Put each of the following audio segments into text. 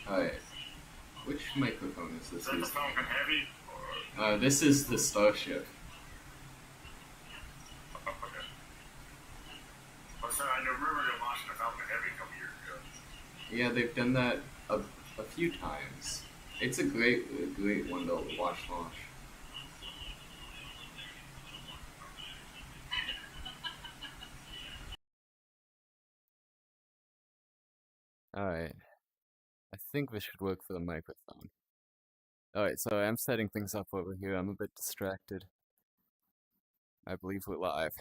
Alright, which microphone is Is this that the using? Falcon Heavy? This is the Starship. Oh, okay. I remember them launching the Falcon Heavy a couple years ago. Yeah, they've done that a few times. It's a great one to watch launch. Alright, I think this should work for the microphone. Alright, so I'm setting things up over here. I'm a bit distracted. I believe we're live.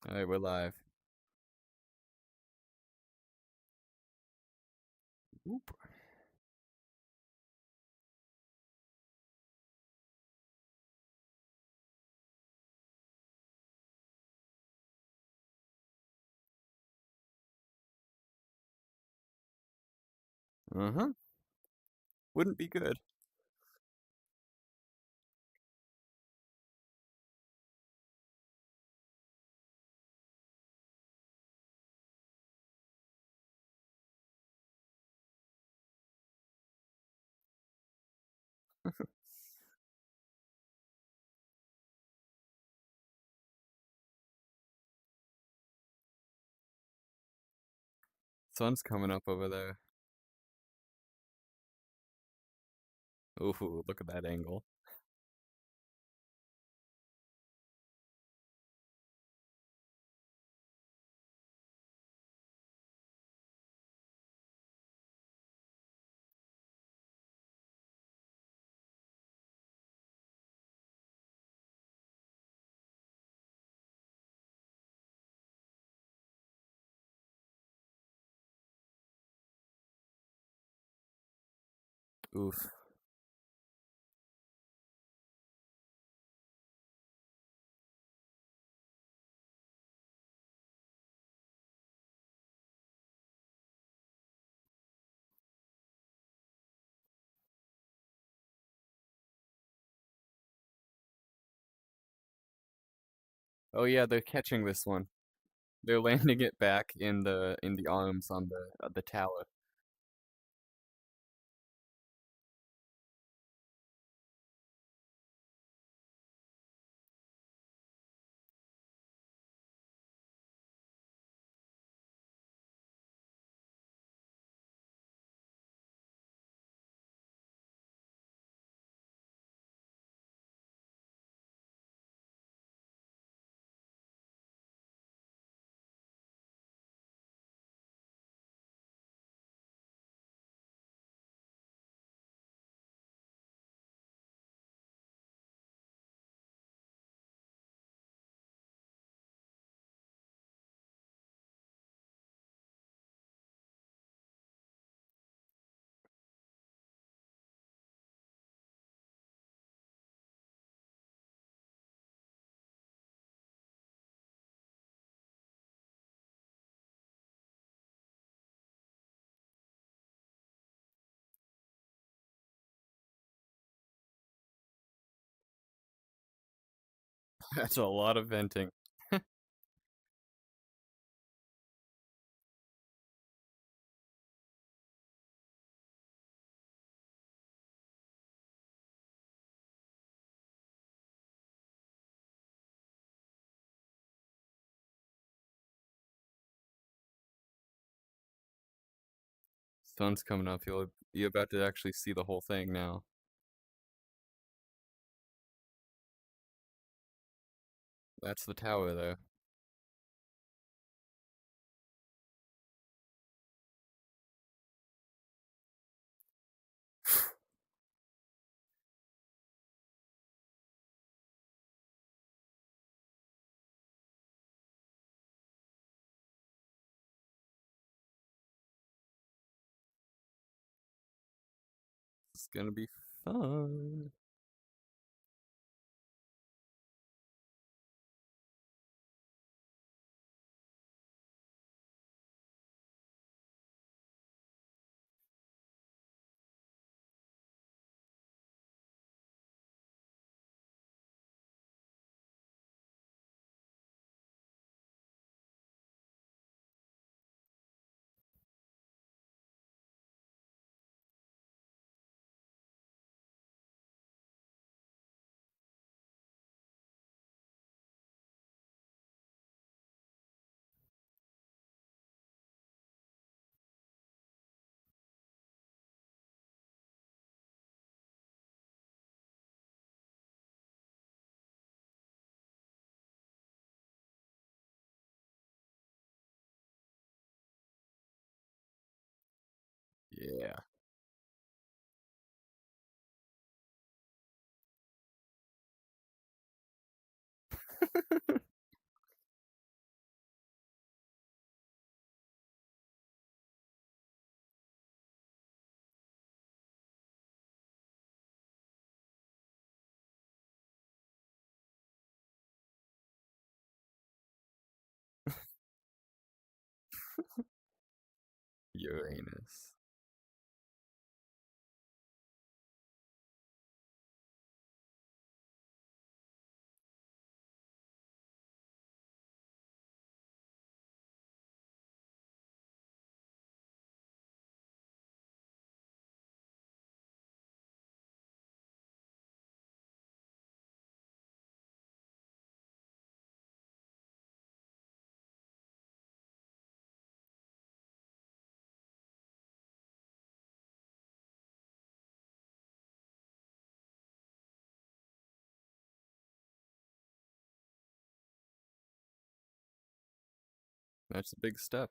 Alright, we're live. Whoop. Uh-huh. Wouldn't be good. Sun's coming up over there. Ooh, look at that angle. Oof. Oh yeah, they're catching this one. They're landing it back in the arms on the tower. That's a lot of venting. Sun's coming up. You're about to actually see the whole thing now. That's the tower there. It's gonna be fun. Yeah. Uranus. That's a big step.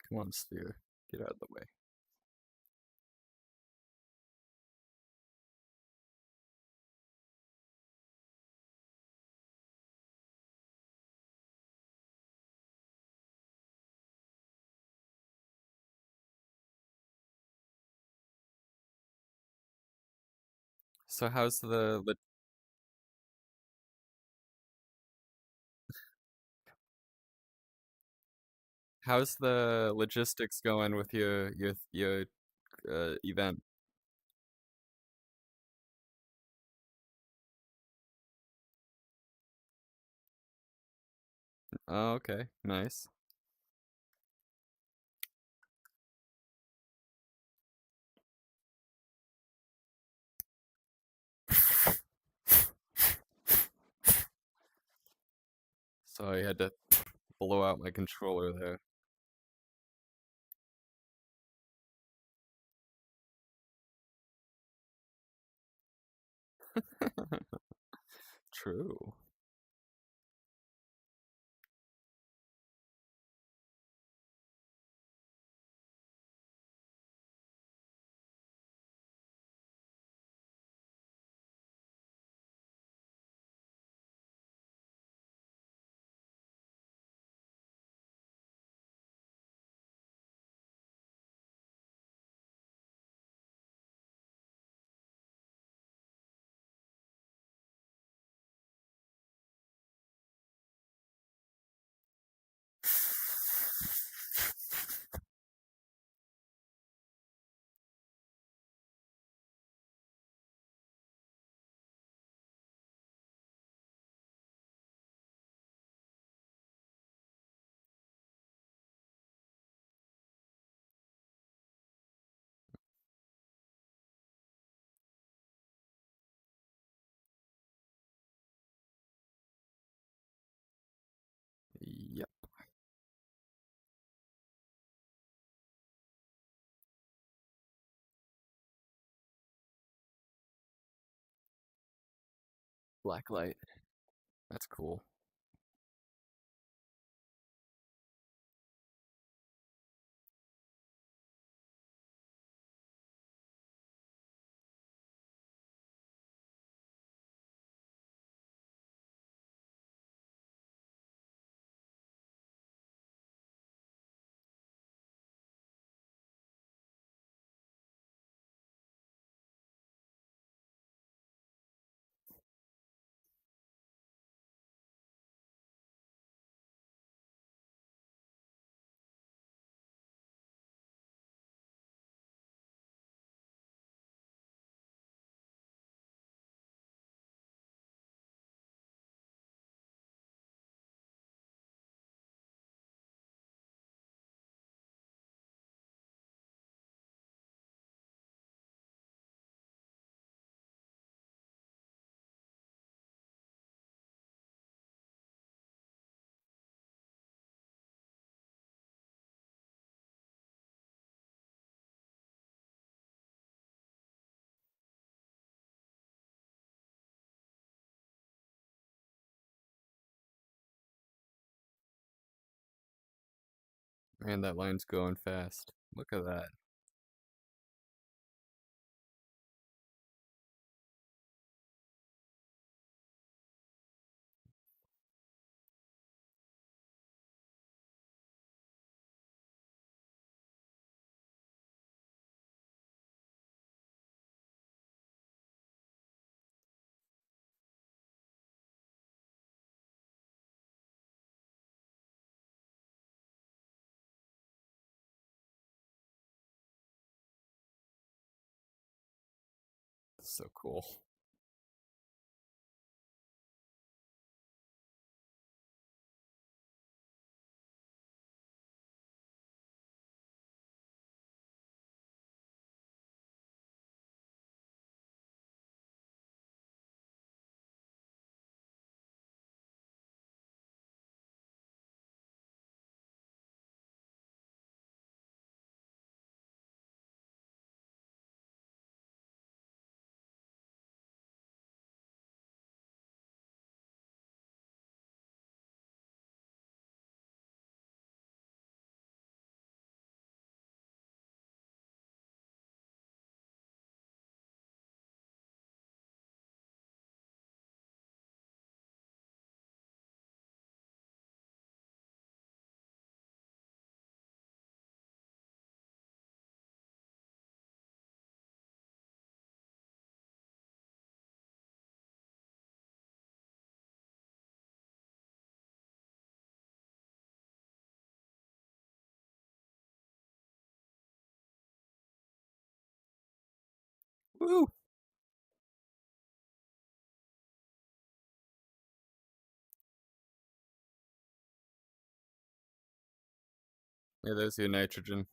Come on, sphere. Get out of the way. So how's the logistics going with your event? Oh, okay. Nice. So I had to blow out my controller there. True. Yep. Black light. That's cool. Man, that line's going fast. Look at that. So cool. Woo! Yeah, there's your nitrogen.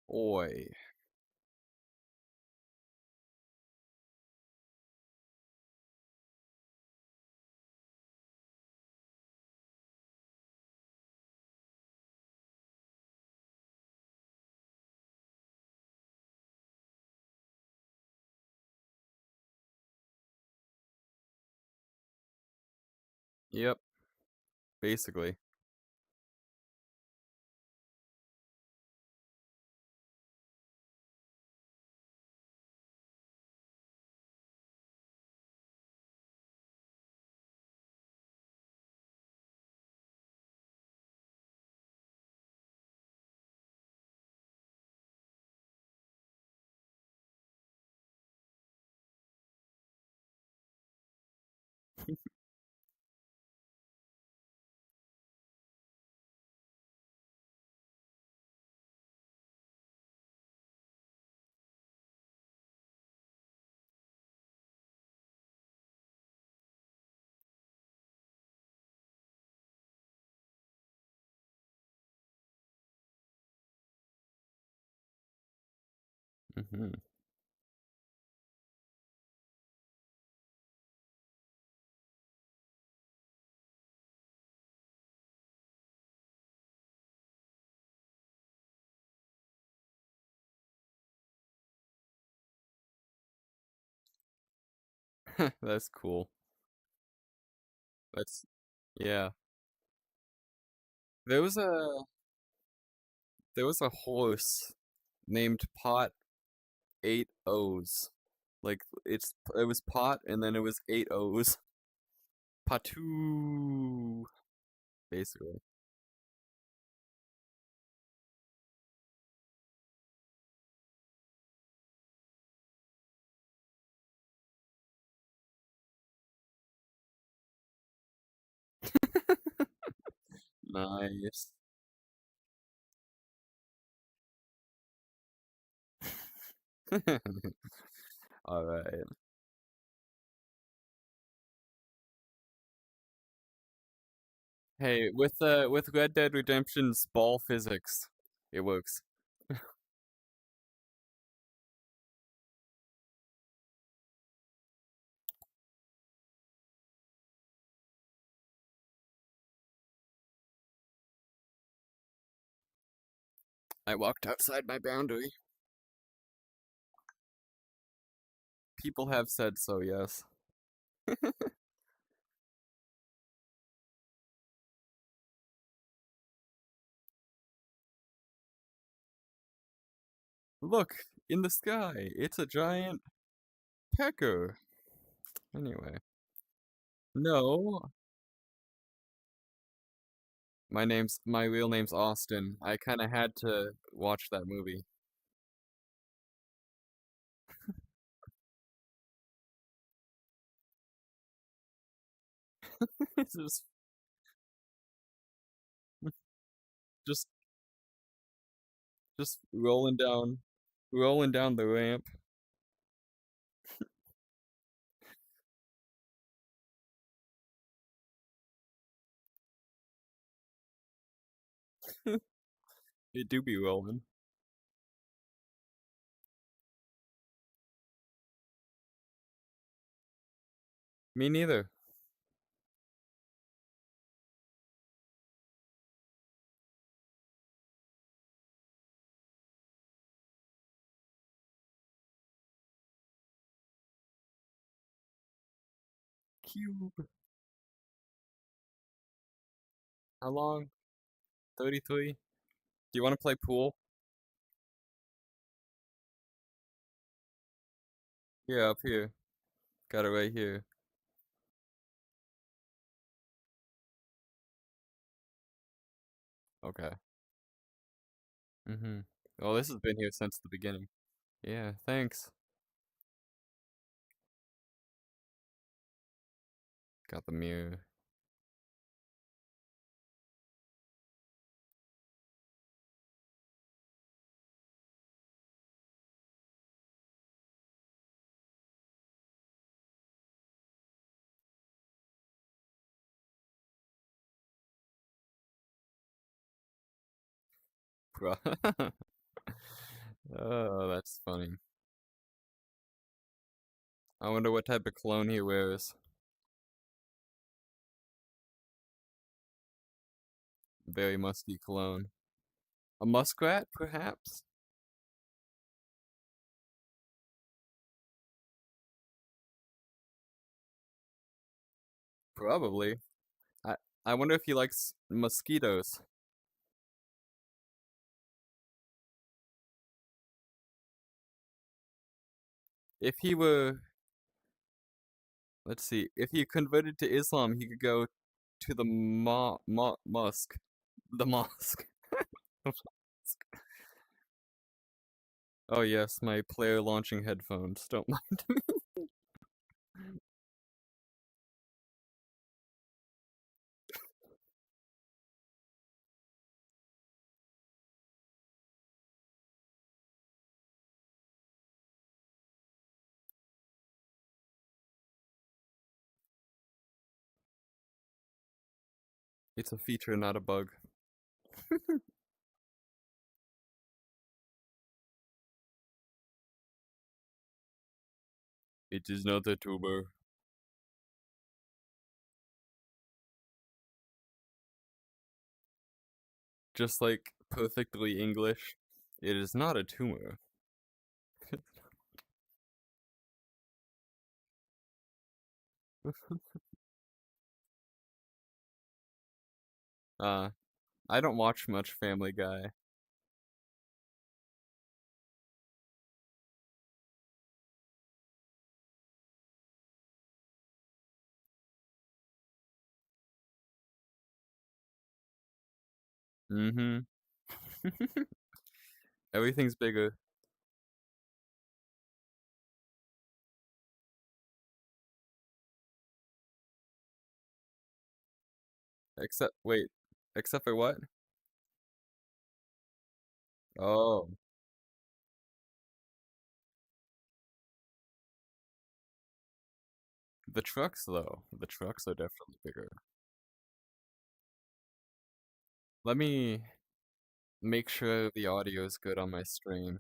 Oi. Yep, basically. Hmm. That's cool. That's yeah. There was a there was a horse named Pot 8 O's. Like it was pot and then it was 8 O's. Patu, basically. Nice. All right. Hey, with Red Dead Redemption's ball physics, it works. I walked outside my boundary. People have said so, yes. Look, in the sky, it's a giant pecker. Anyway, no, my real name's Austin. I kind of had to watch that movie. It's just just rolling down the ramp. It do be rolling. Me neither. Cube. How long? 33? Do you want to play pool? Yeah, up here. Got it right here. Okay. Mm-hmm. Well, this has been here since the beginning. Yeah, thanks. Got the mirror. Bro. Oh, that's funny. I wonder what type of cologne he wears. Very musky cologne. A muskrat, perhaps? Probably. I I wonder if he likes mosquitoes. If he were, let's see, if he converted to Islam, he could go to the mosque. The mosque. The mosque. Oh yes, my player launching headphones. Don't mind me. It's a feature, not a bug. It is not a tuber. Just like perfectly English. It is not a tumor. uh, I don't watch much Family Guy. Mm-hmm. Everything's bigger. Except, wait. Except for what? Oh, the trucks though. The trucks are definitely bigger. Let me make sure the audio is good on my stream.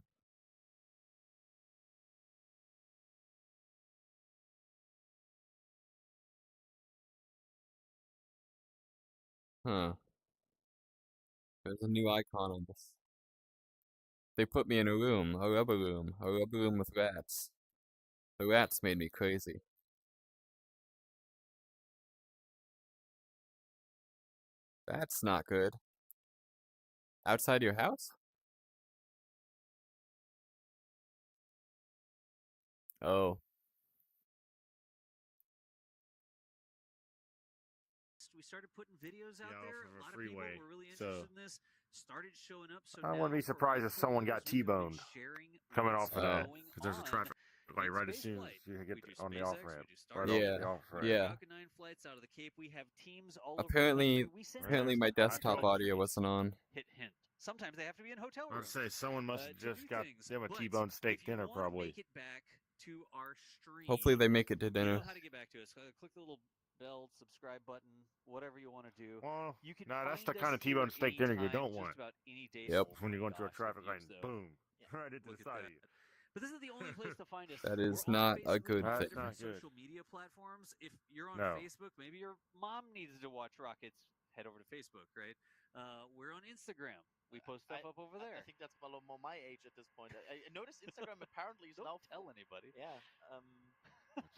Huh. There's a new icon on this. They put me in a room, a rubber room with rats. The rats made me crazy. That's not good. Outside your house? Oh. We started putting videos out there. Off A of lot a freeway. of people were really interested in this. Started showing up. So I now wouldn't be for surprised if someone got reporters, we've been T-boned sharing coming what's off of that. going Because there's a on traffic light in right as soon as spaceflight. you We get do on the SpaceX, off ramp. we do Right Starship. off Yeah, the off ramp. yeah. Falcon 9 flights out of the Cape. We have teams all over Apparently, the country. We send apparently teams my to desktop audio wasn't on. hint. Sometimes they have to be in hotel I'd rooms. say someone must have to just do got things. them a But T-bone steak if you dinner want to probably. make it back to our stream, Hopefully they make it to you dinner. know how to get back to us. Click the little bell, subscribe button, whatever you want to do. Well, You can no, that's find the kind us of T-bone here steak dinner you anytime, don't want. just about any day. Yep. When you go into a Gosh, traffic light reviews, and though. boom, right into the Look at side that. of you. But this is the only place to find us. That is We're on not a basically good all the thing. different That's not good. social media platforms. If you're on No. Facebook, maybe your mom needs to watch Rockets. Head over to Facebook, right? We're on Instagram. We post stuff up over there. I think that's more my age at this point. I noticed Instagram apparently is Don't now. tell anybody. Yeah.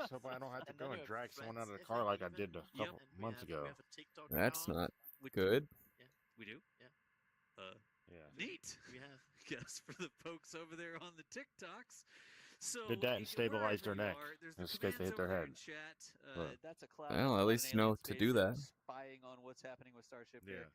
So I don't have to And go then and you have drag someone out of the Friends, car if I like I even- did a Yep. couple and we months have, ago. We have a TikTok That's account. not We good. We do? Yeah. Yeah. Neat. We have. Guess for the folks over there on the TikToks. So Did that and stabilized their neck, There's just the in case they hit commands their over there head. in chat. But- That's a cloud. Well, That's at about least an you know alien to do spaceship that. Spying on what's happening with Starship Yeah. here.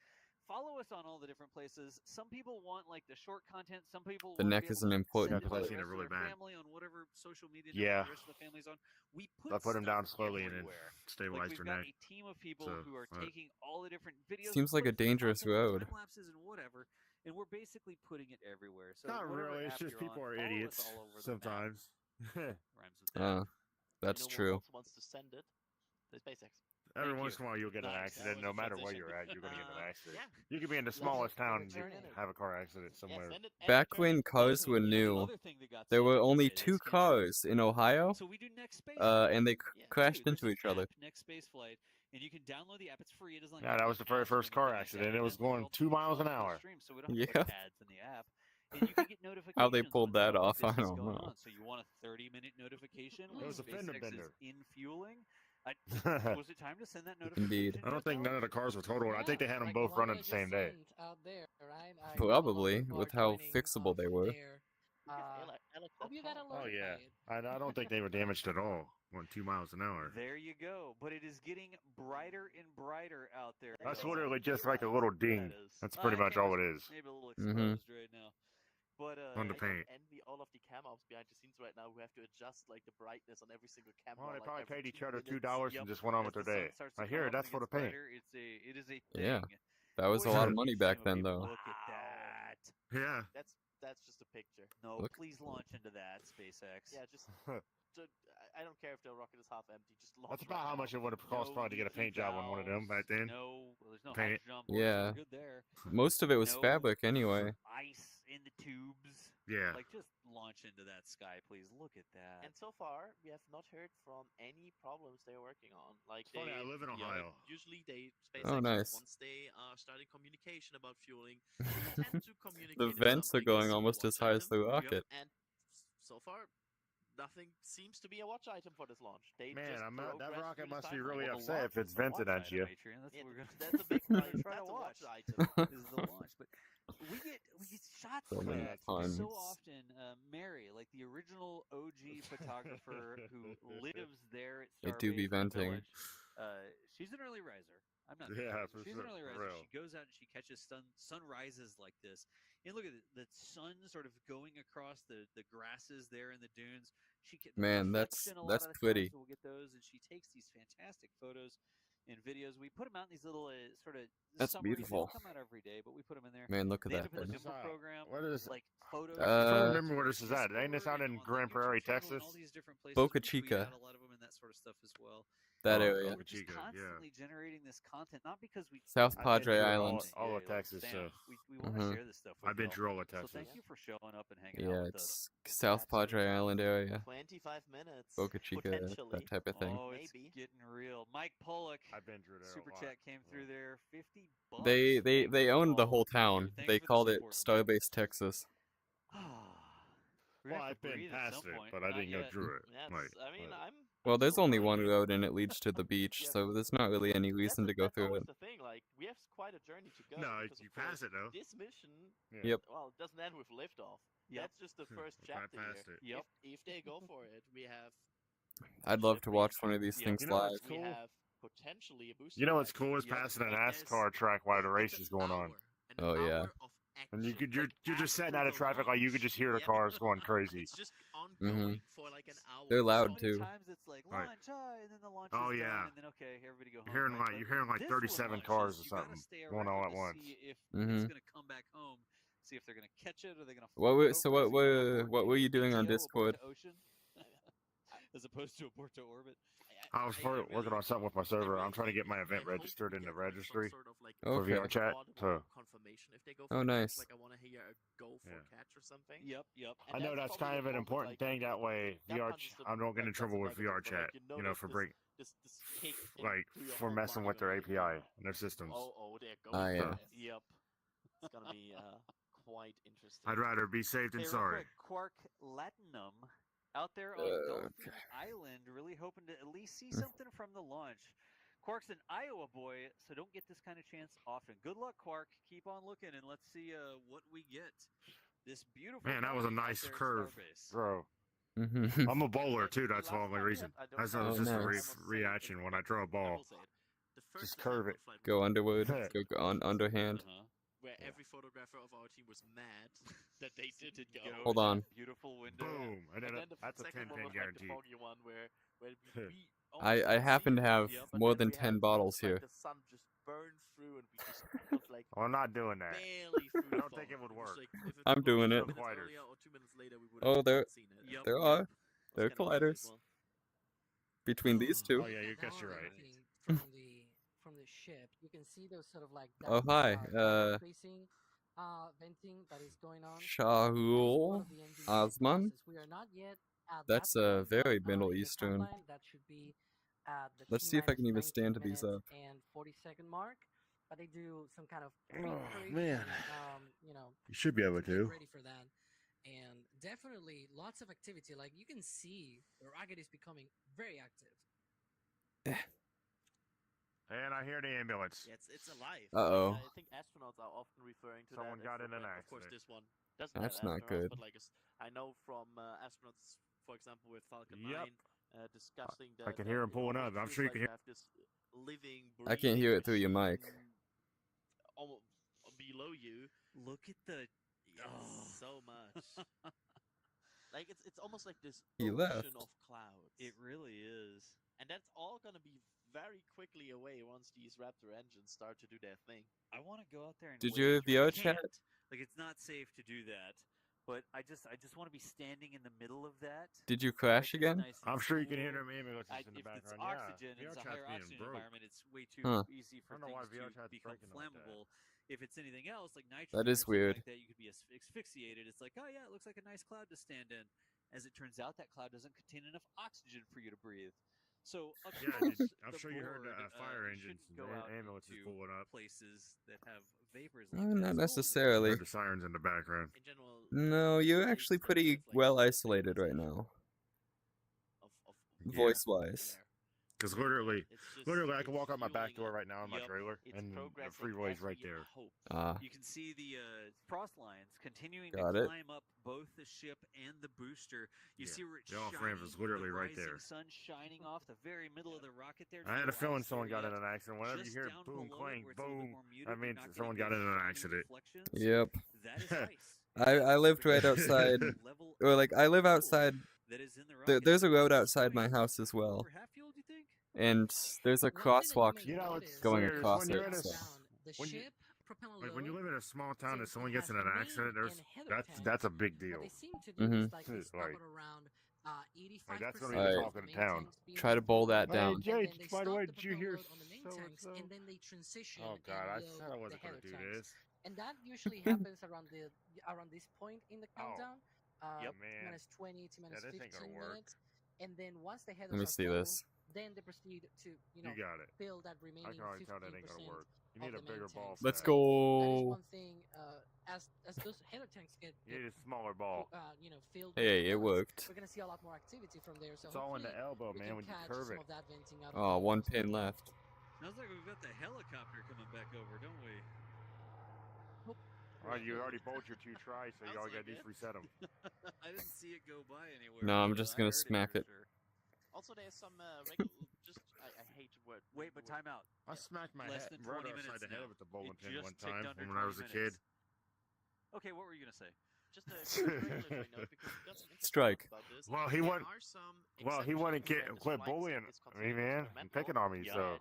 Follow us on all the different places. Some people want like the short content. Some people The want neck to be able isn't to important. send Yeah, 'cause to I've the seen it rest of really their bad. family on whatever social media Yeah. network the rest of the family's on. We put I put them stuff down slowly and then everywhere. Like stabilized we've her got neck. a team of people So, who are taking all the different videos. Seems like a footage, dangerous content, road. time lapses and whatever, and we're basically putting it everywhere. So Not whatever really. It's app just you're people on, are follow us idiots all over the map. sometimes. Rhymes with that. That's No one true. else wants to send it. The SpaceX. Every Thank once you. in a while you'll get an Thanks. accident. That No was a matter where transition. you're at, you're going to get in an accident. Yeah. You could be in the Let smallest it town and turn in it. have a car accident somewhere. Yeah, send it and Back turn when it. cars Okay, were and the new, other thing that got there were saved only today, 2 this came from- cars in Ohio, So we do Next Space. and they Yeah. crashed Dude, there's into an each other. app, Next Space Flight, and you can download the app. It's free. It doesn't. Yeah, that was the very first car accident. It was going 2 miles an hour. Stream, so we don't have to Yeah. put ads in the app. And you can get notifications. How they pulled when that stuff like off, this I is don't going know. on. So you want a 30-minute notification when It was a fender SpaceX bender. is in fueling? Was it time to send that Indeed. notification? I don't think none of the cars were totaled. I think they had them like both the one running you the same just day. sent out there, right? I know a lot of Probably, people with are how joining, fixable they from were. there. Hope you got Helicopter. Oh, alerted yeah. by it. I don't think they were damaged at all. Going 2 miles an hour. There you go. But it is getting brighter and brighter out there. That's guys. literally just like a little ding. That is. That's pretty much all it is. Maybe a little Mhm. exposed right now. But On the I paint. envy all of the cam ops behind the scenes right now who have to adjust like the brightness on every single camera. Well, they like, probably every paid each 2 other minutes. $2 Yep. and just went on As with their the sun day. starts to I come hear up that's and for the gets paint. brighter, it is a thing. Yeah. That was a Boys, lot a of money shame back of then, people. though. Look at that. Yeah. That's just a picture. No, Look. please launch into that, SpaceX. Yeah, just I don't care if the rocket is half empty. Just launch. That's about how much it would have cost probably to get a paint job on one of them back then. No, well, there's no Paint it. hydrogen on board, Yeah. so we're good there. Most of it was No. fabric anyway. Ice in the tubes. Yeah. Like, just launch into that sky, please. Look at that. And so far, we have not heard from any problems they're working on. Like It's funny, I live in Ohio. Usually, SpaceX Oh, nice. once they started communication about fueling, they tend to communicate. The if vents are something going is a almost watch as high as item, the rocket. and so far, nothing seems to be a watch item for this launch. They Man, just that progress rocket through the must be timeline. really Well, the upset if launch it's is the vented launch at you. item, Adrian. That's Yeah, what we're gonna. that's a big try that's to a watch. watch item. Is the launch, but we get shots So like many that puns. so often. Mary, like the original OG photographer who lives there at They Starbase do be in the venting. Village, she's an early riser. I'm not. Yeah, an early for riser. She's sure, an early for riser. real. She goes out and she catches sunrises like this, and look at the sun sort of going across the grasses there in the dunes. She can Man, that's reflection a lot of the pretty. times. We'll get those, and she takes these fantastic photos. in videos. We put them out in these little sort of That's summaries. They beautiful. don't come out every day, but we put them in there. Man, look at They end that up in the thing. Vimper program. What is? Like photos. I can't Uh, remember where this is at. Ain't this out in Grand Prairie, Texas? All these different places. Boca We tweet Chica. out a lot of them and that sort of stuff as well. That Oh, area. We're just Chica, yeah. constantly generating this content, not because we South I've been Padre through Island. all of Texas, Sam, so we want to Mhm. share this stuff with I've been y'all. through all of So Texas. thank you for showing up and hanging out Yeah, with us. it's South Padre Island area. 25 minutes. Boca Chica, potentially. that type of thing. Oh, it's Maybe. getting real. Mike Pollock, I've been through there. super a lot. chat came through there. $50. They Thank you owned the all. whole Appreciate town. it. Thanks They for the called it support, man. Starbase Texas. We're gonna Well, have I've to been breathe at past some it, point. but I Not didn't go yet. through it. Yes, Like, I mean, but- Well, there's still only learning. one road and it leads to the beach, Yeah. so there's not really any reason to go that's through always it. the thing. Like, we have quite a journey to go. No, because, you of course, pass it though. This mission, Yeah. Yep. well, it doesn't end with liftoff. Yep. That's just the first If I chapter passed here. it. Yep. If they go for it, we have. I'd love to ship watch range. one of these Yeah. things You know live. what's We cool? have potentially a booster. You know what's pack. cool is Yep. passing a Like, NASCAR track while the race is going on, Oh, yeah. and you're just sitting out of traffic like you could just hear the cars going crazy. It's just ongoing for like an hour. They're So loud many too. times it's like Right. launch, and then the launch Oh, is yeah. done, and then okay, everybody go home. You're hearing right? like you're hearing like This one 37 launches, cars or you gotta something stay going all around at to once. see if Mhm. it's gonna come back home. See if they're gonna catch it or they're gonna. What flip were, it so over, what is it gonna were abort what to were you doing on ATO, abort Discord? to ocean, as opposed to abort to orbit? I was working on something with my server. I'm trying to get my event registered in the registry for Okay. VR chat. So confirmation if they go Oh, for nice. Like I want to hear a go for Yeah. catch or something. Yep. I know that's kind of an important thing. That way, I don't get in trouble with VR chat. You know, for break This kick like into your for whole messing with body their when you're API like, and their systems. Oh, they're going. Ah, for yeah. it. Yep. It's gonna be quite interesting. I'd rather be safe than Hey, real sorry. quick, Quark Latinum out there on Dolphin Island, really hoping to at least see something from the launch. Quark's an Iowa boy, so don't get this kind of chance often. Good luck, Quark. Keep on looking, and let's see what we get. This beautiful. Man, that was a night out nice there at curve, Starbase. bro. Mhm. I'm a bowler too. That's the only reason. That's know. just a Oh, re- nice. reaction when I throw a ball. Just curve it. Go underwood. Yeah. Go on underhand. Where every photographer of our team was mad that they didn't go. Hold on. Beautiful window. Boom, and then the that's a second 10-pin one was guaranteed. like the foggy one where we I happen to have but more then than we 10 had bottles like here. the sun just burned through and we just got like Well, I'm not doing that. barely through I the don't think fog. it would was work. like, if it I'm was doing 2 it. minutes Colliders. earlier or 2 minutes later, we would Oh, have there seen it. Yep. there are. It was There are kinda crazy as colliders. well. Between these two. Oh yeah, you guess you're right. From the ship, you can see those sort of like Oh, hi, facing venting that is going on. Shahul Osman. We are not yet at That's that point, very but, Middle in the Eastern. timeline, that should be at the Let's see if I can even 19 stand to these minutes up. and 40-second mark. But they do some kind of Oh, pre-preparation, man. you know, You should be able to get to. ready for that. And definitely lots of activity. Like you can see the rocket is becoming very active. And I hear the ambulance. Yeah, it's alive. Uh-oh. I think astronauts are often referring to Someone that. got in an Of course, accident. this one doesn't That's have not astronauts, good. but like I know from astronauts, for example, with Falcon Yep. 9, discussing I can hear him pulling what up. I'm it sure you feels can like to have this living, I can't hear it through your mic. breathing machine almost below you. Look at the. So much. Like it's almost like this He ocean left. of clouds. It really is. And that's all gonna be very quickly away once these Raptor engines start to do their thing. I want to go out there and. Did wait. you VR I chat? can't. Like it's not safe to do that. But I just want to be standing in the middle of that. Did you crash Like, it's again? nice and I'm sure you can hear cool. them ambulances in the If it's background. oxygen, Yeah, it's a VR higher chat's being oxygen broke. environment. It's way too Huh. easy I for don't know why things VR to chat's become breaking like that. flammable. If it's anything else, like nitrogen, That is or something weird. like that, you could be asphyxiated. It's like, oh yeah, it looks like a nice cloud to stand in. As it turns out, that cloud doesn't contain enough oxygen for you to breathe. So Yeah, across I'm the sure you heard the board, fire you engines shouldn't and go out ambulances into pulling up. places that have vapors. Oh, Like not this. Holy necessarily. Heard the sirens in the background. In general, No, you're places actually that pretty have, like, well high isolated right now, of Yeah. voice-wise. air. Because literally, It's just- I can it's walk out my back door fueling up. right now in my Yep. trailer, It's and the progressing freeway's as right we there. hope. You can see the frost lines continuing Got to it. climb up both the ship and the booster. You Yeah, see where it's the off-ramp is shining, literally the right rising there. sun shining off the very middle of the rocket there. I had No a feeling ice someone there got in yet. an accident. Whenever you Just hear down boom, below it, clang, where it's a little bit boom, more muted, that you're means not someone getting got in those an shining accident. reflections. Yep. That is ice. I lived right outside, or like I live outside. That is in the There's a rocket. road At this outside my point, house as we're well. over half fueled, you think? and there's a One thing that you crosswalk may You know, notice it's going serious, across when you're it. in a So. down the when you- ship, propellant Like when you load, live in a small town and since someone it gets has in an main accident, and header that's a tanks, big what deal. they seem to do Mhm. is like they stop Like- at around 85% Like, that's when you're of talking the to main town. tanks being Try to bowl that full, Hey, down. and Jake, then they by the stop way, the did you propellant hear load on the main tanks, so-and-so? and then they transition Oh God, I and said I load the wasn't gonna header do tanks. this. And that usually happens around this point in the Oh. countdown. Yep. T Man. minus 20, T minus this ain't gonna 15 work. minutes, and then once the headers Let me are see full, this. then they proceed to You got it. fill that I remaining can already tell that ain't gonna 15% work. You of need a the main bigger ball. tanks. Let's So that is go. one thing. As those header tanks You need a smaller get ball. filled with Hey, it pellets, worked. we're gonna see a lot more activity from there. So It's all in hopefully the elbow, we man. can When you catch curve some it. of that venting out of Oh, the one engines. pin left. Sounds like we've got the helicopter coming back over, don't we? Oh, you already bowled your 2 tries, so you Sounds all gotta like do is it. reset them. I didn't see it go by anywhere. No, I'm but, just I gonna heard smack for it. Sure. Also, there's some regular. I hate word. Wait, but time out. I smacked my Less head than right 20 upside minutes the head now. with the bowling It pin just one ticked time under when I 20 was a kid. minutes. Okay, what were you gonna say? Just a regulatory note because we've got some interesting Strike. thoughts about this. Well, he There wouldn't. are some Well, he exceptions wouldn't where quit this flight bullying set is me, considered man, and experimental, picking on me. Yeah. So where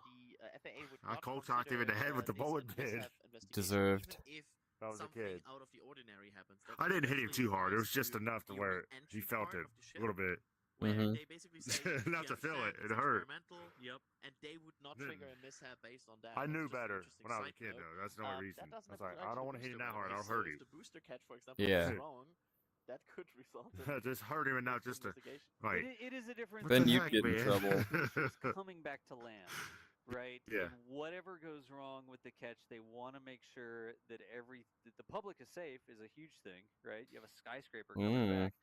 the FAA would I not cold cocked him in the consider, head with the this bowling a pin. mishap investigation, Deserved. even if I was a something kid. out of the ordinary happens. I didn't hit him actually too hard. It was applies just to enough to the where he re-entry felt part it of the ship, a little bit. where Mhm. they basically say Enough to we feel it. understand It it's hurt. experimental, Yep. and they would not Didn't. trigger a mishap based on that. I That's knew just an better interesting when I was a side kid, note. though. That's the only reason. That doesn't I was like, apply I to don't the want to hit him booster, that by hard. the way, I'll so hurt if him. the booster catch, for example, Yeah. goes wrong, that could result in Just hurt him and not just a investigation. like. It is a difference. What Then the you heck, get in man? trouble. Boosters coming back to land, right? Yeah. And whatever goes wrong with the catch, they want to make sure that that the public is safe is a huge thing, right? You have a skyscraper coming back,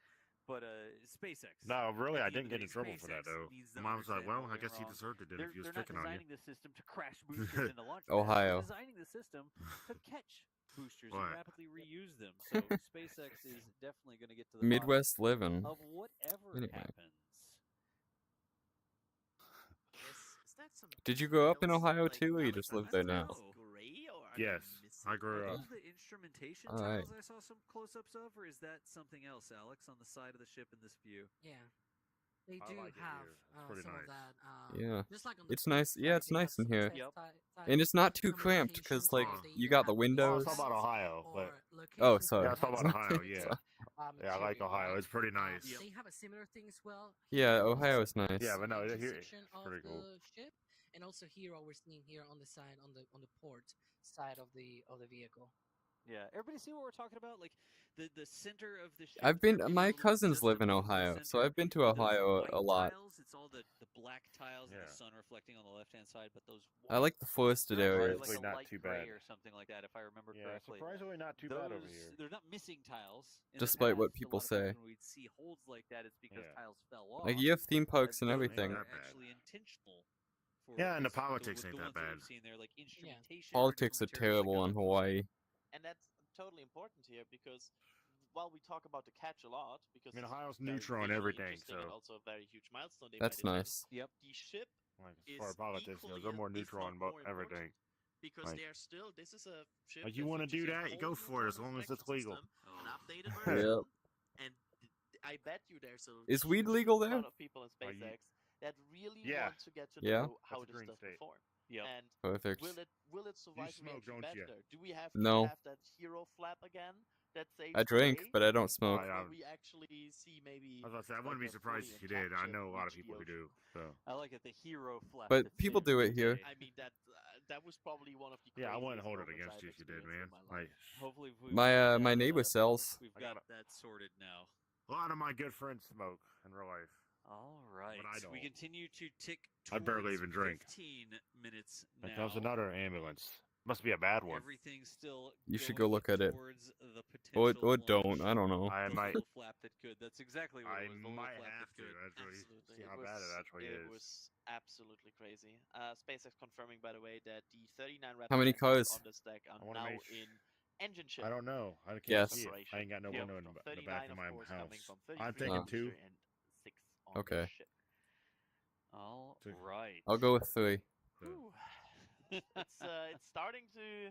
but SpaceX. No, really, at I the end didn't of get the in day, trouble for that SpaceX though. needs to Mom was like, understand "Well, what I went guess he wrong. deserved it then if he was They're not picking on you." designing the system to crash boosters in the launch pad. Ohio. They're designing the system to catch boosters What? and rapidly reuse them. So SpaceX is definitely going to get to the Midwest living. bottom of whatever Anyway. happens. Is that some Did you grow up in details, Ohio like, too, or you Alex, just that live there now? is gray, or are they Yes, missing I grew Are up. those the instrumentation All right. tiles I saw some close-ups of, or is that something else, Alex, on the side of the ship in this view? Yeah, they I do like it have here. It's pretty some nice. of that. Yeah. Just like on the It's nice. Queen Yeah, side, it's they have nice in some here. Yep. And it's not too cramped because, like, you got the Well, I was windows. talking about Ohio, but Oh, sorry. yeah, I was talking about Ohio. Yeah, yeah, I like material, Ohio. right? It's pretty nice. Yep. They have a similar thing as well. Yeah, here on Ohio this is nice. Yeah, but no, engine here section of pretty cool. the ship, and also here what we're seeing here on the side on the port side of the vehicle. Yeah, everybody see what we're talking about? Like the center of the ship. I've been. there is My a little cousins just live in above the Ohio, so center. I've been to Those Ohio white a lot. Tiles, it's all the black tiles and Yeah. the sun reflecting on the left-hand side, but those I like the forested they're actually areas. like Surprisingly a not light too gray bad. or something like that, if I remember Yeah, correctly. surprisingly not too Those, bad over here. They're not missing tiles. In the Despite what past, people a lot of times say. when we'd see holds like that, it's because Yeah. tiles fell off. Like, you have theme parks and those everything. are Ain't that bad. actually intentional. For Yeah, and the us, politics ain't the that ones bad. we've seen there, like instrumentation. Politics are terrible in Hawaii. And that's totally important here because while we talk about the catch a lot, because I mean, it's Ohio's very neutral and visually everything, interesting and so also a very huge milestone they That's might attain, nice. Yep. the ship like as is far as politics equally, goes, they're more if neutral not on more important, everything. because Like- they're still. This is a ship. Like, you that wanna features do a that, you whole go new for it, as thermal long as it's protection legal. system, an updated Yep. version, and I bet you there's a Is weed huge legal there? amount of people in Are you- SpaceX that really Yeah. want to get to Yeah. know how That's a this green does state. perform. Yep. And Perfect. will it survive smoke, reaction don't ya? better? Do we have No. that hero flap again that saves I drink, the day? but I don't smoke. I, Will we actually see maybe I was about to say, I wouldn't like be a surprised fully if you did. intact I ship know a lot of reach the people who ocean? do. So I like it. The hero flap. But that's people here do it today. here. I mean that was probably one of the yeah, I wouldn't craziest hold it moments against I've you if you did, experienced man. in my life. Like Hopefully, My neighbor sells. We've I got gotta- that sorted now. a lot of my good friends smoke in real life. All right. I We don't. continue to tick. I barely towards even drink. 15 minutes now. There comes another ambulance. Must be a bad one. Everything's still. You should going go look at it. towards the potential Or don't. launch. I don't know. I The might. little flap that could. That's exactly what I it was. The little might flap have that to. could. Actually, Absolutely. see how bad it actually It is. was absolutely crazy. SpaceX confirming, by the way, that the 39 How many engines cars? on the stack are I wanna now make in engine ship. I don't know. I can't Yes. see it. I ain't got no Yep. window in So the back 39, of my course, coming house. from I'm 33 thinking on two. booster and 6 on Okay. the ship. All Two. right. I'll go with 3. So, Whew. It's starting to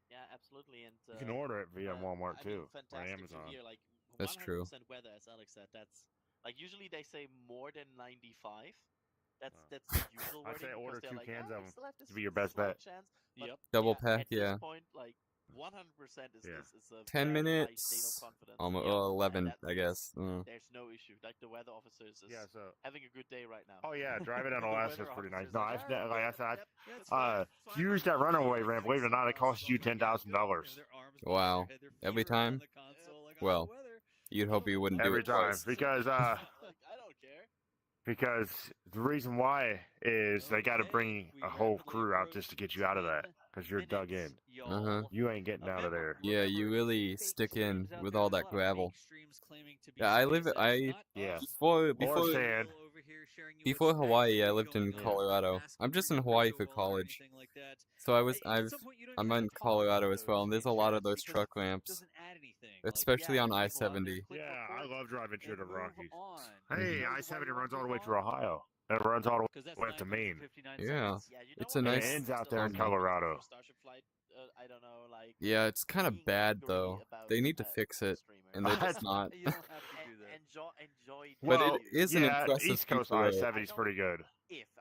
Yeah, absolutely. And You can order it via Walmart I mean, too, or fantastic to Amazon. hear. Like That's true. 100% weather, as Alex said. That's like usually they say more than 95. That's Wow. the usual I'd wording. say order because they're 2 like, cans "Oh, of we 'em still have this to be your best slight bet. chance." But Yep. Double yeah, pack, at yeah. this point, like 100% is, Yeah. is a 10 very high minutes. state of confidence. Almost Yeah, and 11, that I means guess. there's no issue. Like the weather officer is Yeah, so. having a good day right now. Oh, yeah, driving down The Alaska is weather pretty nice. officer's No, like, I've, "All right, like I yep, said, yep, that's fine, to use that runaway ramp, believe it or not, it costs you $10,000. Wow. Every time? Well, you'd hope you wouldn't do Every it time. twice. Because, Like, I don't care. because the reason why is they got to bring a whole crew out just to get you out of that. Because you're dug in. Uh-huh. You ain't getting out of there. Yeah, you really stick in with all that gravel. Yeah, Yeah. before sand. before Hawaii, I lived in Colorado. I'm just in Hawaii for college. So I'm in Colorado as well, and there's a lot of those truck ramps, especially on I-70. Yeah, I love driving through the Rockies. Mhm. Hey, I-70 runs all the way through Ohio. It runs all the way up to Maine. Yeah, Yeah, you it's know a what? And nice. it ends out The there in last time we went Colorado. for a Starship flight, I don't know, like Yeah, it's kind of being bad angry though. about, They need to fix it, streamer. and they're That's- just not. You don't have to do that. Enjoy. But Well, it is an yeah, impressive East Coast piece of road. I-70 is pretty good.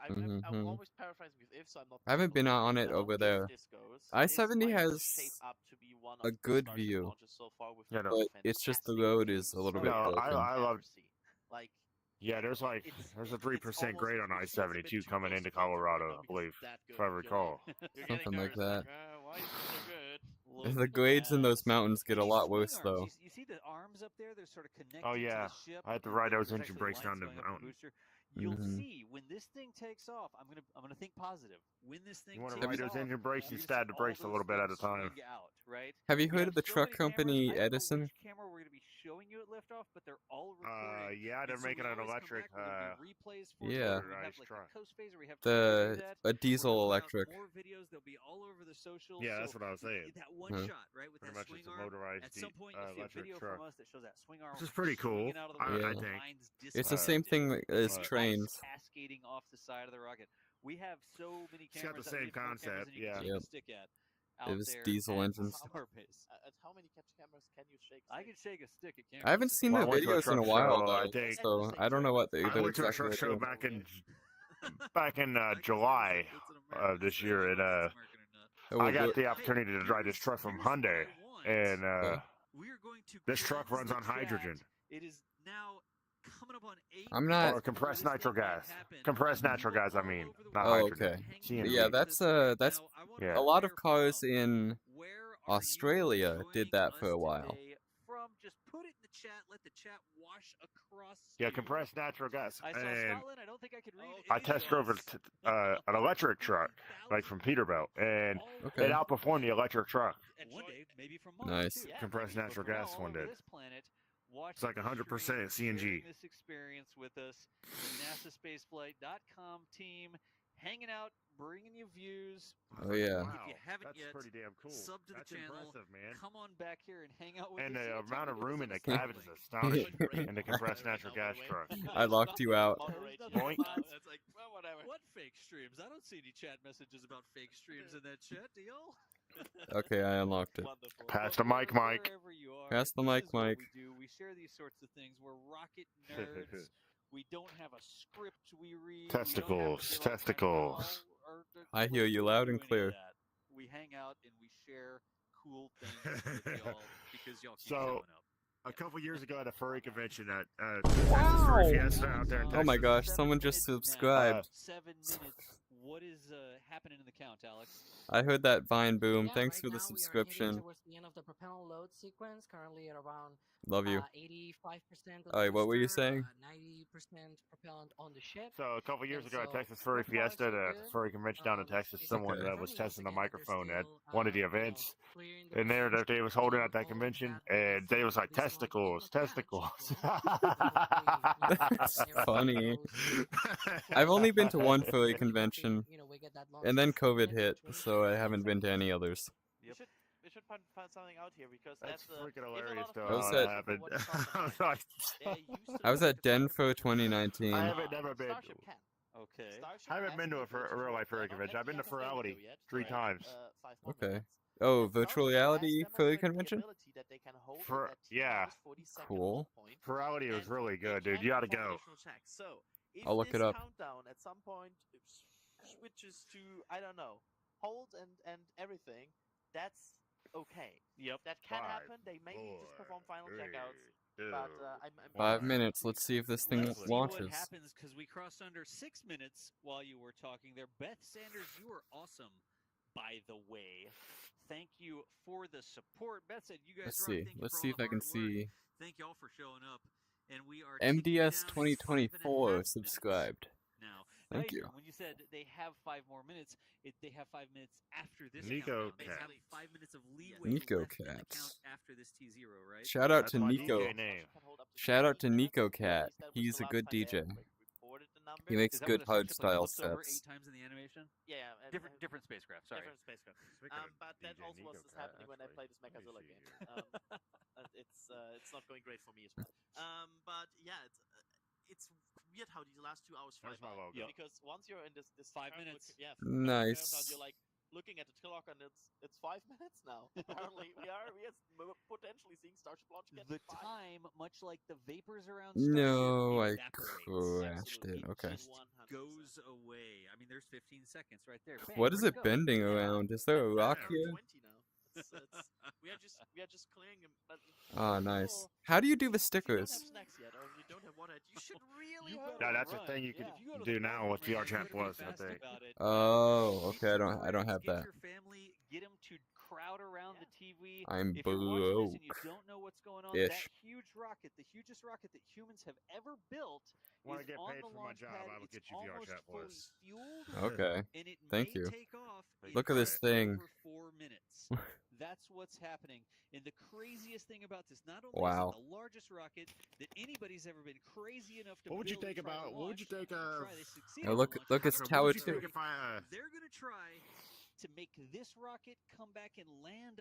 I'm Mhm. always paraphrasing with if, so I'm not. I haven't been on it now, over if there. this goes, I-70 this might has shape up to be one a of the good Starship view, launches so far with Yeah, no. but it's just the fantastic road is views. a little So bit No, broken. I love. ever seen. Like Yeah, there's like it's there's a it's 3% almost grade on it feels a bit I-72 too coming close into to comfort right Colorado, now I because believe, it's that good. if I You're recall. you're Something getting like nervous, that. why is it so good? The grades in those And mountains get a These lot swing worse arms, though. You see the arms up there? They're sort of connected Oh to yeah, the ship. I had to and ride those there's engine actually brakes down lines the going up the mountain. booster. You'll Mhm. see when this thing takes off. I'm gonna think positive. When this thing You want to takes ride those off, engine brakes you're and gonna stab see the brakes a all little bit those at a things time. swing out, right? Have you We heard have of the so truck many cameras. company I don't know Edison? which camera we're gonna be showing you at liftoff, but they're all recording. Yeah, they're And so making we an always come electric, back, we're gonna do replays for you. Yeah. We have motorized like truck. the coast phase, where we have time to do that. A We're diesel gonna put out electric. more videos. They'll be all over the socials. Yeah, So that's what I was saying. that one Huh. shot, right, with Pretty that much swing it's a arm. motorized At some point, you'll see a electric video truck. from us that shows that swing arm Which is pretty cool. swinging out of the I rocket. Yeah. Lines It's the Uh, same thing as with the ice trains. cascading off the side of the rocket. We have so many It's got cameras. the that we same have more cameras concept, than you yeah. can shake a Yep. stick at. It Out was there diesel at engines. Starbase. At how many catch cameras can you shake? I stick? can shake a stick at cameras. I haven't seen Well, the I went to a videos in a truck while show, I though, think. so I don't know what they I went to a exactly truck they're show doing. back in July of this year, and Oh, I got what- the opportunity to drive this truck from Hyundai, and We are going to this truck cleanse runs the on chat. hydrogen. It is now coming up on 8 I'm not- Or compressed nitro gas. Compressed natural gas, I mean, not Oh, hydrogen. okay. CNG. Yeah, that's Yeah. a lot of cars in Australia did that for a while. From just put it in the chat, let the chat wash across. Yeah, you. compressed natural gas. I saw And Scotland. I don't think I could read. I test drove an electric truck, like from Peterbilt, and Okay. it outperformed the electric truck. And one day, maybe from Mars Nice. too. Yeah, Compressed maybe natural before gas All one over did. this planet, watching It's like the 100% stream, CNG. sharing this experience with us, the NASASpaceflight.com team, hanging out, bringing you views. Oh yeah. If you haven't that's yet, pretty damn cool. sub to the That's channel. impressive, man. Come on back here and hang out with And us. the and tell amount me of what's room on in the Starlink. cabin is astonishing in the compressed natural gas truck. I locked you out. Boink. It's like, well, whatever. What fake streams? I don't see any chat messages about fake streams in that chat. Do y'all? Okay, I unlocked it. Wonderful. Pass the mic, Mike. Wherever you are, Pass the this mic, is what Mike. We do. We share these sorts of things. We're rocket nerds. We don't have a script we read. Testicles, testicles. I hear you loud and clear. We hang out and we share cool things with y'all because y'all keep So, showing up. A couple years ago at a furry convention at Texas Furry Fiesta out there in Texas. Oh my gosh, someone just subscribed. 7 minutes. What is happening in the count, Alex? I heard that Vine boom. Yeah, Thanks right for the now we are heading subscription. towards the end of the propellant load sequence, currently at around Love you. 85% of Alright, what were you booster, saying? 90% propellant on the ship. So a couple years And ago at so, Texas Furry so far, Fiesta, so the good. furry convention down in Texas, It's someone Okay. that was confirming testing the once again that they're microphone at still, one of the you know, events, clearing the and there process that they to was holding do at that all of convention, that and they was like this month testicles, in the batch, testicles. so hopefully, That's everything funny. goes I've only been to one smoothly, furry and convention, you know, we get that launch and then system COVID in hit, between so I 10 haven't been to seconds. any others. We should find something out here because That's that's freaking if a lot hilarious, of though. I was people at- don't know happened. what it's all I was about, like, they're used to I was the at Denver 2019. I haven't never been. Starship can. Okay. Starship I haven't has been to the a ability real life do it. furry They're not convention. I've been to at the end of the Furality video yet. 3 They're times. 5 more Okay. minutes. Oh, and virtual Starship has reality for the demonstrated the convention? ability that they can hold For- at that yeah. T-minus 40-second Cool. hold point, Plurality was and really they good, dude. can You gotta perform go. additional checks. So, if I'll look this it up. countdown at some point switches to, I don't know, hold and everything, that's okay. Yep. That can 5, happen. They maybe just 4, perform final 3, checkouts, 2, but I'm 5 1. minutes. Let's see if this thing Let's see what launches. happens because we crossed under 6 minutes while you were talking there. Beth Sanders, you are awesome, by the way. Thank you for the support. Beth said, "You guys Let's rock. see. Thank you Let's for see all if the I can hard work. see. Thank y'all for showing up." And we are ticking MDS down 2024 5.5 subscribed. now. Thank Hey, you. Jerome, when you said they have 5 more minutes, they have 5 minutes after this Nico countdown. They have Cat. 5 minutes of leeway Nico left in the Cat. count after this T0, right? Shout out That's to my Nico. DJ name. Shout out to Nico Or at Cat. least that was He's the a last good time they DJ. ever reported the numbers. He makes Is that good where the Starship, like, hardstyle flips over steps. 8 times in the animation? Yeah, and Different spacecraft. Sorry. different spacecraft. Speaking of But that DJ also was Nico just Cat, happening when I actually, played this let me Mechazilla see game. here. It's not going great for me as well. But yeah, it's weird how these last 2 hours fly There's my by. logo. Because once you're in this 5 current minutes. Nice. countdown, you're like looking at the clock and it's 5 minutes now. Apparently, we are potentially seeing Starship launch get The 5. time, much like the vapors around Starship, No, I evaporates. crashed it. Absolutely. Okay. Just 100%. goes away. I mean, there's 15 seconds right there. Bang, What is where'd it go? bending Yeah. around? Is there a rock We're here? 20 now. We are just clearing them. But Oh, nice. people, How do you do the if you don't have stickers? snacks yet, or if you don't have water, you should really You hurry. better Yeah, that's the run. thing you can If you go to do the now with bathroom VR right now, Chat you better Plus, be I fast think. about it. Oh, Get okay. I your don't have friends, that. Get your family, get them to crowd around the TV. I'm If you're watching this and you broke. don't know what's going on, Ish. that huge rocket, the hugest rocket that humans have ever built, When I is get on paid the for my launch job, pad. I will It's get you VR almost Chat fully Plus. fueled, Okay. and it Thank may you. take off. Thank in Look at this just thing. over 4 minutes. That's what's happening. And the craziest thing about this, not only Wow. is it the largest rocket that anybody's ever been crazy enough to What would you build think and try to about? What would you launch, think of? they succeeded Oh, in look, launching. it's How Tower What would you about think 2. if I? they're going to try to make this rocket come back and land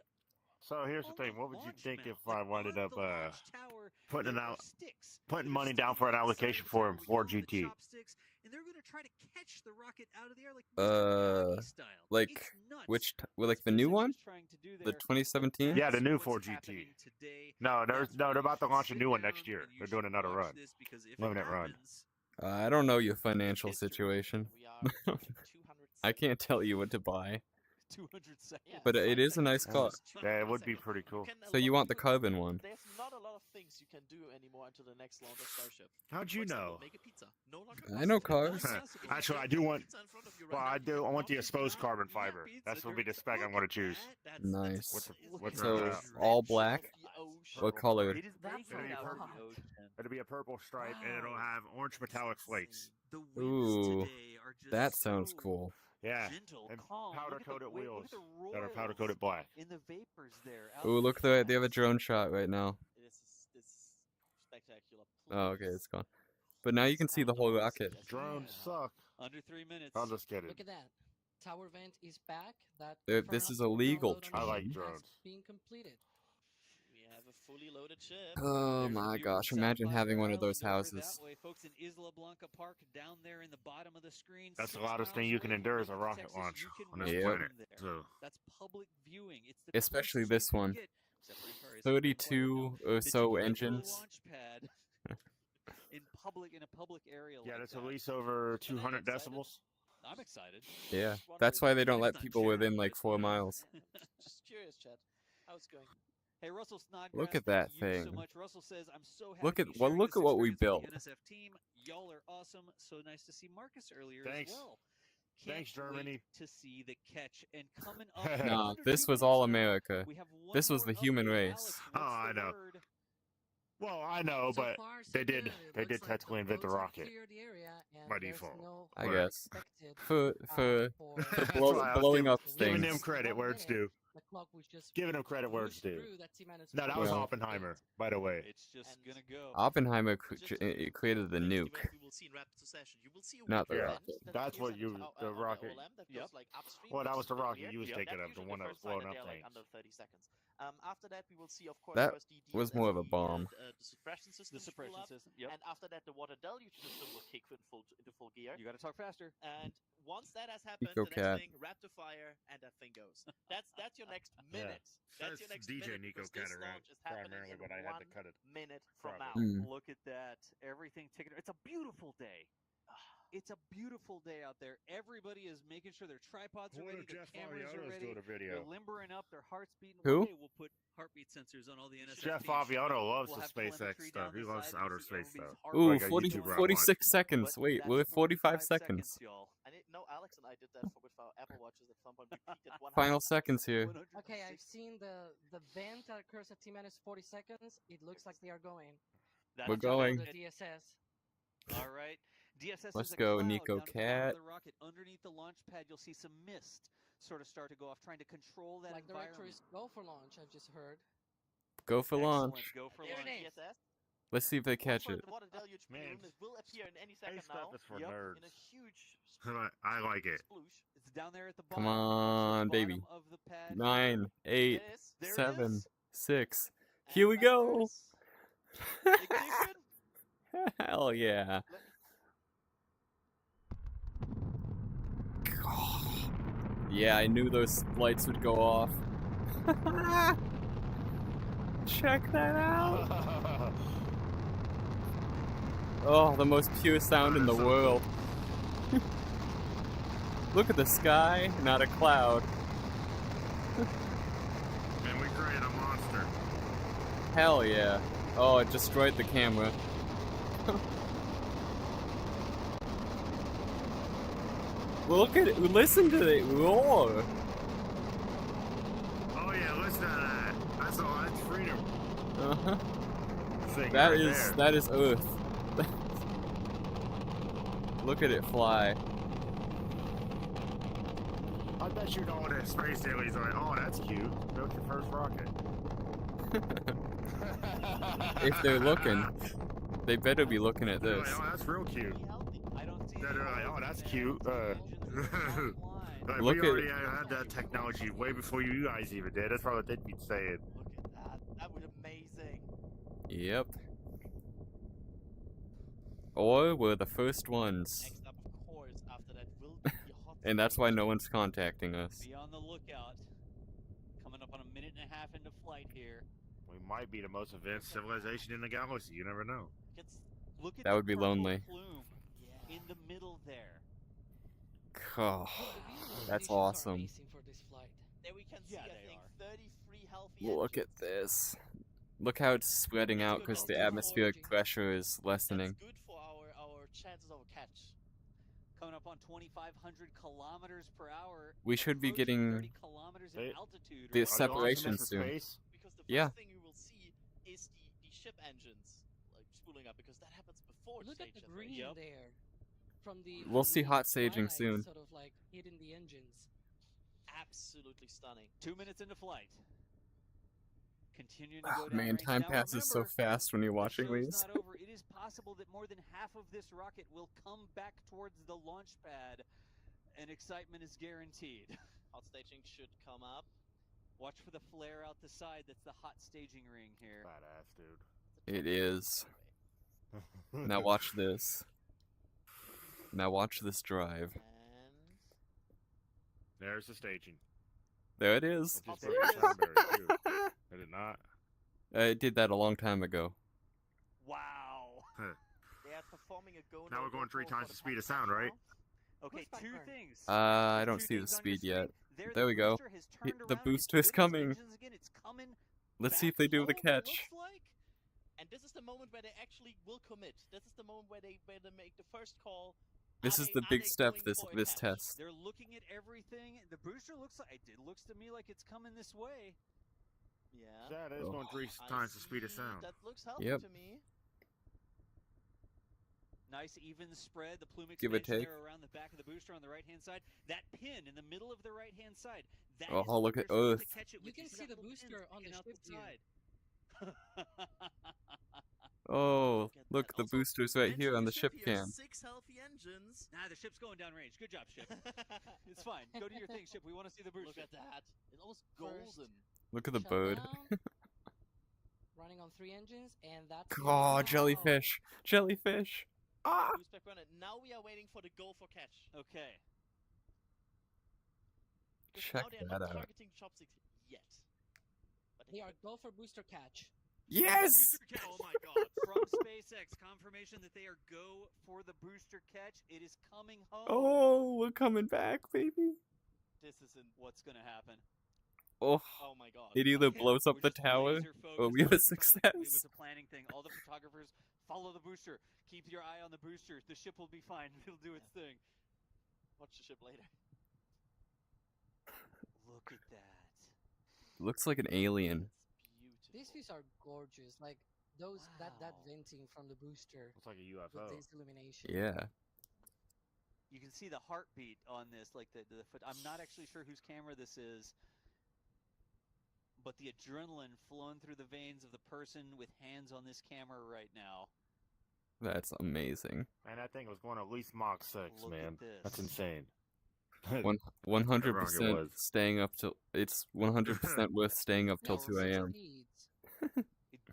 So here's the on thing. the What would you launch think mount, if I winded on up the launch tower. putting There it are out, sticks putting that are money down sticking for an out the side allocation of the for tower. him We for call them the GT? chopsticks, and they're going to try to catch the rocket out of the air like Mr. Miyagi style. Like It's nuts. like the What new SpaceX one? is trying to do The there, 2017? Yeah, the that's new what's 4GT. happening today. No, That's why they're you about to should launch a sit new one down next year. and you They're should doing another watch run. this because if Limited it run. happens, I don't know your financial history. situation. We are approaching 200 I can't tell you what to buy. 200 seconds. Yeah, But it 5 is a nice seconds car. versus 200 Yeah, it would be seconds. pretty You cool. can So you want the carbon one? There's not a lot of things you can do anymore until the next launch of Starship. How'd For you example, know? make a pizza. No longer I know possible. cars. Not possible. Actually, You I don't do have want- pizza in front of you Well, right I now. do. You I want the can exposed not carbon eat fiber. pizza That's what would be the during- spec I'm Look going at to choose. that. Nice. What's So that? all black? The ocean. What color? It is That's breaking a out of lot. the ocean. It'll be a purple stripe, and it'll Wow. have orange metallic flakes. The winds Ooh, today are just that sounds so cool. Yeah, gentle, and calm. powder Look at the coated wait, wheels look at the that are powder royals coated black. in the vapors there. out Ooh, in look, the they have a tracks. drone shot right now. This is spectacular. Oh, okay, Please. it's gone. But now you can see the whole Countdown rocket. suggests- Drones Yeah. suck. Under 3 minutes. I'm just kidding. Look at that. Tower vent is back. That This inferno is a legal download on I the like ship drones. has been completed. We have a fully loaded ship. Oh There's a my view of gosh, South imagine by having Bear one of those Island over houses. That way, folks, in Isla Blanca Park, down there in the bottom of the screen. That's the 6 loudest miles thing you can away from endure is a Lubbock, rocket Texas. launch You can on this watch Yep. planet. them there. So That's public viewing. It's the Especially closest this you can one. get, except for your car, it's 32 or that so you can get to a engines. launch pad in a public area yeah, like that's that. at least over 200 excited. decibels. I'm excited. Yeah, Just that's wondering- why they don't let It's not people Jared, within like but, 4 miles. Just curious, Chad. How's it going? Hey, Russell Snodgrass, Look at thank that you so thing. much. Russell says, I'm so happy Look to at- be well, sharing look this at what we experience with built. the NSF team. Y'all are awesome. So nice to see Marcus earlier Thanks. as well. Can't Thanks, Germany. wait to see the catch. And coming up, Nah, under this 2 was minutes all now, America. we have one This was more the human update. race. Alex, Oh, what's I the know. word? Well, I know, So but far, so they did- good. It they did looks like technically invent the boats have rocket. cleared the area and By there's default. no I harm guess. expected, For for That's blow- why I was blowing giving- up giving them things. credit where it's due. The clock was just Giving them credit where it's pushed due. through that T-minus No, that was 48. Oppenheimer, by the way. It's just And- going to go. Oppenheimer Just created the next nuke. event we will see in rapid succession. You will see a Not the weak rocket. vent that That's appears what on you- the the rocket. OLM that Yep. goes like upstream. Well, that which was is the the rocket clear. you was Yep. thinking That's of, the usually one that was first sign blowing that up they're like things. under 30 seconds. After that, we will see, of course, That first DDs was as more of a the, bomb. The suppression system. The suppression system. Yep. And after that, the water deluge system will kick into full gear. You got to talk faster. And once that has happened, Nico the Cat. next thing, raptor fire, and that thing goes. That's your next minute. That's your That's next DJ minute. Nico because this Cat around launch is happening primarily, in but I had to 1 cut it. minute from now. Probably. Look at that. Everything ticking. It's a beautiful day. It's a beautiful day out there. Everybody is making sure their tripods are What ready, if their Jeff cameras are Aviano's ready. doing a They're video? limbering up, their heart's beating. Who? One day we'll put heartbeat sensors on all the NSFTs. Jeff Aviano loves We'll the have SpaceX telemetry stuff. down He the loves side. We'll outer see space everybody's stuff. heart Ooh, Like a 40, YouTuber I 46 seconds. But Wait, that's we're 45 seconds, seconds. y'all. I know Alex and I did that with our Apple Watches at some point. We peaked at 100 Final seconds here. 160. Okay, I've seen the vent that occurs at T-minus 40 seconds. It looks like they are going. That's We're just going. The DSS. All right. DSS Let's is a go, cloud Nico down at the bottom Cat. of the rocket. Underneath the launch pad, you'll see some mist sort of start to go off, trying to control that Like the environment. directories go for launch, I've just heard. Go for Excellent. launch. Go for There launch. it is. DSS. Let's see if they Watch catch for it. the water deluge Man, balloon. It will appear in any Space second stuff now. is for Yep. nerds. In a huge I like it. sploosh. It's down there at the Come bottom. Watch on, the baby. bottom of the pad 9, 8, There it is. There it 7, is. 6. And Here we go. backwards. Ignition. Hell yeah. Yeah, I knew those lights would go off. Check that out. Oh, the most pure sound in the world. Look at the sky, not a cloud. And we created a monster. Hell yeah. Oh, it destroyed the camera. Look at it, listen to it roar. Oh yeah, listen to that. That's all. That's freedom. Uh-huh. Thing That right is there. that is Earth. Look at it fly. I bet you know that space aliens are like, oh, that's cute. Built your first rocket. If they're looking, they better be looking at They're this. like, oh, that's real cute. Be healthy. I don't see They're any like, oh, holes that's in cute. there. Engines are offline. Like, Look we at already it. had that technology way before you guys even did. That's probably what they'd be saying. Look at that. That would be amazing. Yep. Or we're the first ones. Next up, of course, after that will be the hot And that's why stage. no one's contacting us. Be on the lookout. Coming up on a minute and a half into flight here. We might be the most advanced civilization in the galaxy. You never know. Look at That the would be purple lonely. plume Yeah. in the middle there. Oh, The visual that's conditions are awesome. amazing for this flight. There we can see, Yeah, I they think, are. 33 healthy Look at engines. this. Look how it's spreading That's out good because the also for atmospheric foraging. pressure is lessening. That's good for our chances of a catch. Coming up on 2,500 kilometers per hour. We should be approaching getting 30 kilometers in They- altitude. the right? separation for soon. space? Because the first Yeah. thing you will see is the ship engines like spooling up, because that happens before Look at stage the separation. green Yep. there. From the We'll from see the hot staging twilight soon. Sort of like hitting the engines. Absolutely stunning. 2 minutes into flight. Continuing to Ah, go down man, range. time Now, passes so remember, fast when you're the watching show's these. not over. It is possible that more than half of this rocket will come back towards the launch pad, and excitement is guaranteed. Hot staging should come up. Watch for the flare out the side. That's the hot staging ring here. Badass, dude. It is. Now watch this. Now watch this drive. And There's the staging. There it is. It just broke the sound barrier, too. Did it not? It did that a long time ago. Wow. they are performing a go. Now we're going 3 times the speed of sound, right? Okay, Who's two back there? things. I don't Two see the things on your speed yet. screen. There we go. booster has He- turned the around, booster it's is spitting coming. engines again. It's coming Let's see back if they do the home, it catch. looks like. And this is the moment where they actually will commit. This is the moment where they make the first call. This Are is they- the are big they step going this for a this catch? test. They're looking at everything. The booster looks like it looks to me like it's coming this way. Yeah. That is Oh. going 3 I times the speed of see. sound. That looks healthy Yep. to me. Nice even spread. The plume Give or expansion take. there around the back of the booster on the right hand side. That pin in the middle of the right hand side. That Oh, is what look at they're supposed to Earth. catch it You with. can These see the little pins booster on the sticking out ship view. side. Oh, Look at look, that. the Also, booster's right here mention on the your ship here, cam. 6 healthy engines. Nah, the ship's going downrange. Good job, ship. It's fine. Go do your thing, ship. We want to see the booster. Look at that. It's almost First. golden. Look at the Shut bird. down, running on 3 engines, and that's it. Oh, Wow. jellyfish. Jellyfish. Ah! Boost back runner. Now we are waiting for the go for catch. Okay. Because Check now they are that not out. targeting chopsticks yet. But They are go for booster catch. Yes! Booster catch. Oh my god. From SpaceX, confirmation that they are go for the booster catch. It is coming home. Oh, we're coming back, baby. this isn't. What's gonna happen? Oh, Oh my god. it either Okay, blows up we're the just tower, laser or focused we have on a the photog- success. It was a planning thing. All the photographers follow the booster. Keep your eye on the booster. The ship will be fine. It'll do its thing. Watch the ship later. Look at that. Looks like an alien. It's beautiful. These views are gorgeous. Like those that Wow. venting from the booster Looks like a with UFO. this illumination. Yeah. You can see the heartbeat on this, like the foot. I'm not actually sure whose camera this is, but the adrenaline flowing through the veins of the person with hands on this camera right now. That's amazing. Man, that thing was going at least Mach 6, Look man. at this. That's insane. 100% was. staying up till it's 100% worth staying up till No, 2 a.m.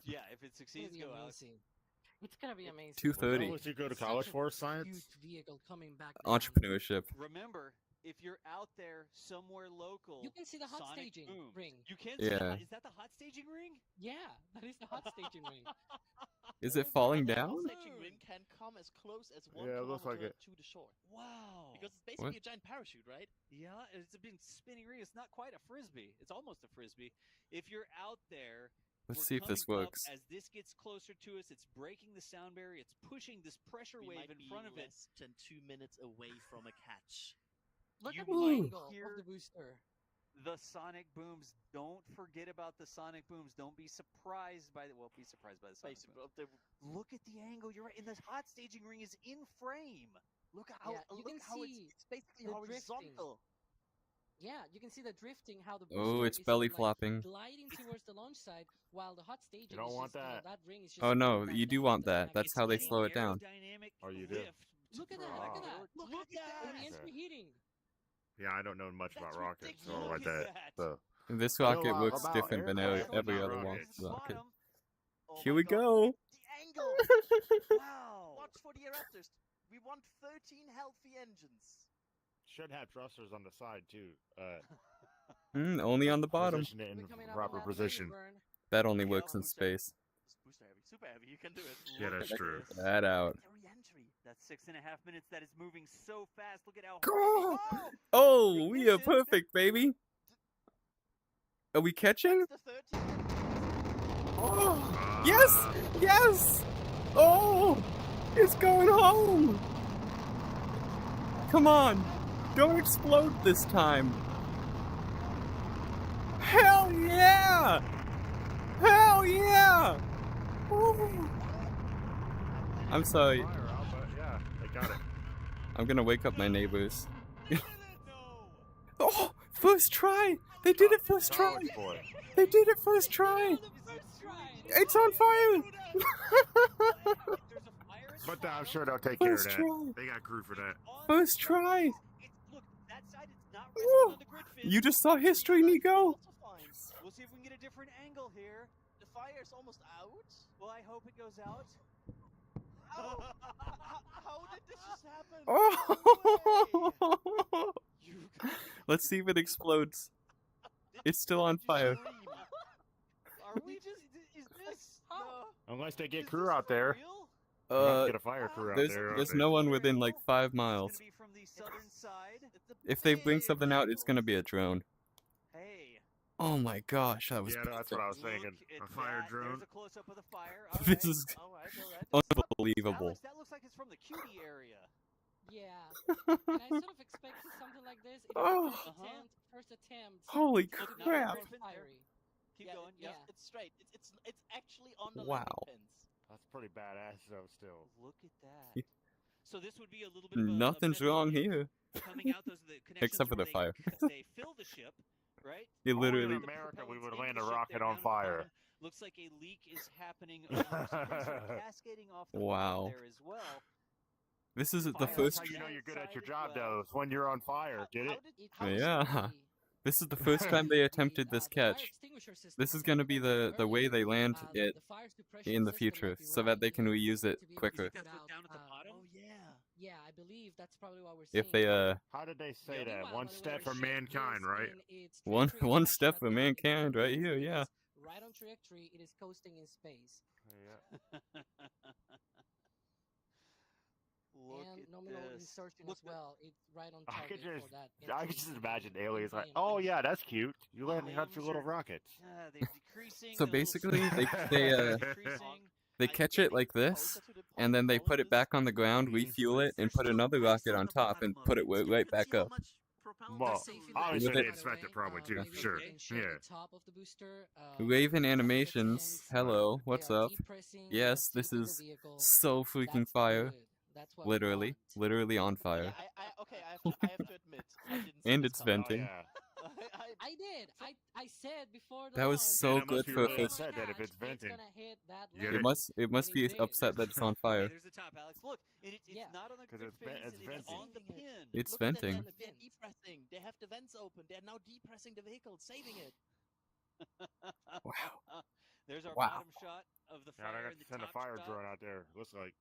Yeah, if it It's succeeds, gonna go be out. amazing. It's gonna be amazing. 2:30. What did you go to It's college such a for? Huge Science? vehicle coming back down. Entrepreneurship. Remember, if you're out there somewhere local, You can see the hot sonic staging booms. ring. You can see the Yeah. hot, is that the hot staging ring? Yeah, that is the hot staging ring. Is it falling The down? hot staging ring can come as close as 1 Yeah, it looks like kilometer it. to the shore. Wow. Because it's basically a giant parachute, right? Yeah, it's a big spinning ring. It's not quite a frisbee. It's almost a frisbee. If you're out there, Let's we're see if this coming up works. As this gets closer to us, it's breaking the sound barrier. It's pushing this pressure We wave might in be front of it. less than 2 minutes away from a catch. Look You at the might angle hear- of the booster. The sonic booms. Don't forget about the sonic booms. Don't be surprised by the. Well, be surprised by the sonic Basically, booms. Look at the angle. You're right. And the hot staging ring is in frame. Look at how. Yeah, you look can how see it's basically the horizontal. Yeah, you can see the drifting, how the booster Oh, it's is, belly like, flopping. gliding towards the launch side, while the hot staging don't is want just, that. that ring is just Oh, no, going back you do down, want doesn't that. have That's any how they staging. slow it down. Aerodynamic Oh, you do? lift Look at for that! Look at that! Look Look at that! And the Okay. reheating. Yeah, I don't know much That's about rockets, so ridiculous. like Look that. at that. So. This I know rocket works about different than aircraft, but every not other rockets. rocket. Bottom. Oh Here my we God, go. look at the angle. Wow. Watch for the eruptors. We want 13 healthy engines. Should have thrusters on the side too. Only on the bottom. Position it in We're coming up proper on that position. laser burn. That only Yeah, works in booster. space. It's booster heavy, super heavy. You can do it. Yeah, Look that's at true. this. That out. The re-entry. That's 6.5 minutes. That is moving so fast. Look at how. Go! Oh! Oh, we are Ignition. perfect, baby. Are we catching? That's the 13. Oh, yes! Yes! Oh! It's going home! Come on! Don't explode this time! Hell yeah! Hell yeah! Woo. I'm sorry. Fire out, but yeah, they got it. I'm gonna wake up my neighbors. No. Oh! First try! They did it first try! College boy. They did it first try! First try. It's on fire! There's a fire. It's But I'm bottom. sure they'll take care of First that. try! They got crew for that. On First the try! surface. Look, that side is not resting Woo. on the grid fin. You just saw history, Nico! Also fine. We'll see if we can get a different angle here. The fire's almost out. Well, I hope it goes out. How did this just happen? Oh! You Let's see if it explodes. It's still on fire. Are we just? Is this? Unless they get Is crew this out for there. real? You have to Uh, get a fire crew out there's there. there's don't no they? one within like 5 It's miles. gonna be from the southern side. It's a If they bring big something out, it's gonna be a angle. drone. Hey. Oh my gosh, that was Yeah, that's what I was thinking. Look A at fire that. drone. There's a close up of the fire. This is All right. unbelievable. Alex, that looks like it's from the cutie area. Yeah. And I sort of expected something like this. It Oh. was the Uh-huh. first attempt. Holy to be crap! more fiery. Keep Yeah, going. yeah, Yeah. it's straight. It's actually on the Wow. landing pins. That's pretty badass though. Still. Look at that. So this would be a little bit of a Nothing's method wrong of here. coming out. Those are the connections Except for where the fire. they fill the ship, right? It Only in literally. America we Propellants would into land the a ship, rocket they're on down at the fire. bottom. Looks like a leak is happening. There's cascading off the Wow. bottom there as well. This is the Fire first. That's how you know you're good at your Side job as well. though. Is when you're on fire. Get it? How did It how was Yeah. the- This is the first time they attempted this the fire catch. extinguisher system This was is gonna not be perfect the way earlier. they land it The fire suppression in the system future, might be so that they right. can reuse it To be able to quicker. put Down out, at the bottom? Oh yeah. Yeah, I believe that's probably what we're If seeing. they How did they say Meanwhile, that? One by the way, step the for ship mankind, is right? in its one trajectory step fashion for at the moment. mankind, right It here, is yeah. right on trajectory. It is coasting in space. Yeah. Look And at nominal this. insertion Look, as well. It's right on I target could just, for that. I could entry just in imagine the aliens like, Mayan oh Ice. yeah, that's cute. You the learn how to limbs little are rockets. they're decreasing. So the little basically, spikes they are decreasing. they catch it like this, and then they put it back on the ground, refuel it, and put another rocket on top, and put it right back up. Well, Safe in obviously With they it- inspect it probably too, Yeah. for Maybe sure. if you can show Yeah. the top of the booster. Raven rockets Animations, ends, hello, they what's are up? depressing, they are Yes, this tilting the is vehicle. so freaking That's fire. good. That's what we Literally, want. literally on Yeah, fire. okay, I have to admit, I didn't see And this it's coming. Oh venting. yeah. I did. I said before the That was launch, so And it must good be for a really first. upset that if it's venting. It's gonna hit that You get landing. It must And it be did. upset that it's on Okay, fire. there's the top, Alex. Look, it's Yeah. not on the 'Cause grid it's face. it's It's venting. on the pin. It's Look at them, venting. they're depressing. They have the vents open. They're now depressing the vehicle, saving it. Wow. There's our Wow. bottom shot of the Yeah, fire I got and to the send a top fire shot. drone out there. Looks like.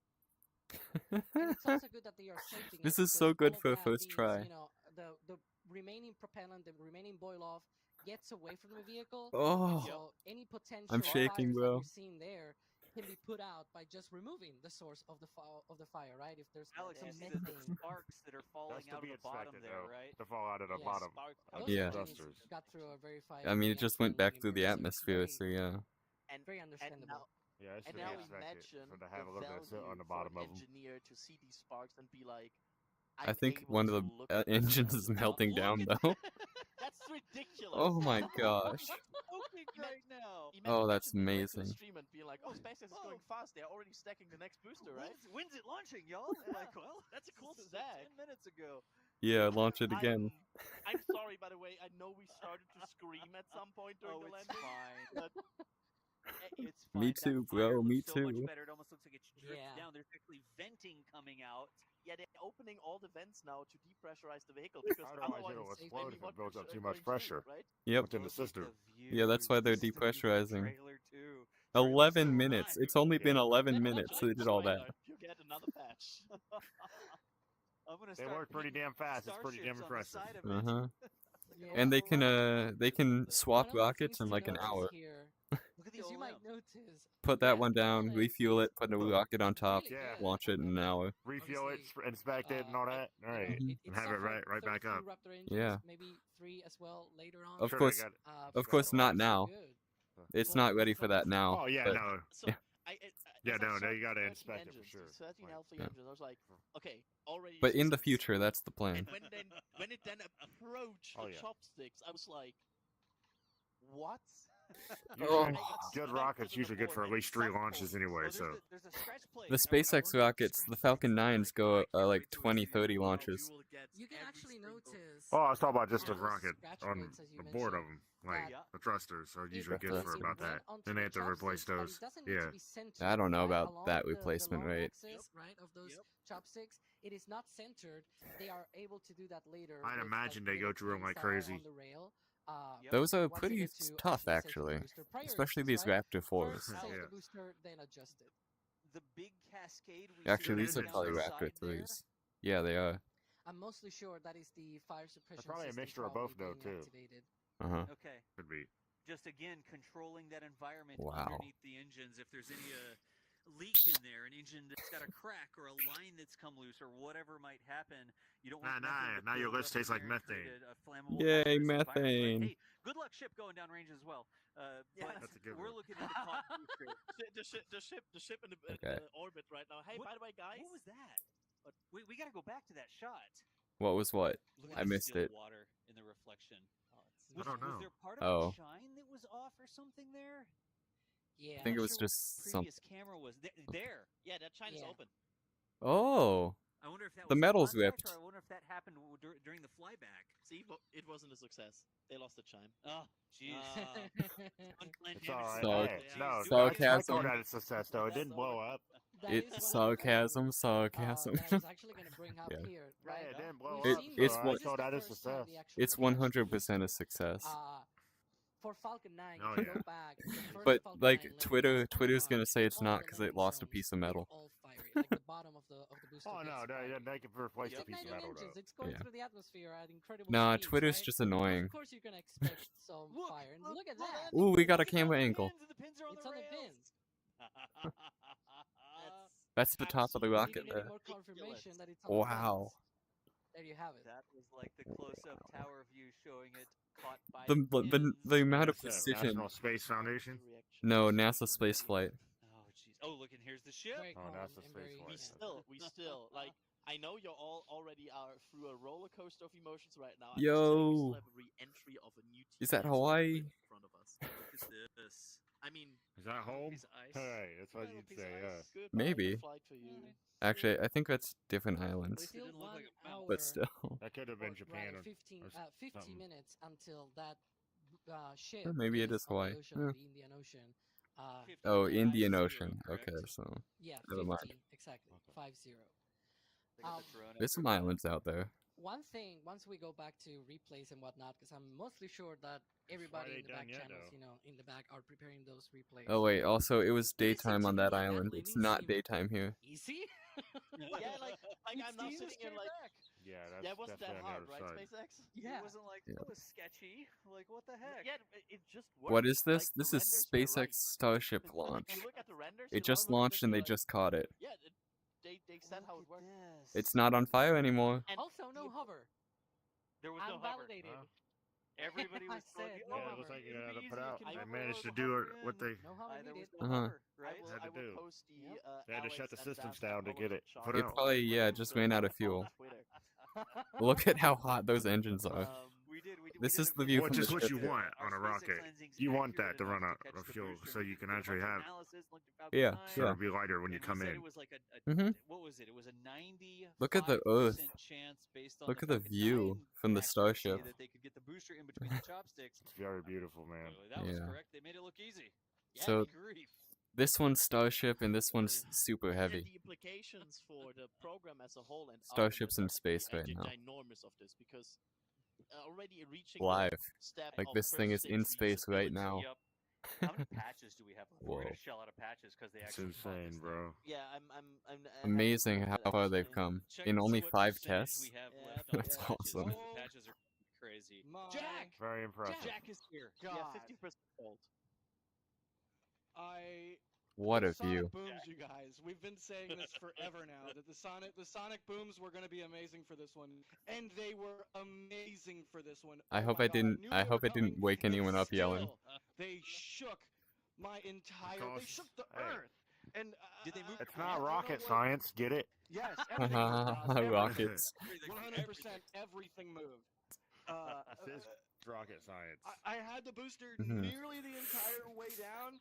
And it's also good that they are saving This it is so because good all of for a that first means, try. You know, the remaining propellant, the remaining boil off gets away from the vehicle. Oh, So any potential I'm shaking, fires that bro. you're seeing there can be put out by just removing the source of the fire, right? If there's Alex, you some see the methane. sparks that are falling That's to out be of the bottom expected, there, though. right? To fall out of the Yeah, bottom Spark of Those the Yeah. engines thrusters. got through a very fire. I mean, it just went back through the atmosphere, so yeah. and Very and understandable. now Yeah, it's to and be now expected imagine for to the have a little bit of soot value on the for bottom an of them. engineer to see these sparks and be like, I I'm think able one to of look the at this engines and is tell- melting look down, at- though. That's ridiculous. Oh my gosh. Smoking right now. Oh, that's imagine being like to a amazing. stream and being like, oh, SpaceX is going fast. They're already stacking the next booster, right? When's it launching, y'all? Like, well, That's a cool this is stack. 10 minutes ago. Yeah, launch it again. I'm sorry, by the way. I know we started to scream at some point during Oh, the it's landing. fine. But It's Me fine. That too, fire bro, me looks so much too. better. It almost looks like it's drifts Yeah. down. There's actually venting coming out. yeah, they're opening all the vents now to depressurize the vehicle because Otherwise, otherwise it'll when explode we if watch it builds up this, too going much straight, pressure right? Yep. within the Look at system. Yeah, that's why they're views. This is the view from the depressurizing. trailer, too. 11 Trailer's minutes. still It's only been Yeah. 11 minutes they did all that. You get another patch. I'm gonna They start work pretty putting damn fast. It's pretty damn starships on the impressive. side of it. Uh-huh. Yeah. And they can swap One of the rockets things in to like an notice hour. Here, Look at the is you old might lamp. notice. Put that yeah, one the down, lamp refuel is it, put a rocket on top, really Yeah. good launch it in an hour. Refuel it, Obviously, inspect it, and all that. All you know, right, it and have it suffered right back 32 up. Raptor engines, Yeah. maybe 3 as well later on. Of Sure, course, they got it. of got course, the not last- now. Good. It's Well, not ready it's for that now. Oh yeah, but no. So Yeah. Yeah, as I no, saw you gotta 13 inspect it for engines, sure. 13 Like- healthy Yeah. engines. I was like, okay, already. But in the success. future, that's the plan. And when it then approached Oh, the yeah. chopsticks, I was like, what? Oh. Usually, good rockets usually good for at least 3 launches anyway. So There's a scratch plate. The SpaceX rockets, the Falcon 9s go like 20, 30 launches. You can actually notice. oh, I was talking about just the those rocket scratch on plates, as you the board of mentioned, them, like Yeah. the thrusters. So usually it- good for It about went that. onto Then they the have to replace chopsticks, but those. it doesn't need Yeah. to be centered, I don't know right, about along that the replacement long rate. axis, right, of those chopsticks. It is not centered. They are able to do that later. I'd with, imagine like, they go through 'em like pins that are crazy. On the rail. Yep. Those are once you pretty get to tough, actually safety actually. booster Especially priorities, these right? Raptor 4s. First, save Yeah. the booster, then adjust it. The big cascade we Actually, see these are down probably the Raptor side there. 3s. Yeah, they are. I'm mostly sure that is the fire suppression probably a system mixture of probably both, though, being too. activated. Uh-huh. Okay. Could be. Just again controlling that environment Wow. underneath the engines. If there's any leak in there, an engine that's got a crack or a line that's come loose or whatever might happen, you don't want methane to now your build list up in tastes like there and methane. create a flammable Yay, hazardous environment, right? methane. Hey, good luck ship going down range as well. Yeah, but that's a good we're one. looking at the top booster. The ship in Okay. the orbit right now. Hey, What- by the way, guys. What was that? We got to go back to that shot. What was what? Look I at the missed still it. water in the reflection. Oh, I don't know. Was there part of Oh. the shine that was off or something there? Yeah. I think it Not was sure what just the some. previous camera was there. yeah, that chine is Yeah. open. Oh. I wonder if that The was metal's contact, ripped. or I wonder if that happened during the flyback. See, it wasn't a success. They lost the chime. Oh, jeez. Unplanned It's all right. So- Hey, damage. no, Do so it again. I sarcasm. called that a success though. It didn't blow up. That It's is one of the sarcasm, things, sarcasm. that I was actually going to bring up Yeah. here, Yeah, right? it didn't blow We've up. seen It's this. one- This is call the that a first time success. they actually It's catch 100% a success. For Falcon 9, Oh, if you yeah. go back, the first But Falcon like 9 landing Twitter's on gonna say it's all not the because it landing lost a zones piece of were metal. all fiery. like the bottom of the booster. Oh no, gets fried. they can replace It's the piece of igniting metal engines. though. It's going Yeah. through the atmosphere at incredible Nah, speeds, Twitter's right? just annoying. Of course, you're gonna expect some Look, fire. And look, look at look, that. Ooh, we got a Look at all camera the angle. pins, The pins are on It's the on the rails. pins. That's the top of the You rocket need any there. more confirmation that it's on the Wow. pins. There you have it. That was like the close-up tower view showing it caught by The amount of That's precision. National Space Foundation. No, NASA space flight. Oh jeez. Oh look, and here's the ship. Very Oh, calm that's the and space very. flight. We still like. I know you're all already are through a roller coaster of emotions right now. Yo. I'm just saying we still have a re-entry of a new team Is that in Hawaii? front of us. Look at this. I mean, Is that home? piece of ice. Hey, that's what Little you'd piece say, of yeah. ice. Goodbye, Maybe. good flight for you. Actually, I think that's different At islands. least it Still didn't look 1 like a mountain. hour. But still. That could have been Or Japan rather, or 50 something. minutes until that ship. Or maybe it is on the Hawaii. ocean, Yeah. the Indian Ocean. 50 Oh, minutes, Indian 50, Ocean. correct? Okay, so Yeah, Never 50 mind. exactly. Okay. 50. They got Um, the drone there's some after. islands out there. One thing, once we go back to replays and whatnot, because I'm mostly sure that everybody they in the back done yet, channels, though? in the back are preparing those replays. Oh wait, also it was Did they say daytime on something that like that island. It's not landing seem- daytime here. Easy? Yeah, like I'm now Jesus sitting here came like, back. Yeah, that's yeah, it wasn't that definitely on hard, the right, other side. SpaceX? Yeah. It wasn't like Yeah. that was sketchy. Like what the heck? Yeah, it just worked. What is this? Like, the This is renders were Space right. X Starship If launch. you look at the renders, It you just wanna look at launched this, and they you're like, just caught it. yeah, they said how it Look worked. at this. It's not on fire anymore. And Also, no hover. There was no hover. Unvalidated. Huh? Everybody I was going, said oh, no Yeah, it hover. looks like you it'll had be to easy, put you out. can They hover managed to over, do hover it. What in. they No hover There was needed. no Uh-huh. hover, right? Had I to will do. post the Yep. They had to shut the Alex and systems Dan down to Pavlovich get it shot put It out. probably, yeah, when just we ran out filmed of on fuel. Twitter. Look at how hot those engines are. We did. We This did is a the video view Which from is the what ship. you want Our on a SpaceX rocket. landing's You want accurate that to run enough out catch of the fuel booster, so and you we can did a actually bunch of have. analysis, looked at Falcon Yeah, 9, So yeah. it'll be lighter when you and we come said in. it was like what was it? It was a 95% Look at the Earth. chance based on Look the at the Falcon view 9 from the accuracy Starship. that they could get the booster in between the chopsticks. It's very beautiful, man. Clearly, that was Yeah. correct. They made it look easy. Yeah, So Good grief. this one's Starship and this one's Uh, super and heavy. the implications for the program as a whole and Starship's in Artemis space are right now. ginormous of this because already reaching Live. the step Like of this thing first is in stage space right reusability. now. Yep. How many patches do we have left? We're Whoa. gonna shell out of patches because they It's actually caught insane, this bro. Yeah, I haven't Amazing looked how at far they've actually. come. Check In to see only what 5 percentage tests. we have Yeah, left on That's the patches. awesome. The patches are crazy. My Jack! Very impressive. Jack is here. God. Yeah, 50% old. What the a view. sonic booms, you guys. We've been saying this forever now that the sonic booms were going to be amazing for this one, and they were amazing for this one. I Oh hope my I God, didn't knew I they hope were it didn't coming, wake and anyone up yelling. still, They shook my entire. They Because, shook the hey, earth. And Did they move I It's don't not know rocket what- science, get it? Yes, everything moved. Ross, Rockets. 100% everything moved. This is rocket science. I had the booster Mhm. nearly the entire way down,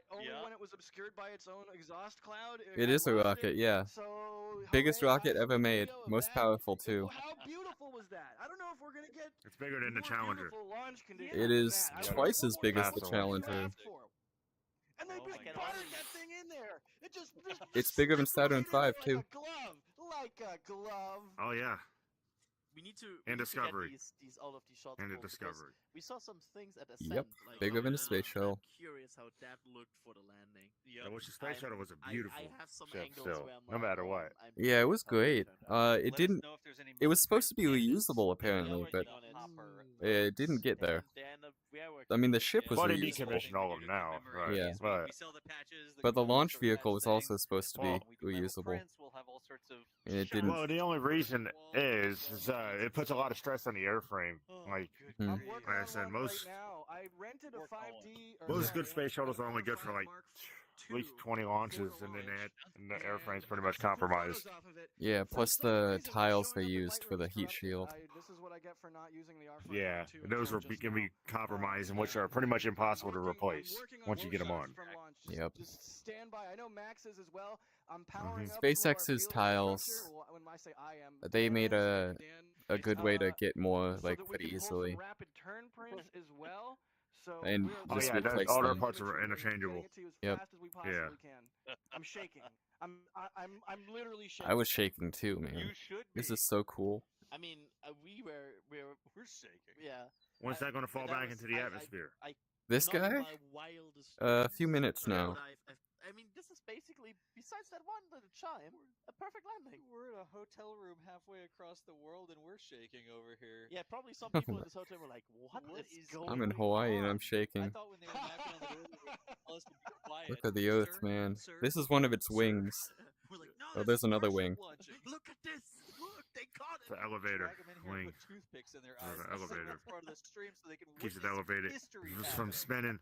only Yeah. when it was obscured by its own exhaust cloud. It I is a lost rocket, it. yeah. So Biggest hooray, I rocket took ever a made. video of Most that. powerful too. How beautiful was that? I don't know if we're gonna get It's bigger than the more Challenger. beautiful launch conditions It than is that. I don't know, twice what as more big could as the you Challenger. ask for? And they Oh just my buried God. that thing in there. It just It's bigger than slipped right Saturn in there V too. Like a glove, like a glove. Oh yeah, We need to And Discovery. Get all of these shots and the pulled because Discovery. we saw some things at Ascent. Yep, Like, bigger than a I'm space shuttle. Curious how that looked for the landing. Yeah, which the space shuttle was a beautiful I have some ship angles still, where I'm no like, matter oh, what. I'm Yeah, it was how it great. turned out. It Let us didn't. know if there's any It was supposed to be candidates. reusable We are apparently, working but on it. Hopper. it didn't get there. We are working I mean, the on it. ship was But they reusable. decommissioned all of them now, right? Yeah. But we sell the patches. But the components launch for the vehicle patch was also thing. supposed to be Well, We do metal reusable. prints, we'll have all sorts of And it shots. didn't. well, the only reason is it puts a lot of stress on the airframe. Oh, Like good Hmm. I'm grief. working Like I on said, one most- right now. I rented a Work on 5D. or most sorry, good space shuttles are only good for like Mark at least II 20 launches, for and then launch. and the And airframe's I pretty much took some compromised. photos off of it. Yeah, For plus some the reason, it's tiles showing they up the used light for the rate's heat corrupted. shield. This is what I get for not using the R5 Yeah, Mark II and those until just can be now. compromised, and which are pretty much impossible to replace I'm working once you get them shots on. from launch. Yep. Just stand by. I know Max is as well. I'm powering up SpaceX's some of our field tiles, infrastructure. Well, when I say I am, they Dan made is, a Dan, good way to get more so like that we pretty can pull some easily. rapid turn prints as well. So And we're Oh just yeah, that, replace all their them. parts are getting interchangeable. it to you as Yep. fast as we possibly can. I'm shaking. I'm literally shaking. I was shaking too, man. You should be. This is so cool. I mean, We're shaking. yeah. When's that going to fall that back was- into the I- atmosphere? This Not guy? my wildest A few dreams, minutes but now. I mean, this is basically besides that one, the chime, a perfect landing. We're in a hotel room halfway across the world and we're shaking over here. Yeah, probably some people in this hotel were like, "What is going on?" I'm in Hawaii and I'm I shaking. thought when they were knocking on the door, they would tell us to be quiet. Look at the Earth, Sir, man. sir, This is one of its sir. wings. We're like, no, Oh, that's there's another Starship wing. launching. Look at this! Look, they caught The elevator Drag 'em in here and wing. put toothpicks in their Or eyes. the and sit elevator. in front of the stream so they can Keeps it witness elevated history from happening. spinning.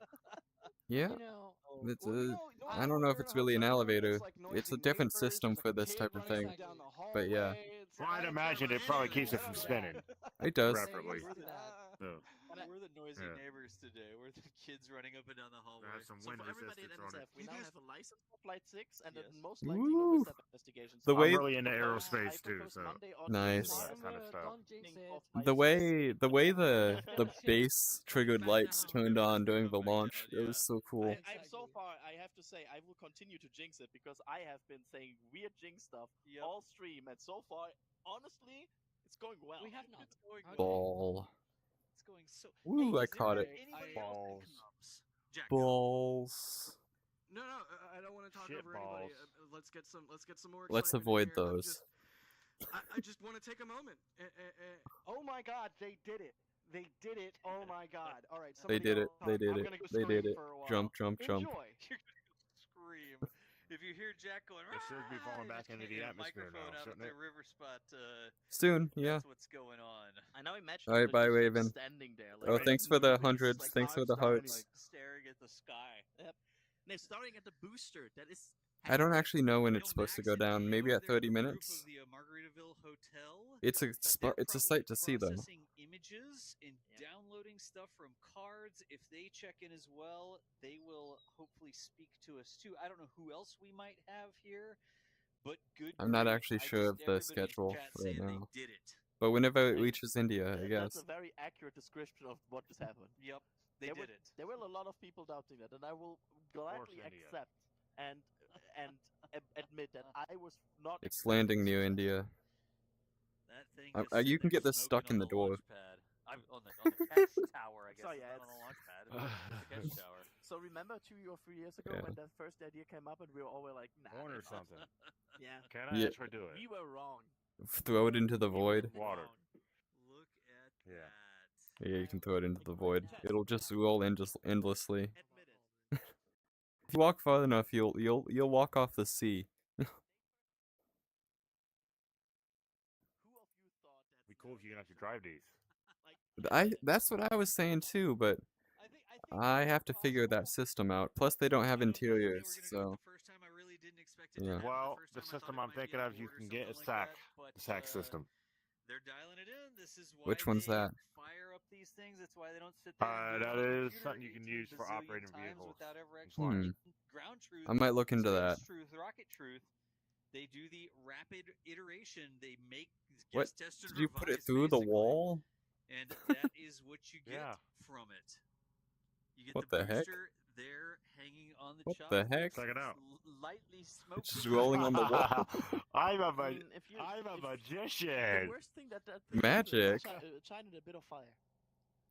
Yeah, You know, it's Well, I don't know if it's really an elevator. It's a different system for this type of thing. Down the But yeah. hallway, it's Well, I'd like- imagine it probably keeps it from Yeah. spinning. It does. Preferably. We're the, So, we're the noisy Yeah. neighbors today. We're the kids running up and down the hallway. have some So wind for everybody at resistance on it. NSF, we now have a license for Flight 6 and Yes. a most likely Woo. no SF investigation. The So way- I'm really into I aerospace too, propose so Monday or Nice. Tuesday that kind of stuff. Don't jinx evening it. of Flight The 6. way the Shit. base triggered Back lights down. turned on during the Oh my launch, God, it was so cool. I'm so far, I have to say, I will continue to jinx it because I have been saying weird jinx stuff Yep. all stream, and so far, honestly, it's going well. We have not. It's going Okay. Ball. It's going so. Woo, Hey, I is there caught it. anybody Balls. else that comes? Jack, go. Balls. No, I don't want to talk Shit over anybody. balls. Let's get some more. Let's excitement in avoid here. those. I just want to take a moment. Oh my God, they did it! They did it! Oh my God! All right, They somebody did it. else They talk. did I'm it. gonna go They scream did it. for a while. Jump, jump, jump. Enjoy. You're gonna scream if you hear Jack going. It should be falling "Rah!" back Just into get the a atmosphere now, microphone out shouldn't of it? the river spot. Soon, yeah. That's what's going on. I now imagine All right, the bye, ship Raven. standing there. Oh, Like, thanks for the moving, hundreds. like, Thanks for the arms down, hearts. like, Staring at the sky. they're staring at the booster. That is. I don't actually know when You it's know, supposed to Max go and down. Diego Maybe at there on 30 the roof minutes. of the Margaritaville Hotel. It's a They're it's a probably sight to see though. processing images and downloading stuff from cards. If they check in as well, they will hopefully speak to us too. I don't know who else we might have here, but good. I'm not grief, actually I sure just- of the everybody's schedule chat right saying now. They did it. But whenever it And reaches India, I That's guess. a very accurate description of what just happened. Yep, they There did were, it. There were a lot of people doubting that, and I will gladly India. accept and admit that I was not. It's expecting landing this near to India. That thing. You just sitting can there get this smoking stuck in on the door. launch pad. I'm on the catch tower, I guess. So, It's yeah, not on the it's- launch pad. It's the catch tower. So remember 2 or 3 years ago Yeah. when that first idea came up, and we were all like, "Nah." Corn or it's not." something. Yeah. Can I Yeah. actually do We it? were wrong. Throw it into the We were void. Water. wrong. Look at Yeah. that. Yeah, you can throw it into the void. It'll just roll endlessly. Admit it. If you walk far enough, you'll walk off the sea. Who of you thought that? Be cool if you can actually drive these. That's what I was saying too, but I think I have to figure that possible. system out. Plus, they don't have I don't know if they were interiors, gonna do it so the first time. I really didn't expect it to Yeah. happen. Well, first the time I thought system it I'm might be thinking on of, you board or can get something is like SAC. that, but, The SAC system. They're dialing it in. This is why Which one's they that? fire up these things. That's why they don't sit there. and do it That on the is computer something you can 18 use for bazillion operating times vehicles without ever and actually flying. getting ground truth. I might look into that. Space Truth, Rocket Truth. They do the rapid iteration. They make What? guest test and Did you put it revise, through the basically. wall? And that is what you get Yeah. from it. You get What the the heck? booster there hanging on the What chop. the heck? Check it out. Lightly smoking. It's just rolling on the wall. I'm a I mean, if you, I'm a if- The magician. worst thing that thing Magic. China did a bit of fire.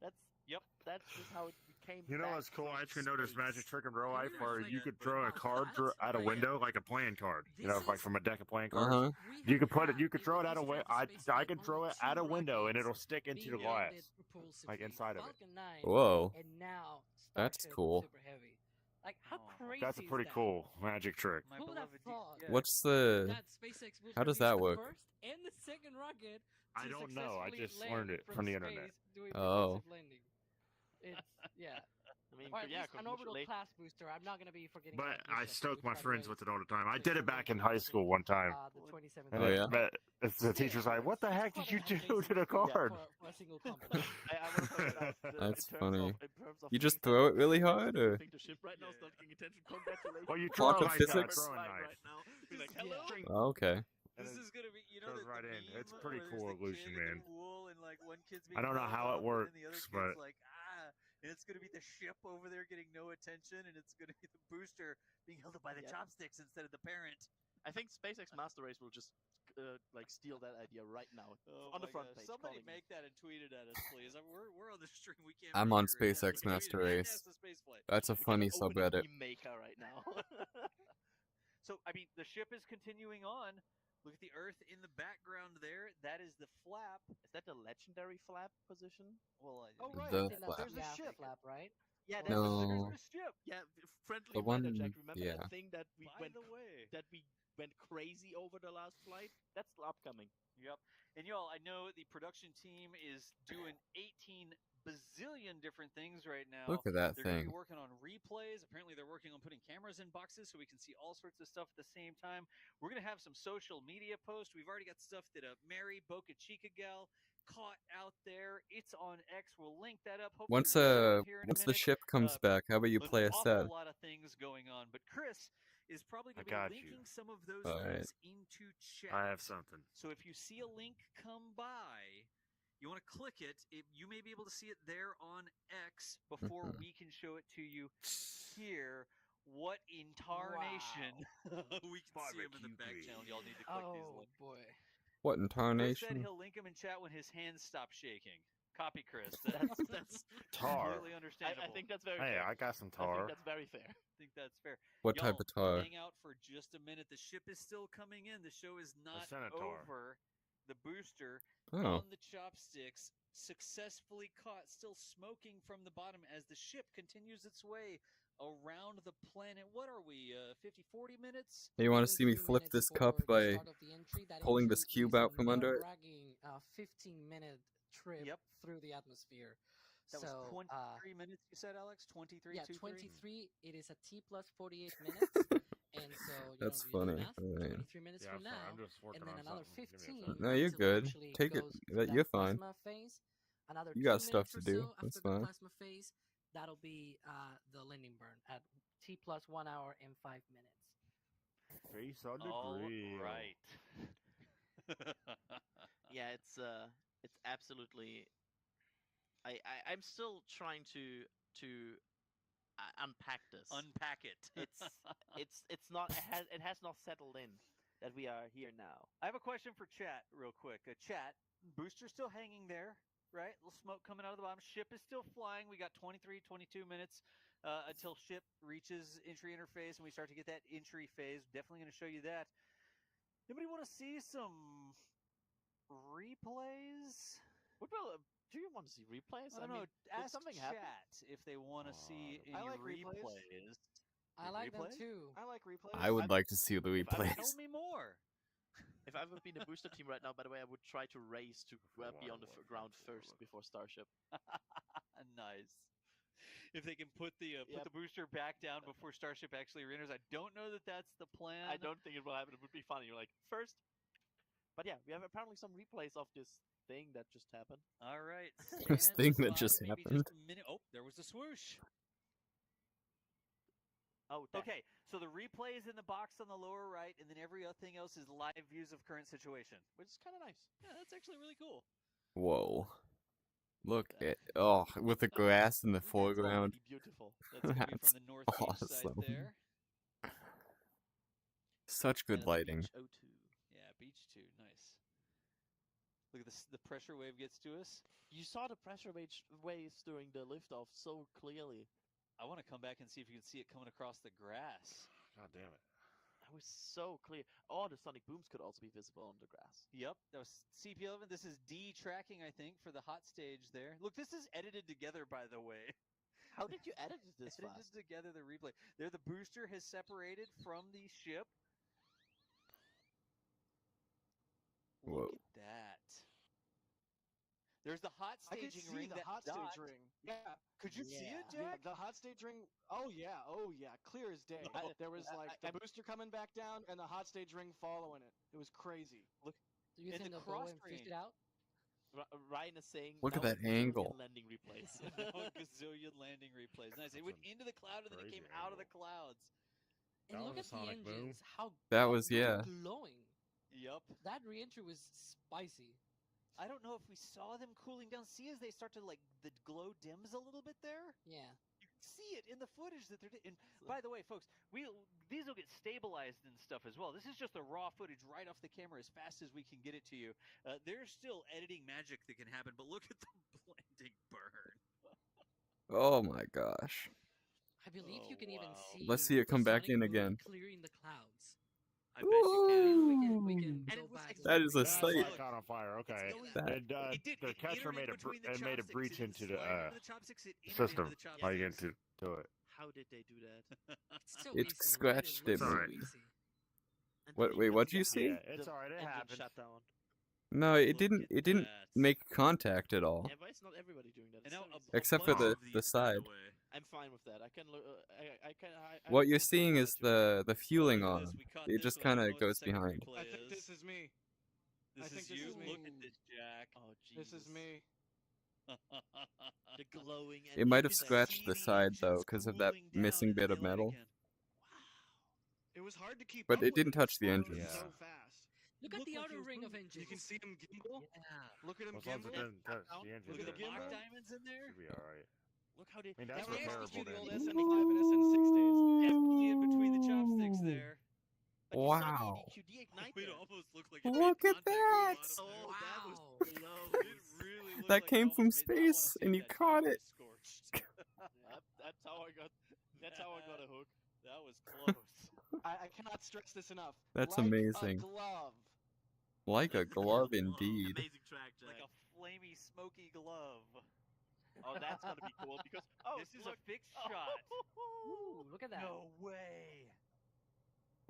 That's Yep. That's just how it became. You know back what's cool? from I actually noticed space. magic trick in real life Maybe where there's you like could a- throw a card out a window like a playing card. You know, This like is- from a deck of playing cards. Uh-huh. You could put it. You could throw it out a way. I can throw it out a window and it'll stick into the glass, like inside of it. Whoa. And now That's Starship cool. Super heavy. Like how Oh, crazy That's a is pretty that? cool magic trick. My Who would have beloved thought? yeah. What's the? That SpaceX booster How does reached that the work? First and the second rocket I to don't know, I successfully just land learned it from the space internet. doing Oh. propulsive landing. It's yeah. I mean, Or at yeah, least an orbital congratulations. class booster. I'm not gonna be forgetting. But about I this, stoke which, my by the friends way, with it all the time. I is did it the back in one high school one time. The 27th. And Oh, it- yeah? but the teacher's like, "What the heck did you do to the card?" For a single company. I want to point out, That's in terms funny. Of, in terms of You just getting throw it really attention, hard, or? thing to ship right now is not getting attention. Congratulations. Well, you Block throw of it like that, physics? throw a Flying knife. right now. Be like, Yeah. hello. Oh, okay. And This it is gonna be, you know, goes the right in. meme It's pretty where cool there's the illusion, kid in man. the wool and like one kid's I don't know being how held it up, and then the other works, kid's but- like, and it's gonna be the ship over there getting no attention, and it's gonna be the booster being held up by the Yeah. chopsticks instead of the parent. I think SpaceX Master Race will just like steal that idea right now on the my front gosh. page. Somebody calling make that and tweet it at us, please. We're on the stream. We can't. I'm read on it right now, SpaceX but tweet Master it at Race. NASA Spaceflight. That's a We can funny open a subreddit. meme maker right now. So, I mean, the ship is continuing on. Look at the Earth in the background there. That is the flap. Is that the legendary flap position? Well, Oh, right. The Something that's flap. There's a yeah, ship. flap, right? Yeah, Or- there's a No. There's the ship. Yeah, friendly The fighter one- check. Remember yeah. that thing that we By went the way. crazy over the last flight? That's upcoming. Yep. And y'all, I know the production team is doing 18 bazillion different things right now. Look at that They're going to thing. be working on replays. Apparently, they're working on putting cameras in boxes so we can see all sorts of stuff at the same time. We're going to have some social media posts. We've already got stuff that Mary Boca Chica gal caught out there. It's on X. We'll link that up. Hopefully Once we'll show it here in a once the minute. ship comes back, how about you An play a set? awful lot of things going on, but Chris is probably going to I got be you. linking some of those All right. things into chat. I have something. So if you see a link come by, you want to click it. You may be able to see it there on X before Mhm. we can show it to you here. What in tarnation? We can see him in the back Barbecue channel. Y'all need to click these Oh links. boy. What in Chris said tarnation? he'll link him in chat when his hands stop shaking. Copy, Chris. That's Tar. completely understandable. I think that's very Hey, fair. I got some I tar. think that's very fair. I think that's fair. What Y'all, type of tar? hang out for just a minute. The ship is still coming in. The show is not Centaur. over. The booster Oh, on the chopsticks, successfully caught, still smoking from the bottom as the ship continues its way around the planet. What are we, 50, 40 minutes? you want to see me 33 flip minutes this for cup the by start of the entry. That pulling this entry cube is out a from under it? nerve-wracking, 15-minute trip Yep. through the atmosphere. That so, was 23 minutes, you said, Alex? 23, yeah, 23? 23. It is a T plus 48 minutes. And so, That's you do the funny. math, Alright. 23 minutes Yeah, from I'm sorry. now. I'm just working And then on another something. Give me a 15 second. No, you're until it good. actually Take it. goes through You're that fine. plasma phase. Another You 2 got stuff minutes to or do. so That's after the fine. plasma phase. That'll be the landing burn at T plus 1 hour and 5 minutes. Face on the All grill. right. Yeah, it's absolutely. I'm still trying to unpack this. Unpack it. It's not it has not settled in that we are here now. I have a question for chat, real quick. Chat, booster still hanging there, right? A little smoke coming out of the bottom. Ship is still flying. We got 23, 22 minutes until ship reaches entry interface, and we start to get that entry phase. Definitely going to show you that. Anybody want to see some replays? Do you want to see replays? I don't know. mean, did Ask something chat happen? if they want to see I any like replays. replays. I like them Replay? too. I like replays. I would like to see the if I- replays. Tell me more. If I would be in the booster team right now, by the way, I would try to race to be on the ground first before Starship. Nice. If they can put the Yep. booster back down before Starship actually re-enters, I don't know that that's the plan. I don't think it will happen. It would be funny. You're like first, but yeah, we have apparently some replays of this thing that just happened. All right. This stand thing that by, just maybe happened. Just a minute. Oh, there was a swoosh. Oh, that. Okay, so the replay is in the box on the lower right, and then everything else is live views of current situation. Which is kind of nice. Yeah, that's actually really cool. Whoa. Look at with the grass in the That's foreground. already beautiful. That's going to be That's from the north beach side awesome. there. Such good Yeah, that's lighting. Beach 02. Yeah, beach 2, nice. Look at this. The pressure wave gets to us. You saw the pressure waves during the liftoff so clearly. I want to come back and see if you can see it coming across the grass. God damn it. That was so clear. Oh, the sonic booms could also be visible on the grass. Yep, that was CP11. This is D tracking, I think, for the hot stage there. Look, this is edited together, by the way. How did you edit this Edited fast? together the replay. There, the booster has separated from the ship. Whoa. Look at that. There's the hot I could staging see ring. the that hot dot. stage ring. Yeah. Could you see it, Yeah, Jack? the hot stage ring. Oh yeah, clear as day. There was like the booster coming back down and the hot stage ring following it. It was crazy. Do you And think the they'll go cross and fish train. it out? Ryan is saying. Look at now that a gazillion angle. Landing replays. No gazillion landing replays. Nice. It went That's a into the cloud and then it came crazy out of the angle. clouds. And That look was at a the sonic boom. engines. How That was look yeah. glowing. Yep. That re-entry was spicy. I don't know if we saw them cooling down. See as they start to like the glow dims a little bit there. Yeah. You can see it in the footage that they're. And by the way, folks, these will get stabilized and stuff as well. This is just the raw footage right off the camera as fast as we can get it to you. There's still editing magic that can happen, but look at the blending burn. Oh my gosh. I believe you can even see. Let's see it the come back sonic in boom again. clearing the clouds. I bet you can. We can And go it was back. That is a That's why sight. it caught on fire. Okay. going- That- And It did. the It catcher entered made in a between the it made a chopsticks. breach It into slid the under the chopsticks. It entered system into the by chopsticks. getting to it. How did they do that? It's so It easy. scratched looks it, so maybe. easy. And What? then Wait, you what'd can you see see? Yeah, it's the alright. It engine happens. shut down. No, it Look didn't. at It didn't that. make contact at all. Yeah, but it's not everybody doing that. And It's now so easy. Except for bunch the- of the these, by side. way. I'm fine with that. I can look. I What can you're find seeing one or is two. the fueling Look at on. this. We caught It this just one. I don't kind know of what the goes second behind. replay I think is. this is me. This I think is this you. is me. Look at this, Jack. Oh This is Jesus. me. The glowing. And It might you have can scratched see the the side though, engines because of that cooling down, missing and then bit they of light metal. again. It was hard to keep But up it with didn't touch the exploded engines. so Yeah. fast. Look at Looked the like outer it was ring of moving. engines. You can see him gimbal. Yeah. Look at him As long as it gimbal. doesn't touch Down. the engine. Look at the the mock gimbal. diamonds in there. Should be alright. Look how they. I mean, That that's they reminds actually me of repairable the old then. SN5 and SN6 days. Definitely in between the chopsticks Ooh. there. But you saw the Wow. EDQD ignite It there. almost looked like it Look made at contact with that! the bottom there. Oh, that was Wow. It close. really looked That like came it from almost made, I wanna space, see and if you that caught tire it. was scorched. That's how I got. That's how I got a hook. That was close. I cannot stress this enough. That's Like amazing. A glove. Like a glove indeed. Amazing track, Jack. Like a flamey, smoky glove. Oh, that's gonna be cool because This is a fixed shot. Ooh, look at that. No way.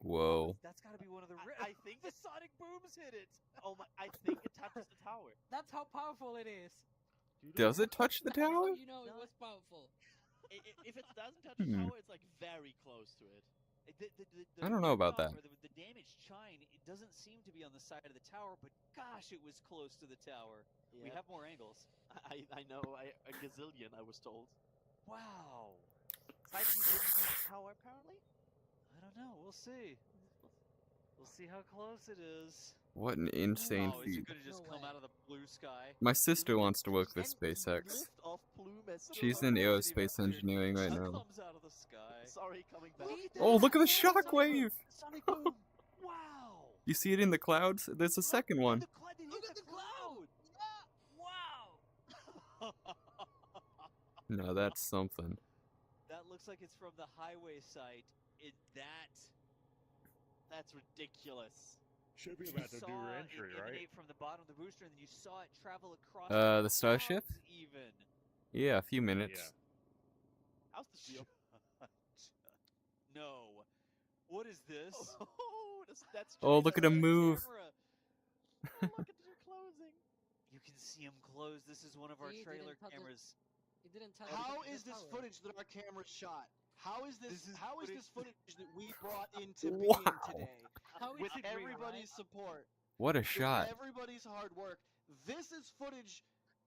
Whoa. That's got to be one of the. I think the sonic booms hit it. Oh my! I think it touches the tower. That's how powerful it is. Does it touch the That's how tower? you know it No. was powerful. If it doesn't touch the Hmm. tower, it's like very close to it. I don't know about rooftop that. or the damaged chine, it doesn't seem to be on the side of the tower, but gosh, it was close to the tower. We Yeah. have more angles. I know. A gazillion. I was told. Wow. Side view didn't touch the tower apparently. I don't know. We'll see. We'll see how close it is. What an insane Oh, is feat. it gonna just No come way. out of the blue sky? My sister wants to work with And SpaceX. lift off plume as She's soon in as- aerospace engineering right It now. comes out of the sky. Sorry, coming back. Oh, look at the Sonic boom! shockwave! Sonic boom! Wow! You see it in the clouds? There's a second one. The cloud, they hit the cloud! Wow! No, that's something. That looks like it's from the highway site. That's ridiculous. Should be You about to saw do your it entry, right? emanate from the bottom of the booster, and then you saw it travel across The Starship? clouds even. Yeah, a few minutes. Yeah. How's the shield? No. What is this? Oh, that's Oh, look at him That move. camera. Oh, look at your closing. You can see him close. This is one of our He didn't trailer touch it. cameras. It didn't touch How the is this tower. footage that our cameras shot? How is this? This is How is footage- this footage that we brought into Wow. being today How with is it real, everybody's right? support? What a With shot. everybody's hard work. This is footage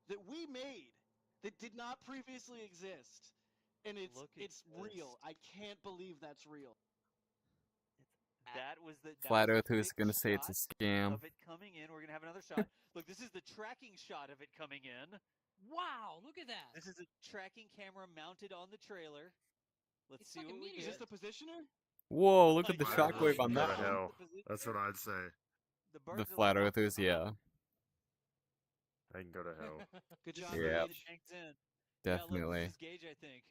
that we made that did not previously exist, and it's Look at it's real. this. I can't believe that's real. That was the Flat was a Earthers fake gonna say it's a shot scam. of it coming in. We're gonna have another shot. Look, this is the tracking shot of it coming in. Wow, look at that. This is a tracking camera mounted on the trailer. Let's It's see like a what we meteor. Is get. this the positioner? Whoa, look at the Like, Flat shockwave Earthers on go that to one. hell. That's what I'd say. The The birds are Flat like, Earthers, yeah. They can go to hell. Good job, Yeah. Gage. Hangs in. Definitely. Yeah, look, this is Gage, I think.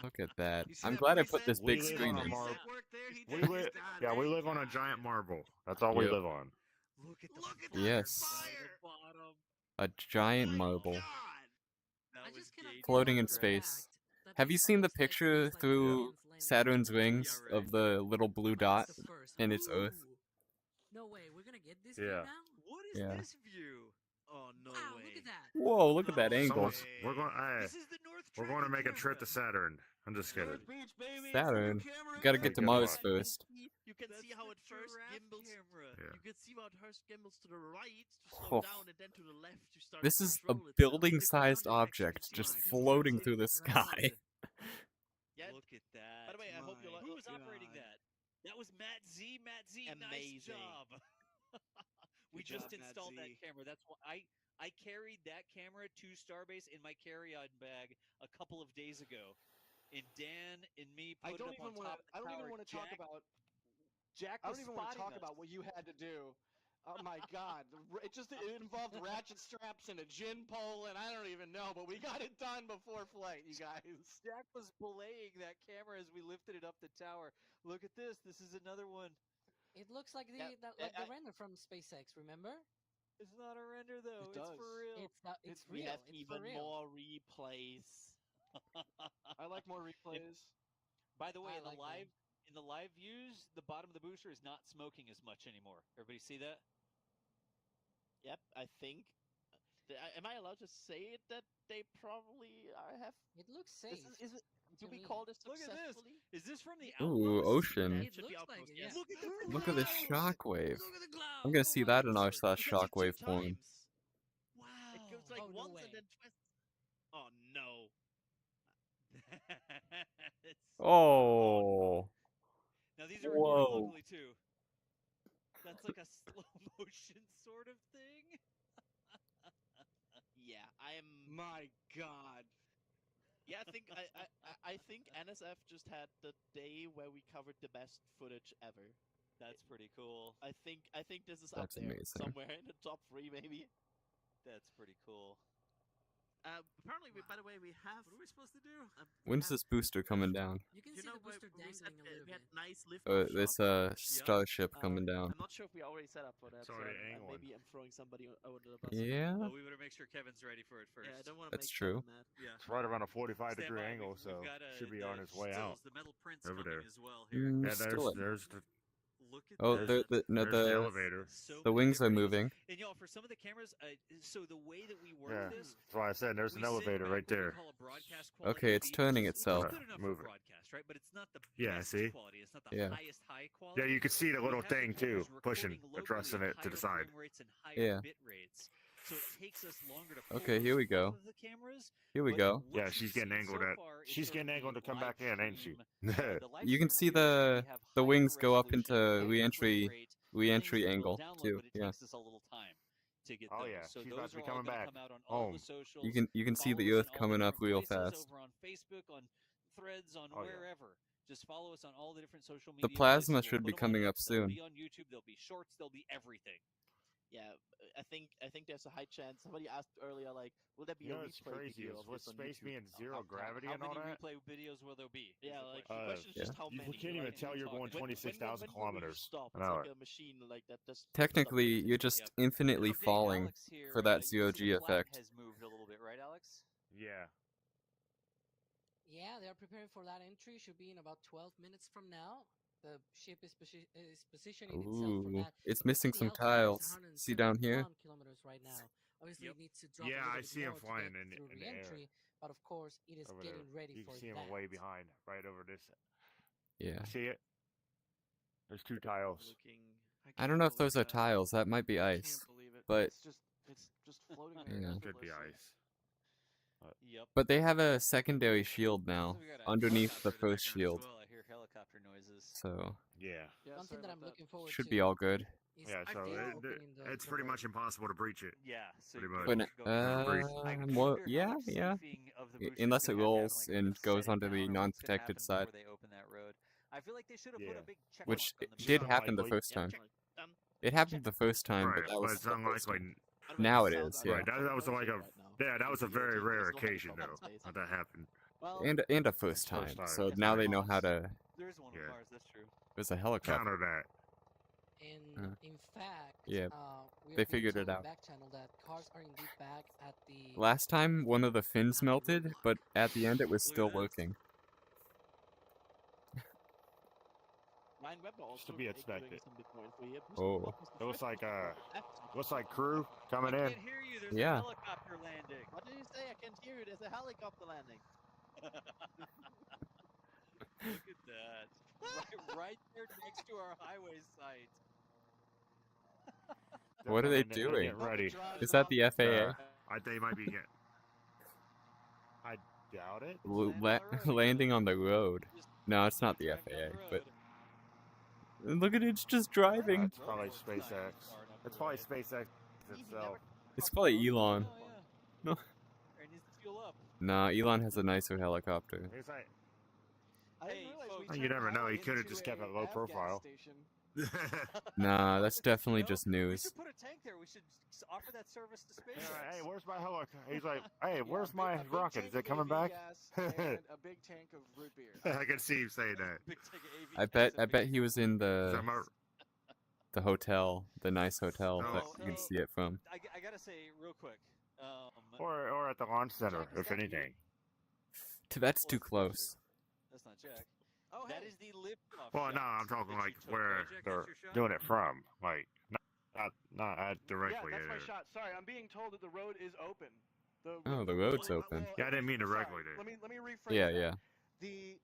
Look at that. You see I'm that glad I preset? put this We big live screen on a in. mar- Preset work there, he We did live, his job. yeah, we There live you on a go. giant marble. That's all we Yep. live on. Look at the Look at fire Yes. that at the fire. bottom. A giant My marble. God. That I was just cannot Gage get Floating over in the space. fact that Have this you seen the almost like picture looks like through aliens landing. Saturn's Yeah, wings right. of the little blue But dot? it's the first. and it's Earth. Ooh. No way, we're gonna get this Yeah. view now? What is Yeah. this view? Oh, no Wow, way. look at that. Whoa, look at that No angle. way. We're going. Hey, This is the North we're going to tracking make a trip to camera. Saturn. I'm just kidding. North Beach, baby. Saturn. It's the new camera. You gotta Hey, get to good Mars luck. first. You can That's see how the it first giraffe gimbals. camera. Yeah. You can see how it first gimbals to the right to slow Oh. down, and then to the left to start. This to is a control itself. building-sized Different object contexts, you just can see floating it. through the sky. Yeah. Look at that. By the way, I hope you My like. Who was operating God. that? That was Matt Z. Matt Z, nice Amazing. job. We Good just job, Matt installed that Z. camera. That's why I carried that camera to Starbase in my carry-on bag a couple of days ago. And Dan and me put I don't it up even on want top to. of the I don't even tower. want to talk Jack- about. Jack I was don't even want to spotting talk us. about what you had to do Oh my god. It involved ratchet straps and a gin pole, and I don't even know, but we got it done before flight, you guys. Jack was belaying that camera as we lifted it up the tower. Look at this. This is another one. It looks like the Yeah, the render from SpaceX. Remember? It's not a render though. It It's does. for real. It's We real. have It's even for real. more replays. I like more replays. By the way, I in the like live views, the bottom of the booster is not smoking as much anymore. Everybody see that? Yep, I think. Am I allowed to say it that they probably have? It looks safe. Is it? Do to we me. call this Look at this. successfully? Is this from the Ooh, Outpost? ocean. It Should be looks like Outpost, it. yes. Yes. Look at the Look at this clouds. shockwave. Look at the clouds. I'm gonna Oh see my that in our lord. slash Because it's two shockwave form. times. Wow. It goes like Oh, no once way. and then twice. Oh no. It's so Oh. Now these are recorded Whoa. locally too. That's like a slow motion sort of thing. yeah, I am. My god. Yeah, I think NSF just had the day where we covered the best footage ever. That's pretty cool. I think this is That's up there amazing. somewhere in the top 3 maybe. That's pretty cool. Apparently, by the way, we have. What are we supposed to do? When's this booster coming down? You can You see know the booster we said dangling a little we had bit. nice lift This starship coming down. I'm not sure if we already set up for that. It's So already I'm, angling. maybe I'm throwing somebody over the bus. Yeah, Well, we better make sure Kevin's ready for it first. Yeah, I don't want to That's make true. Kevin mad. Yeah. It's right around a 45 Stand degree by. angle, We've so got, should be the on his way stills, out. The metal prints Over coming there. as well here. Yeah, still there's the Look at Oh, that. the elevator. So the many wings are different angles. moving. And y'all, for some of the cameras, so the way that we work Yeah, this, that's why I said there's we an sit elevator back right what we there. call a broadcast quality Okay, it's feed, turning which is itself. good enough Move for it. broadcast, right? But it's not the Yeah, best see? quality. It's not the Yeah. highest high quality. Yeah, you can see the We little have the thing too, cameras pushing, recording locally addressing at it to the higher side. frame rates and higher Yeah. bit rates. So it takes us longer to pull Okay, here we those go. off of the cameras. Here we But go. what Yeah, you've she's getting seen angled so at. far is She's sort of getting angled the to come back in, ain't she? live stream, the live You can stream see views where we the have the higher wings go up resolution, into higher re-entry frame rate, things that we'll angle download, too. but it Yeah, takes us a little time to get Oh those. yeah, So she's about those to be are all coming going to back come out on all home. the socials. you can see Follow the us Earth in all coming up different real places, fast. over on Facebook, on Threads, on Oh, yeah. wherever. Just follow us on all the different social The media plasma places. We'll should be put 'em on coming up They'll soon. be on YouTube. There'll be shorts. There'll be everything. Yeah, I think there's a high chance. Somebody asked earlier, like, will there be You a know what's replay crazy video is of with this on space YouTube? being zero gravity How and all many that. replay videos will there be? is Yeah, the like question. the question is just how You many. can't even like, tell you're going When- 26,000 when will you kilometers stop? an It's hour. like a machine like that. Just Technically, stop you're everything. just Yep. infinitely Update falling Alex here, for that you zero see G the flag effect. has moved a little bit, right, Alex? Yeah. Yeah, they are preparing for that entry. Should be in about 12 minutes from now. The ship is positioning itself for Ooh, that. it's You can missing see some the altitude is tiles. See down here? 171 kilometers right now. Obviously, Yep. it needs to drop Yeah, a little I bit see 'em more to flying get in through the air. re-entry, but of course, it is Over getting there. ready You for can see that. him way behind, right over this. Yeah. See it? There's 2 tiles. Looking. I don't know if those are tiles. That might be ice. Can't believe it. But It's just floating there. Yeah. Could be effortlessly. ice. Yep. but they have a secondary shield now So we got a underneath the helicopter in the first background as shield. well. I hear helicopter noises. So Yeah. Yeah, One sorry thing that about I'm that. looking forward should to be all good. is Yeah, I so feel it, opening the it's pretty much impossible to breach it. Yeah. So Pretty you much. go- But go- I I well, wonder how yeah, much yeah. safing of the booster's Unless gonna it have to happen, rolls like, are they and gonna goes set it onto down, the or what's gonna non-protected happen side, before they open that road. I feel like they should have put Yeah. a big check which mark on the did booster. happen the Unlikely. first time. Check. Done. It happened the first time, Right, but that but was it's the first unlikely. time. By the way, Now this it sounds is, out of Right, that was like a right now. yeah, that was a very DOT, rare there's no occasion helicopter though in space. that that happened. Well, And a first time. First time. So Yes, now there they know how is. to. there's one Yeah. of Mars. That's true. There's a helicopter. Counter that. And in fact, Yeah, we they are being figured told it in out. the back channel that cars are indeed back at the. Last time, one of the fins Happy melted, roadblock. but at the end, it was Look at still this. working. Ryan Webber also Just to be doing expected. some Bitcoin for you. Oh. It looks like crew I coming in. can't hear you. There's Yeah. a helicopter landing. What did you say? I can't hear you. There's a helicopter landing. Look at that. Right there next to our highway site. They're What are they coming in, they're doing? getting ready. Is that the FAA? I think might be getting. I doubt it. Landing on the road. No, it's not the Driving down FAA, the but road. look at it, it's just driving. That's probably Roadworks not even SpaceX. far enough It's to probably ride. SpaceX itself. It's probably Elon. Oh, yeah. No. It needs to fuel up. Nah, Elon has a nicer helicopter. It's like I didn't Hey, realize folks. we You turned never know, right he could've into just kept a it low av gas profile. station. Nah, that's definitely No, just We news. should put a tank there. We should offer that service to SpaceX. Hey, where's my helicopter? He's like, hey, Yeah, where's a my big rocket? tank Is it of coming AV back? gas and a big tank of root beer. I can see him saying that. Big tank of AV I gas bet and he was in So the I'm a- hotel, the nice hotel No. that you can see it from. I gotta say real quick. or at the launch center, Jack, is if that you? anything. That's Well, too that's the close. That's not Jack. Oh, That hey. is the liftoff Well, shot no, I'm talking that like you took, where right, Jack? they're That's your shot? doing it from, like not directly. Yeah, that's my at it. shot. Sorry, I'm being told that the road is open. Oh, the road's open. Yeah, I didn't mean sorry, directly there. Let me rephrase Yeah, that. yeah. The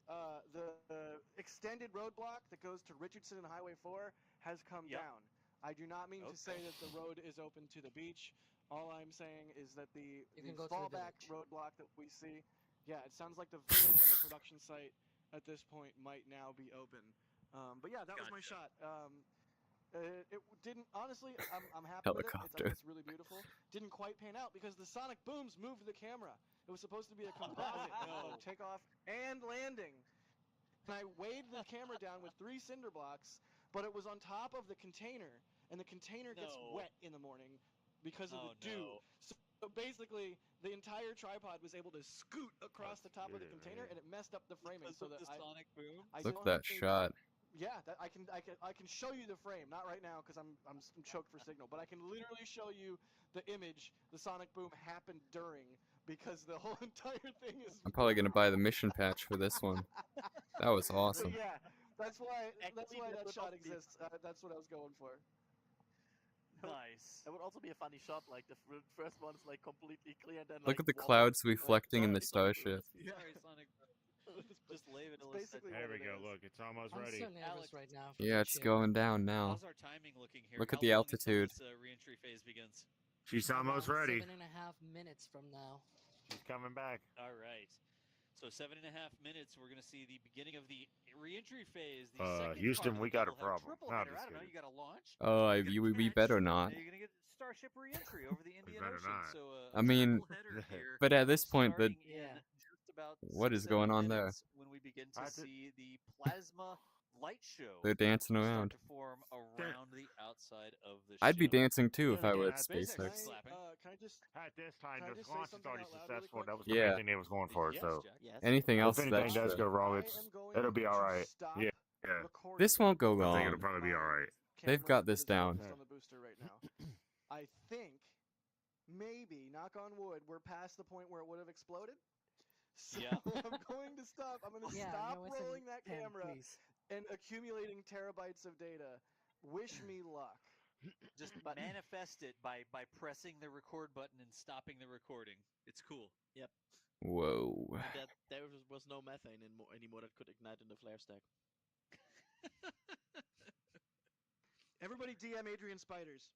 extended roadblock that goes to Richardson and Highway 4 has come Yep. down. I do not mean to say that the road is open to the beach. All I'm saying is that the can go to the fallback village. roadblock that we see, yeah, it sounds like the village and the production site at this point might now be open. But yeah, that was my shot. It didn't honestly. I'm happy with it. I Helicopter. think it's really beautiful. Didn't quite pan out because the sonic booms moved the camera. It was supposed to be a composite No. takeoff and landing. And I weighed the camera down with 3 cinder blocks, but it was on top of the container, and the container gets No. wet in the morning because of Oh, the dew. no. So basically, the entire tripod was able to scoot across the top of the container, and it messed up the framing. Because so of that the sonic boom. I Look don't at that have a- shot. Yeah, that I can show you the frame. Not right now because I'm choked for signal, but I can literally show you the image. The sonic boom happened during because the whole entire thing is. I'm probably gonna buy the mission patch for this one. That was But awesome. yeah, that's why Actually, that that would shot also be- exists. That's what I was going for. Nice. That would also be a funny shot. Like the first one is like completely clear, and then Look like, at the water, clouds like, reflecting in the sorry, Sonic Boom. starship. Yeah. Sorry, Sonic. Just leave it. It's basically There what we it go. is. Look, it's almost I'm ready. so nervous Alex. right now. For Yeah, that it's shit. going down now. How's our timing looking here? Look at How the long until altitude. This reentry phase begins. She's almost About ready. 7.5 minutes from now. She's coming back. All right. So 7.5 minutes, we're going to see the beginning of the reentry phase. The second Houston, part of we the got a double header. problem. Triple No, header. just I don't know. kidding. You got to launch. Oh, you gotta we catch, better not. and you're going to get Starship reentry over the Indian better Ocean. not. So I mean, triple header here. but at this point, the starting in Yeah. just about what is 6-7 going on there? minutes when we begin to I did- see the plasma light show They're dancing start around. to form around the outside of the I'd be ship. dancing too if I Yeah, were yeah, at SpaceX SpaceX. is slapping. Can I just? At this time, Can I the just say launch is something already out loud really successful. quick? That was the Yeah. main thing they was going for. Yes, So Jack. Yes. Anything else, if anything that's does go wrong, I it's am going it'll be to all right. stop Yeah. recording. This won't go I think wrong. it'll probably be all right. They've Camera got this that is down. focused on the booster right now. I think maybe, knock on wood, we're past the point where it would have exploded. So Yeah. I'm going to stop. I'm going to Yeah, stop no, it's an rolling that 10, camera please. and accumulating terabytes of data. Wish me luck. Just manifest it by pressing the record button and stopping the recording. It's cool. Whoa. And that there was no methane anymore that could ignite in the flare stack. Everybody DM Adrian Spiders.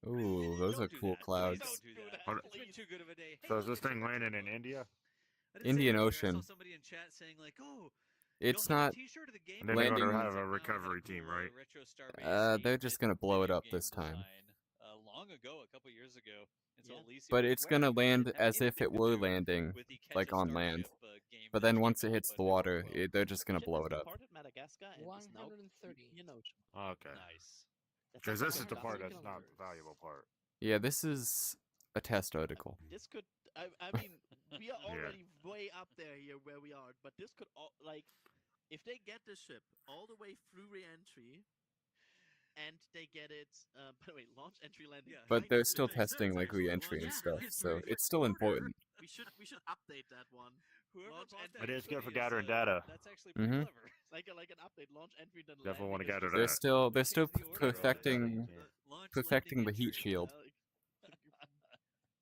Ooh, those Don't are do cool that. clouds. Please don't do that. Hold It's been too good of a day. Hey, So is look, this it's a thing retro landing in book. India? I didn't say Indian earlier, I Ocean. saw somebody in chat saying like, "Oh, It's you don't have not. a T-shirt of the game." And then they're Landing- gonna have a Now we got recovery cool, team, right? retro Starbase They're just gonna blow it up video this game time. design, long ago, a couple years ago. And so Yeah. at least But was it's wearing gonna it. It land didn't have as if it anything to were do landing, with the Catch like a on land. Starship, game But that then came once it out, hits but the water, well, they're just gonna Ship blow has it up. departed Madagascar and is now 130. Indian Ocean. Okay. nice. That's Because not this bad is the stuff. part 130 that's not the kilometers. valuable part. Yeah, this is a test article. This could, I mean, we are already way up there here where we are, but this could, like, if they get the ship all the way through re-entry, and they get it, by the way, launch, entry, landing. Yeah. But kind they're of still similar. testing like re-entry and Yeah, stuff, it's so very it's still important. We should update that one. Whoever Launch bought entry. that It is good for tweet gathering data. That's actually pretty Mhm. clever. Like an update, launch, entry, then Definitely landing wanna is gather just- They're that. still Change the order. perfecting Launch, perfecting landing, the heat entry. shield.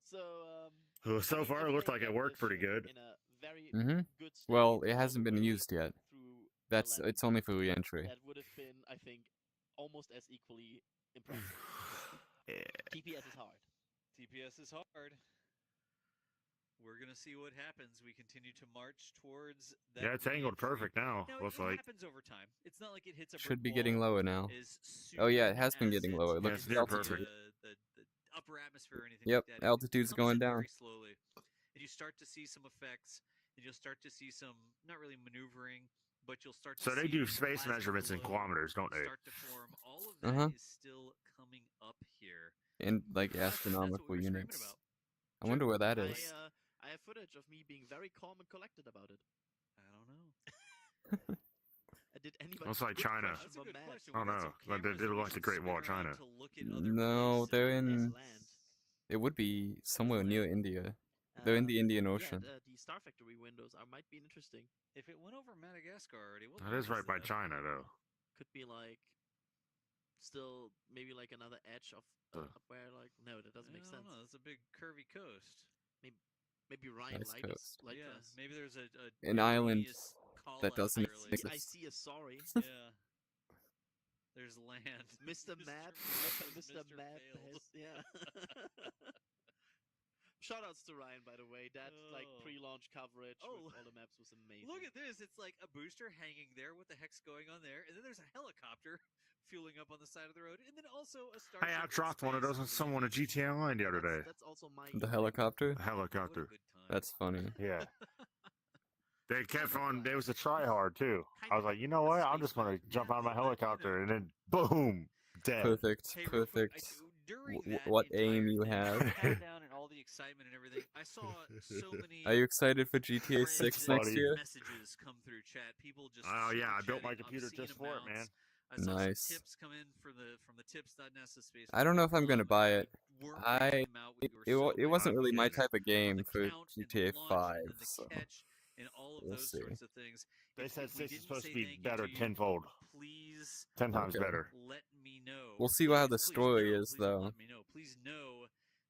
So, So I mean, far, if it looked they like it get worked this pretty ship good. In a very Mhm. good state Well, it all hasn't the been way used yet. through the That's landing it's only phase. for re-entry. That would have been, I think, almost as equally impressive. Yeah. TPS is hard. TPS is hard. We're gonna see what happens. We continue to march towards that. Yeah, it's angled re-entry. perfect now. Now, Looks it like. happens over time. It's not like it hits a Should brick be getting wall lower now. as Oh yeah, soon it has been as getting it lower. Look it's at the near altitude. the upper atmosphere or anything Yep, like that. altitude's It comes going in down. very slowly, and you start to see some effects, and you'll start to see some not really maneuvering, but you'll start to So they see do the space plasma measurements in flow kilometers, don't they? start to form. All of that is still coming up here. In like That's what astronomical we were screaming units. about. I wonder where that I, is. I have footage of me being very calm and collected about it. I don't know. Did anybody? It's like good China. question That's a from good Matt. question. Oh We got no, some like they cameras did that we like the should Great spin Wall of around China. to look at other No, places. they're Yes, in. land. It would be somewhere Isn't near it? India. They're in the Indian Ocean. Yeah, the Star Factory windows might be interesting. If it went over Madagascar already, what That line is right by that? China, though. Could be like, still maybe like another edge of up where like no, that doesn't make sense. No, it's a big curvy coast. Maybe Ryan Nice light us. coast. Light Yeah, us. maybe there's An island erroneous call that out doesn't early. exist. I see a sorry. Yeah. There's land. Mr. Map. Mr. Map Failed. has, yeah. Shoutouts to Ryan, by the way. That like Oh. pre-launch coverage Oh, with all the maps was amazing. Look at this. It's like a booster hanging there. What the heck's going on there? And then there's a helicopter fueling up on the side of the road. And then also a Starship. Hey, I in dropped one of space those on over the someone at Atlantic. GTA Online the other day. That's also my The helicopter? A What a helicopter. good time. That's funny. Yeah. They kept on. There was a try hard too. I was like, you know what? I'm just gonna jump out of my helicopter, and then boom, dead. Perfect. Hey, real quick, Perfect. during that What aim entire you thing, have. the countdown and all the excitement and everything, I saw so many Are you excited for GTA 6 friends next year? messages come through chat. People just Oh yeah, I super built my chatting computer obscene just for it, man. amounts. I saw Nice. some tips come in from the tips.nest space. I don't know if I'm gonna buy it. Weren't I- banging them out. We It, were wa- so it wasn't hyped really my getting it. type of on game the for count and GTA the launch 5, and then the so catch and all of we'll those see. sorts of things. They If said we 6 is didn't supposed to say be thank you better to you, tenfold, please 10 times Okay. better. let me know. We'll see how the Please story know. is, Please don't though. Let me know. Please know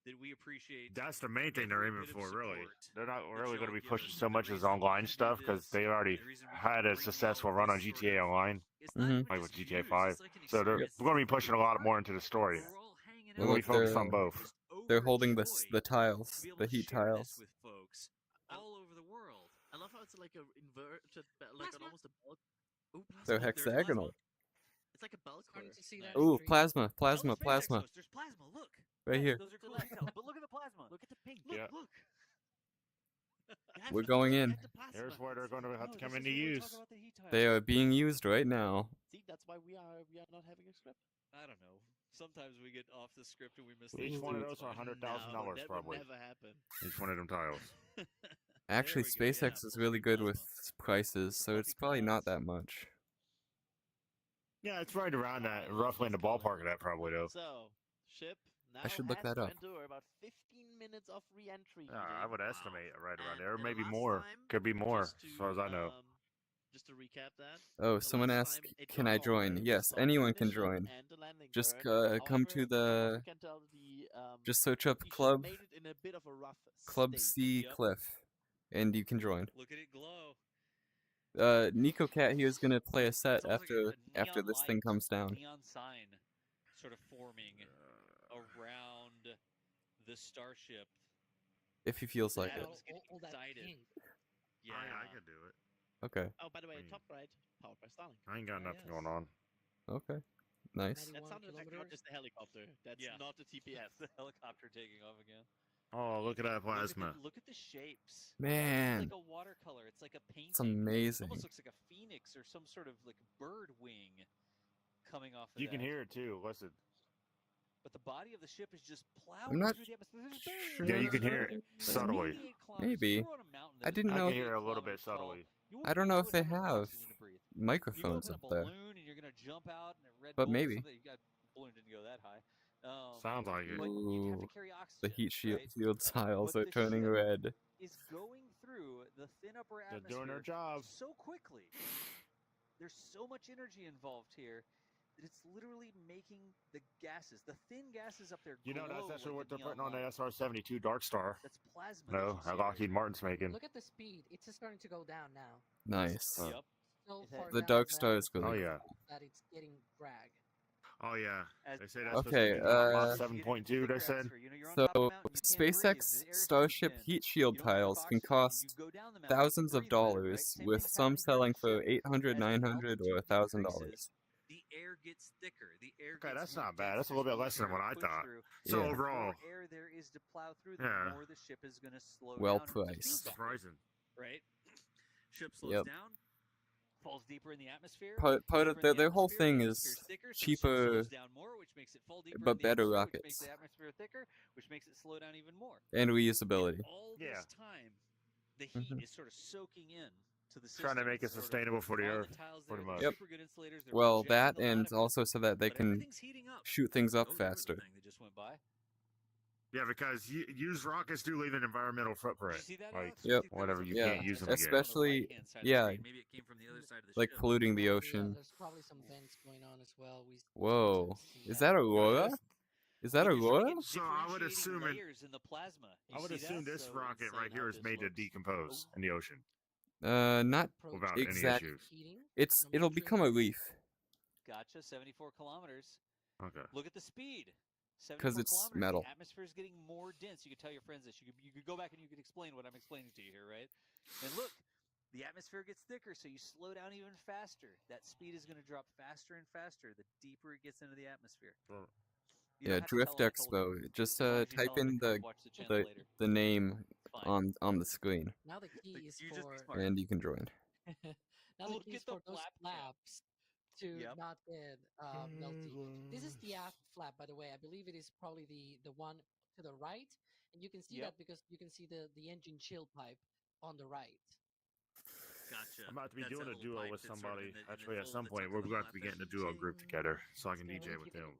that we appreciate. That's the main thing they're every aiming bit of for, really. support They're not that really y'all going to be give pushing us. so The much as reason we online do stuff because this, they already the reason we had a bring successful y'all run on this sort GTA of- Online, it's not Mhm. even like with just GTA views, 5. it's like an So they're experience. going to be It's pushing a lot more into the story. We're all hanging We're out going to be Look, focused on both. just They're holding the overjoyed tiles, to be able the to heat share tiles. this with folks all over the world. I love how it's like a inverted, like an Plasma. almost a bell. Ooh, They're Oh, there's plasma. hexagonal. it's like a bell Starting curve. to see Nice. that. Ooh, streak. plasma, Tell the plasma, SpaceX plasma. host, there's plasma. Look. Right Yeah, here. Those are cool details. But look at the plasma. Look at the pink. Look, Yeah. look. We're going in. Get the plasma. Here's where they're going to have No, to come this into is where we use. talk about the heat They tiles. are being used right now. See, that's why we are not having a script. I don't know. Sometimes we get off the script and we miss Each things one of too. those It's are fine. $100,000 that probably. would never happen. Each one of them tiles. Actually, There we go, yeah, SpaceX is full really screen good with prices, so Fluffy it's probably not clouds. that much. Yeah, it's right around that, roughly in the ballpark of that, probably though. So, ship now should look has that to up. endure about 15 minutes of re-entry. Yeah, I heating. would estimate right around there, or And maybe last more. time, Could be more, just as far as I know. Just to recap that. Oh, the someone last asked, time it can took I longer join? to Yes, stop anyone can ignition join. and the landing Just burn. come to However, the, you can tell the just search up the ship Club, made it in a bit of a rough Club state. C Yep. Cliff, and you can join. Look at it glow. Nico Cat here is gonna play a set It's almost after like a after neon this thing light, comes down. Neon sign sort of forming around the starship. If he feels like it. Adam's getting All that excited. pink. Yeah. I could do it. Okay. Oh, by the way, I mean- top right, powered by Starlink. I ain't got Oh, nothing yes. going on. Okay. Nice. That 91 sounded like not kilometers. just a helicopter. That's Yeah. not a TPS. The helicopter taking off again. Oh, look at that plasma. Look at the shapes. Man, It's like a watercolor. It's like a painting. it's amazing. It almost looks like a phoenix or some sort of like bird wing coming off of You can that. hear it too. Listen. But the body of the ship is just plowing I'm not through the atmosphere. There's barely sure. Yeah, any you can hear air. it It's subtly. 88 kilometers. Maybe. You're on a mountain that I is didn't I know- can 88 hear it a little bit kilometers tall. subtly. You I don't know if wouldn't they know how much have oxygen to breathe. You microphones open up up a there. balloon and you're gonna jump out and a Red But Bull or maybe. something. You got balloon didn't go that high. Sounds like it. But you'd have to Ooh, carry the oxygen. heat shield right? tiles But are the turning ship red. is going through the thin upper They're atmosphere doing their job. so quickly. There's so much energy involved here that it's literally making the gases, the thin gases up there, You know, that's glow actually like what the they're putting neon on the light. SR-72 Dark Star. That's plasma. that No, you see right Lockheed here. Martin's making. Look at the speed. It's just starting to go down now. Nice. Yep. So Is that- far The down Dark that- Star is Oh really yeah. that it's getting drag. Oh yeah. As They say that's Okay, supposed to be Mach uh, 7.2. They said. So, SpaceX Starship heat shield tiles can cost thousands of dollars, with some selling for $800, $900, or $1,000. The air gets thicker. The air Okay, gets that's more not bad. dense, That's a little there's bit more less than air what to I push thought. through. So Yeah. The overall, more air there is to plow through, the Yeah. more the ship is going to slow Well down. and priced. speed back, surprising. right? Ship slows Yep. down. falls deeper in the atmosphere. part of Deeper in the their whole atmosphere, thing the is atmosphere thicker, so the ship cheaper, slows down more, which makes it fall deeper but in the better atmosphere, which makes rockets the atmosphere thicker, which makes it slow down even more. and And reusability. all Yeah. this time, the heat Mhm. is sort of soaking in to the system. Trying to make it It's sort of sustainable for the all Earth, the tiles pretty there, much. they're Yep. super good insulators. They're Well, projecting that a lot and of it, also so that they but can everything's heating up. shoot things up Oh, there was a faster. thing that just went by. Yeah, because used rockets do leave an environmental Did footprint. you see that, Like, Alex? I Yep. think there whatever, was a you Yeah, can't use them projectile again. on the especially right-hand side of the yeah, screen. Maybe it came from the other side of the like ship. polluting the Yeah, ocean. there's probably some vents going on as well. We Whoa, sometimes see is that Aurora? Is that You can sort of Aurora? get So I would differentiating assume it- layers in the plasma. You I would see assume that? this So rocket insane right how here is this made to looks. decompose in the ocean Not approach without any exact. issues. heating. It'll become a leaf Gotcha. 74 kilometers. Okay. Look at the speed. 'cause 74 it's kilometers. metal. The atmosphere is getting more dense. You could tell your friends this. You could go back and you could explain what I'm explaining to you here, right? And look, the atmosphere gets thicker, so you slow down even faster. That speed is going to drop faster and faster the deeper it gets into the atmosphere. Sure. You don't Yeah, have to Drift tell 'em I told you. Expo. Just As long as you type tell 'em to in come watch the channel the later. the name It's fine. on the screen, Now the key is You just be for smart. and you can join. now We'll the key get is the for those flap, yeah. flaps to Yep. not get melty. This is the aft flap, by the way. I believe it is probably the one to the right, and you can see Yep. that because you can see the engine chill pipe on the right. Gotcha. I'm about to be That's doing that a little duo pipe with that's sort of somebody. in the Actually, at hole some that's point, under we're the going to flap be there. getting a duo group together so I can DJ with them.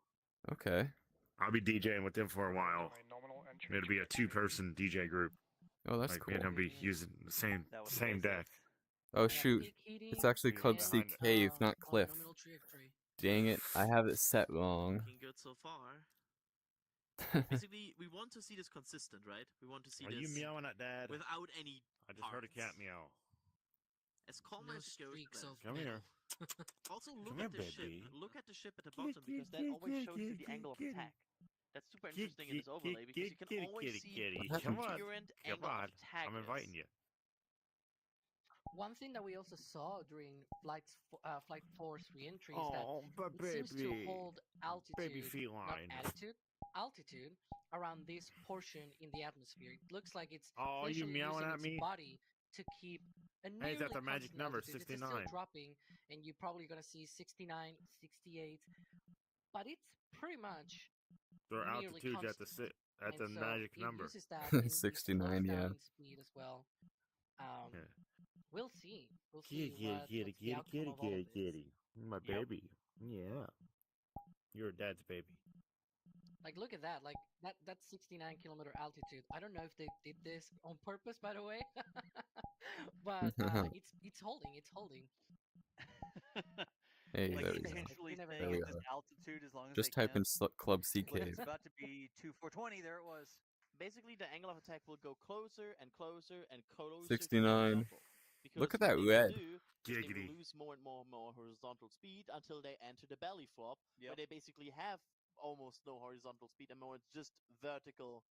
Okay. I'll be DJing with them for a while. My nominal entry. It'll be a two-person DJ group. Oh, that's Like, cool. me and him be using the same That was same SpaceX. deck. Oh Yeah, shoot, peak heating it's actually He's Club C behind it. Cave, not on Cliff. nominal trajectory. Dang it, I have it set wrong. Looking good so far. Basically, we want to see this consistent, right? We want to see Are you this meowing at Dad? without any I just heard a cat parts. meow. As calm No as it goes. streaks then. of Come here. Also, look Come at here, the ship. baby. Look at the ship at the bottom because that always shows you the angle of attack. That's super interesting in this overlay because you can always see the Come on. current Come angle on. of attack. I'm inviting you. One thing that we also saw during Flight 4's re-entry is Oh, that but it seems to baby. hold altitude, Baby not feline. altitude around this portion in the atmosphere. It looks like it's Oh, you essentially meowing using at its me? body to keep a Hey, nearly is that the magic constant number, altitude. It's still 69? dropping, and you're probably gonna see 69, 68, but it's pretty much Their nearly altitude at the constant. at the And so magic it number. uses that and it 69, slows down yeah. in speed as well. Yeah. We'll see. We'll Kitty, see kitty, what's kitty, the kitty, outcome kitty, of all kitty, of this. kitty. My Yep. baby. Yeah. You're Dad's baby. Like, look at that! Like that's 69-kilometer altitude. I don't know if they did this on purpose, by the way, but it's holding. It's holding. Hey, Like there we go. intentionally You never staying know. at this altitude as long as Just they type can. in Club C Look, Cave. it's about to be 2420. There it was. Basically, the angle of attack will go closer and closer and closer. 69. To the Look at because that what they red. will do is they Giggity. will lose more and more and more horizontal speed until they enter the belly flop, where Yep. they basically have almost no horizontal speed and more just vertical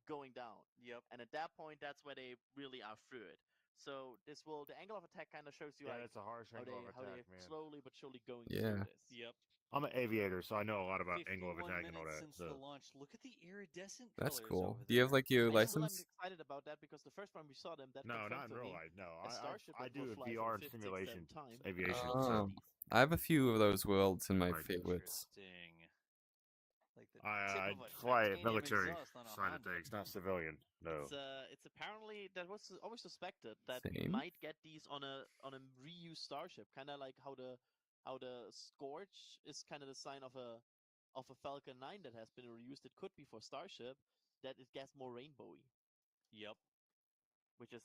going down. Yep. And at that point, that's where they really are through it. So the angle of attack kind of shows you Yeah, like it's a harsh how angle of they're attack, man. slowly but surely going Yeah. through this. Yep. I'm an aviator, so I know a lot about angle of 51 attack and all minutes that. since So the launch. Look at the iridescent That's colors cool. over Do you have there. like your I still am license? excited about that because the first time we saw them, that no, confirmed not in for real me life. No, a Starship I that will do fly VR for and the 50th simulation time. aviation. Oh. So I have a few of those worlds in my Like, favorites. Interesting. Like the I tip of a fly titanium military exhaust on a side of Honda. things, not civilian. No. It's apparently that was always suspected that we Same. might get these on a reused Starship, kind of like how the Scorch is kind of the sign of a Falcon 9 that has been reused. It could be for Starship that it gets more rainbowy. Yep. Which is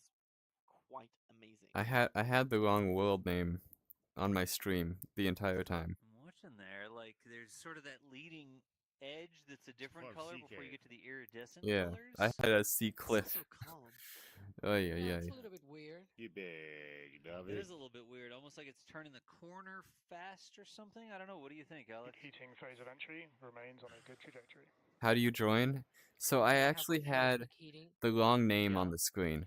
quite amazing. I had the wrong world name on my stream the entire time. I'm watching there. Like there's sort of that leading edge that's a different Club color CK. before you get to the iridescent Yeah, colors. I had a sea It's cliff. so calm. Oh yeah, yeah. It's a little bit weird. You big It dovey. is a little bit weird, almost like it's turning the corner fast or something. I don't know. What do you think, Alex? Heating phase of entry remains on a good trajectory. How do you join? So I actually had Peak heating. the wrong name on Yeah. the screen.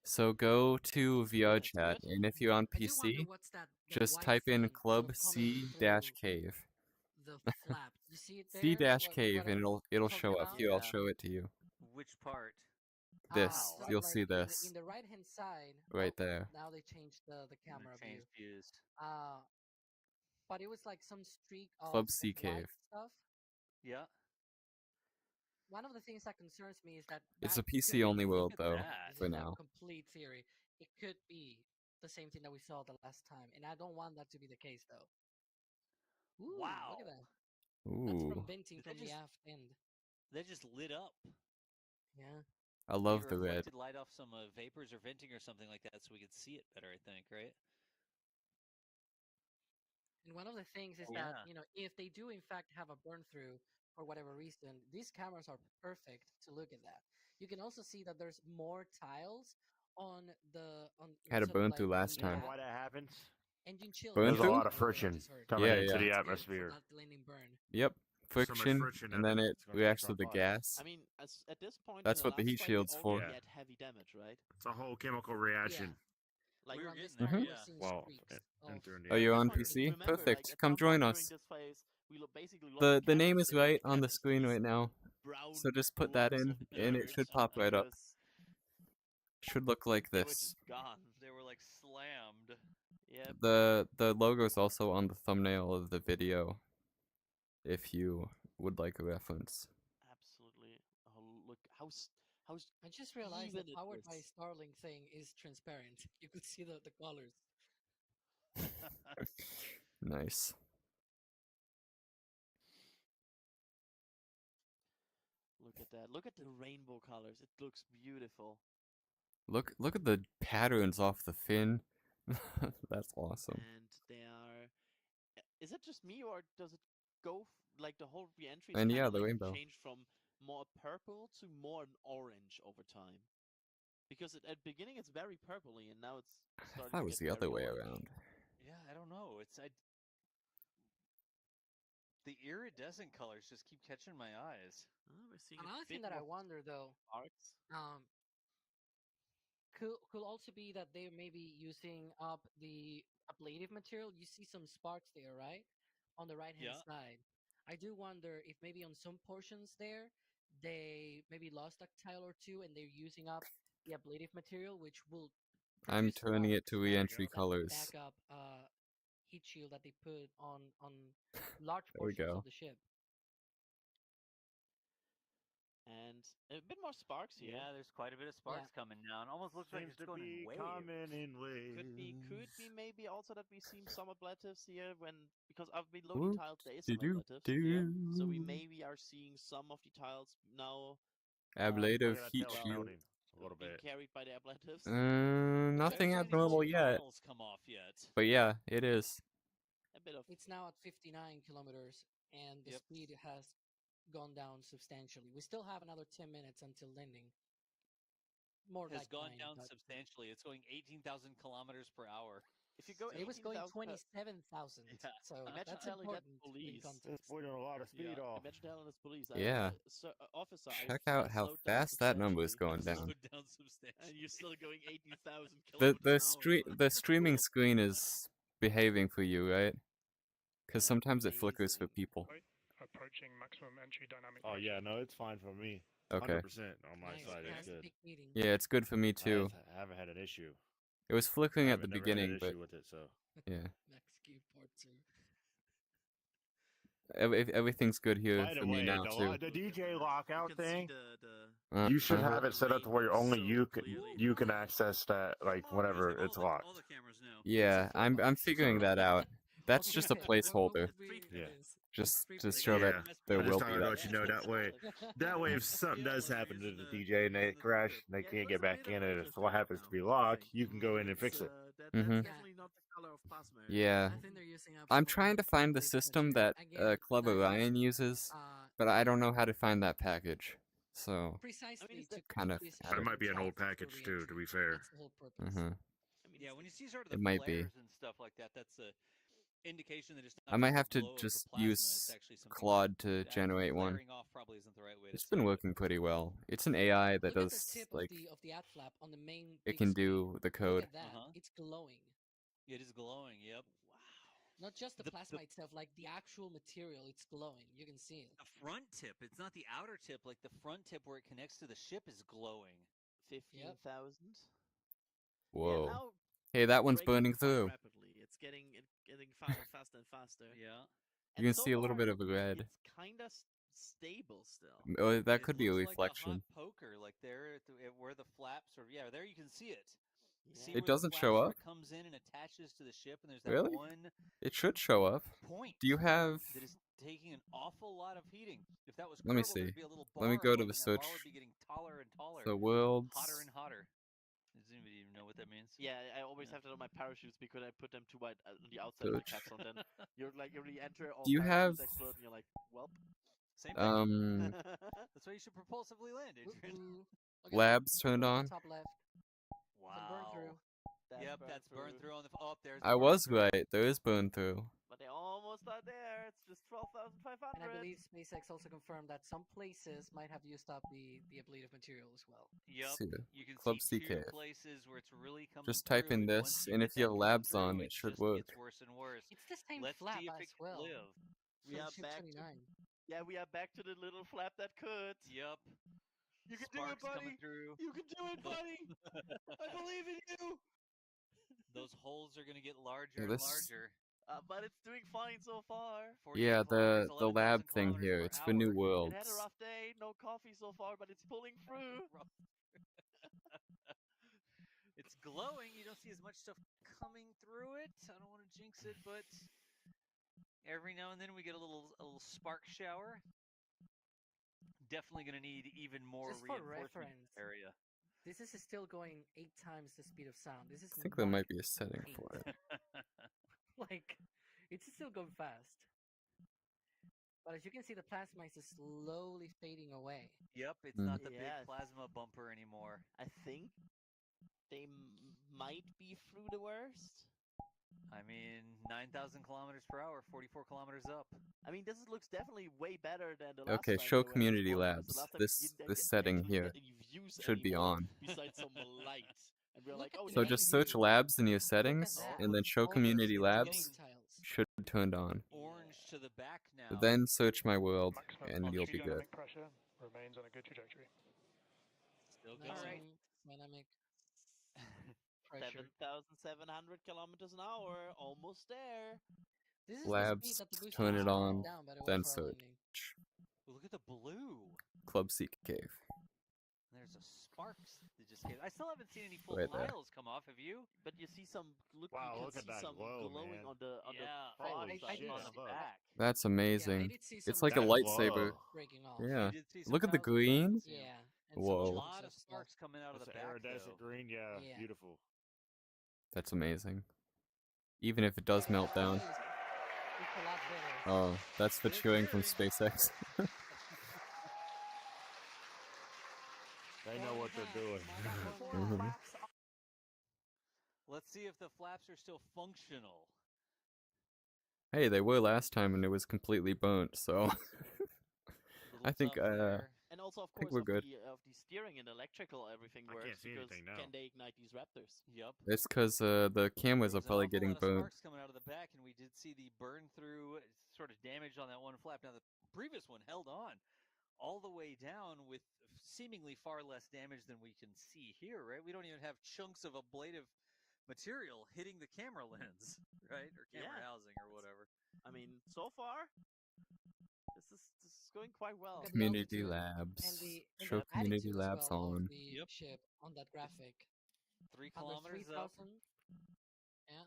So go to VR Let's do chat, it. and if you're on I do wonder PC, what's that just white type in thing Club coming C-Cave. through the flap. You see it there? C-Cave, and it'll talking show up. about? Here, I'll Yeah. show it to you. Which part? This, So, you'll like, see this in the right hand side. right well, there. Now they changed the camera view. Changed views. But it was like some streak Club of Sea white Cave. stuff. Yeah. One of the things that concerns me is that It's that a PC could only be- world at though, that. This for is now. a complete theory. It could be the same thing that we saw the last time, and I don't want that to be the case though. Ooh, Wow. look at that. That's Ooh, from venting Did from they the just- aft end. They just lit up. Yeah. I love Maybe the red. reflected light off some vapors or venting or something like that, so we could see it better. I think, right? And one of the things is Yeah. that, if they do in fact have a burn through for whatever reason, these cameras are perfect to look at that. You can also see that there's more tiles on the Had a sort of burn like through last the time. gap. Why that happens? Engine chill. Burn There's a through? lot of friction coming Yeah, into yeah. the Good atmosphere. for that landing burn. Yep, friction, friction and then that it it's gonna reacts catch to on the fire. gas. I mean, at this point, That's in the what the last heat fight, shield's we for. already Yeah. had heavy damage, right? It's a whole chemical reaction. Like We were around this getting time, there, we're yeah. seeing Well, streaks and of during the Oh, you're At on this point, PC? remember, like, Perfect. at Come some join point us. during this phase, we basically lost The name cameras, is and it right only on the kept us to screen these right now, brown so just put that blobs in, of and it dirt should pop right up. because Should look like They were this. just gone. They were like slammed. yeah, The logo's also on the thumbnail of the video, if you would like a reference. absolutely. Oh, look how I just realized even the it powered by is. Starlink thing is transparent. You could see the colors. Nice. Look at that. Look at the rainbow colors. It looks beautiful. Look at the patterns off the fin. That's awesome. And they are. Is it just me, or does it go like the whole re-entry? And Kind yeah, of the like rainbow. changed from more purple to more an orange over time. Because at beginning it's very purpley, and now it's I starting thought to it was get the other very way orange. around. Yeah, I don't know. The iridescent colors just keep catching my eyes. Oh, we're seeing a Another thing bit that I more wonder though, sparks. could also be that they may be using up the ablative material. You see some sparks there, right? On the right hand Yeah. side. I do wonder if maybe on some portions there they maybe lost a tile or two and they're using up the ablative material, which will I'm produce turning it to sparks, re-entry that colors. backup heat shield that they put on large There we portions go. of the ship. And a bit more sparks here. Yeah, there's quite a bit of sparks coming now. It almost looks like Seems it's to going in be waves. coming in waves. Could be maybe also that we see some ablatives here because I've been loading Whoop, tiles, there is some de-doo, ablatives. Yeah. So we doo. maybe are seeing some of the tiles now Ablative Look at that heat tail shield. melting a little being bit. carried by the ablatives. Nothing Haven't seen these abnormal little yet. funnels come off yet. But yeah, it is. A bit of It's now at 59 kilometers, and the Yep. speed has gone down substantially. We still have another 10 minutes until landing. More Has like gone 9, down but substantially. It's going 18,000 kilometers per hour. if you go it was going 18,000 27,000. Yeah. So Imagine that's telling that important in police. context. That's putting a lot of speed off. Imagine telling this police, Yeah. officer, Check I out how slowed down fast that number is substantially." going down. Slowed down substantially. And you're still going 18,000 The kilometers an hour. the streaming screen is behaving for you, right? Because sometimes it flickers for Amazing. people. Approaching maximum entry dynamic. Oh yeah, no, it's fine for me. Okay. 100% on my Nice, side. It's nice good. big meeting. Yeah, it's good for me too. I haven't had an issue. It was flickering at the Never had beginning, an but issue with it, so. yeah, Max Cube Part 2. everything's good here By the for me way, now too. the DJ You lockout can see thing. the You should Uh-huh. have it set up to where only you can access that, like whenever it's locked. All the cameras know. Yeah, I'm figuring that out. That's just a Okay, what placeholder, would we- Yeah. just to Free show that Yeah. there I just will thought be I'd that. let you know that way. That way, if something does happen to the DJ and they crash and they can't get back in it, if what happens to be locked, you can go in and fix it. That's Mhm. definitely not the color of plasma. Yeah, I think they're using up I'm some of trying to find the system that Clever Ryan uses, but I don't know how to find that package. So precisely it's to kind of keep this out But it of might be an old tracks for package too, to re-entry. be fair. That's the whole purpose. Mhm. Yeah, when you see sort of It the might be. flares and stuff like that, that's a indication that it's not I might just the have to glow of the just plasma, use it's actually something Claude to that generate one. flaring off probably isn't the right way to It's say been it. working pretty well. It's an AI that Look at the does tip like of the ad flap on the main. it big can screen. do the Look code. at that. Uh-huh. It's glowing. It is glowing, yep. Not just the The- plasma the- itself, like the actual material. It's glowing. You can see it. The front tip, it's not the outer tip, like the front tip where it connects to the ship is glowing. 15,000. Whoa. Yeah, now Hey, that one's breaking burning quite through. rapidly. It's getting faster and faster. Yeah. You can see a little bit of red. It's kind of stable still. Oh, that It could be a looks reflection. Like a hot poker, like there, where the flaps are. Yeah, there you can see it. See It where doesn't the show flap sort up? of comes in and attaches to the ship, and there's that Really? one It should show up. point. Do you have... That is taking an awful lot of heating. If that was Let me curdled, see. there'd be a little bar Let me go to above, the and that search. bar would be getting taller and taller. The world's... Hotter and hotter. Does anybody even know what that means? Yeah, I always have that on my parachutes because I put them too wide on the outside of the capsule. And then you're like, you really enter all Do you have... parachutes explode, and you're like, welp. Same thing. Um... That's why you should propulsively land, Adrian. Labs turned on? Top left. Wow. Yep, that's burned through on the. Oh, there's. I was right. There is burn through. But they almost are there. It's just 12,500. And I believe SpaceX also confirmed that some places might have used up the ablative material as well. Yep. See, You can Club see two CK. places where it's really coming Just type through, in and this, once and get if you that have coming labs on, through, it should just work. gets worse and worse. It's the same Let's flap see if as it can well. live. We are back. Yeah, we are back to the little flap that could. Yep. You can Sparks do it, coming buddy. through. You can do it, buddy. I believe in you. Those holes are going to get larger Yeah, and this- larger. But it's doing fine so far. 48 Yeah, kilometers, the 11,000 lab thing kilometers here. per It's for New hour. It Worlds. had a rough day. No coffee so far, but it's pulling through. It's glowing. You don't see as much stuff coming through it. I don't want to jinx it, but every now and then we get a little spark shower. Definitely going to need even more Just for reinforcement reference, area. this is still going 8 times the speed of sound. This is I think there might Mach be a setting 8. for it. Like, it's still going fast. But as you can see, the plasma is slowly fading away. Yep, it's Mm. not the Yeah. big plasma bumper anymore. I think they might be through the worst. I mean, 9,000 kilometers per hour, 44 kilometers up. I mean, this looks definitely way better than the last Okay, time show they were community exploding, because labs. the last time This you didn't this setting actually here get any views should be anymore on. besides some light. And we're Look like, at oh, the So yeah, just LED. search labs in your Look at settings, that. and then show All those community LED labs tiles. should be turned on. Orange to the back now. Then search my world, Maximum and you'll be good. dynamic pressure remains on a good trajectory. Still going. Maximum dynamic pressure. 7,700 kilometers an hour, almost there. This is Labs, the speed that the booster turn is it slowing on, down, by the way, then for our search. landing. Ooh, look at the blue. Club Seek Cave. There's a sparks that just came. I still haven't seen any full Right there. tiles come off. Have you? But you see some Wow, you look can at see that some glow, glowing man. on the Yeah. front Holy side shit, on that's the look. back. That's Yeah, I amazing. did see It's some like a That's lightsaber. glow. breaking off. Yeah. You did see some Look at the tiles that green. burnt. Yeah. And Whoa. A some lot chunks of of stuff. sparks coming out of That's the the back, iridescent though. green, yeah, Yeah. beautiful. That's amazing. Even if it does melt down. It's a lot better. Oh, that's for They're cheering from cheering. SpaceX. They know what they're doing. Mhm. Let's see if the flaps are still functional. Hey, they were last time and it was completely burnt, so Little I think tough there. And also, of think course, we're good. of the steering and electrical, everything I works can't see because anything now. can they ignite these Raptors? Yep. it's because the cameras are There's an probably awful getting lot of burnt. sparks coming out of the back, and we did see the burn through sort of damage on that one flap. Now the previous one held on all the way down with seemingly far less damage than we can see here, right? We don't even have chunks of ablative material hitting the camera lens, right? Or camera Yeah. housing or whatever. I mean, so far, this is going quite well. Look at the Community altitude labs. and the Show community attitude as labs well of on. the Yep. ship on that graphic. 3 Under kilometers up. 3,000. Yeah.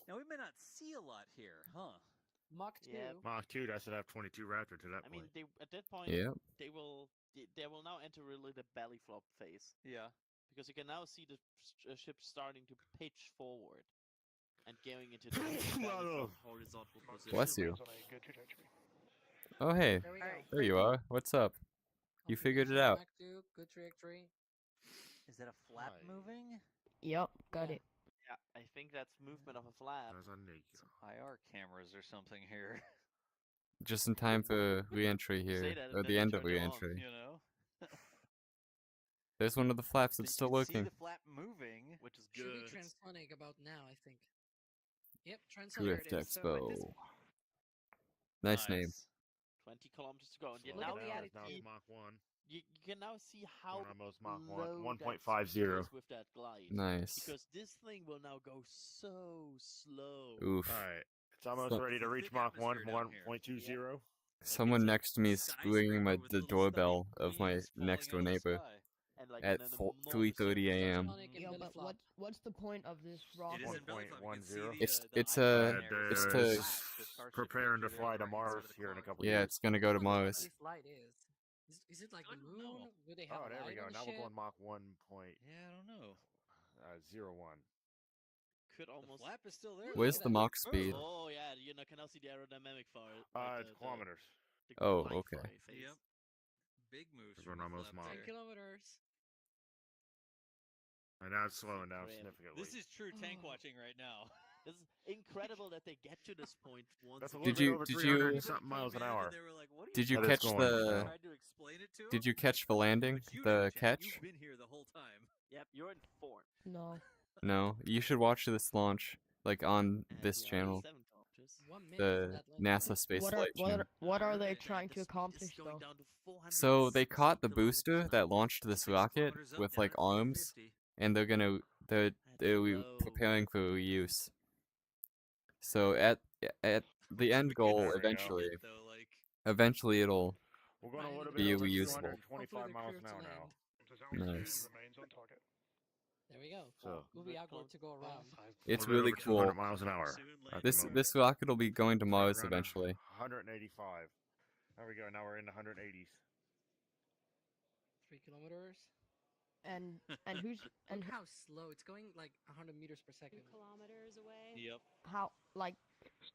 Now we may not see a lot here, huh? Mach 2. Yeah. Mach 2, that should have 22 Raptor to that I mean, point. they at that point Yep. they will now enter really the belly flop phase Yeah. because you can now see the ship starting to pitch forward and going into the belly flop horizontal position. Bless you. Remains on a good trajectory. Oh, hey. There we go. There you are. What's up? You figured it Confirmation, out. Mach 2, good trajectory. Is that a flap Hi. moving? Yep, got Yeah. it. Yeah, I think that's movement of a flap. That's a nigga. IR cameras or something here. Just in time for re-entry Say here, that and or then the you end of turn it on. re-entry. You know? There's one of the flaps So that's you still can see working. the flap moving. Which is Should good. be transonic about now, I think. Yep, transonic. Drift it is. So at this Expo. Nice name. 20 kilometers to go. And Slow now Look at we the have attitude. Now it's the Mach 1. you can now see how Going on most Mach low 1, that 1.50. speed is with that glide. Nice. Because this thing will now go so slow. Oof. Alright. It's almost So- ready to It's a reach thick Mach 1, atmosphere down here. 1.20. Someone it's a next to me is ringing skyscraper with the little doorbell stubby of my wings next door falling out of the neighbor And sky. like at an 3:30 a.m. Sonic and Yeah, Billy but Flop. what's the point of this It rocket? is in belly flop. You can see 1.10. the, It's the it's icon a there. it's The to flash, the Starship preparing to picture fly there to where you can see Mars the here in a clock. couple yeah, years. it's gonna go to I wonder what Mars. this light is. Is it like I the don't moon? know. Do they have Oh, a there we light go. on the Now we're ship? going Mach 1.01. Yeah, I don't know. could The almost. flap is still there. Where's though. the Mach speed? Oh yeah, you can now see the aerodynamic for it. It's kilometers. The Oh, glide okay. phase. Yep. Big moves We're from going the almost flap Mach. 10 there. kilometers. And now it's slowing down Grand. significantly. This is true tank Oh. watching right now. It's incredible that they get to this point once. That's a again. little bit over Did 300 you- and something miles an hour. They were like, what are Did you That is catch going, the tried to explain it to Did him? you catch the landing? But you The know, Chad, catch? You've been here the whole time. Yep, you're informed. No. No. You should watch this launch, like on And this we are channel, 7 kilometers. 1 minute for the that landing. NASA space What are flight channel. what are they Alright, trying The to speed is accomplish going though? down to 460 So they caught the kilometers booster an that hour. launched this 6 rocket kilometers up, with down like at arms, 450. and they're That's low. preparing for reuse. So at the end goal, There we go. eventually, Though, like, it'll We're going a Right, little be bit over reusable. 225 Hopefully miles the an crew hour to now. land. Nice. Remains on target. There we go. So We'll be outward to go around. It's a little really bit over 200 cool. miles an hour. soon at the This moment. this rocket will be going to Mars Around eventually. 185. There we go. Now we're in the 180s. 3 kilometers. And who's and Look how slow. It's going like 100 meters per second. kilometers away. Yep. how like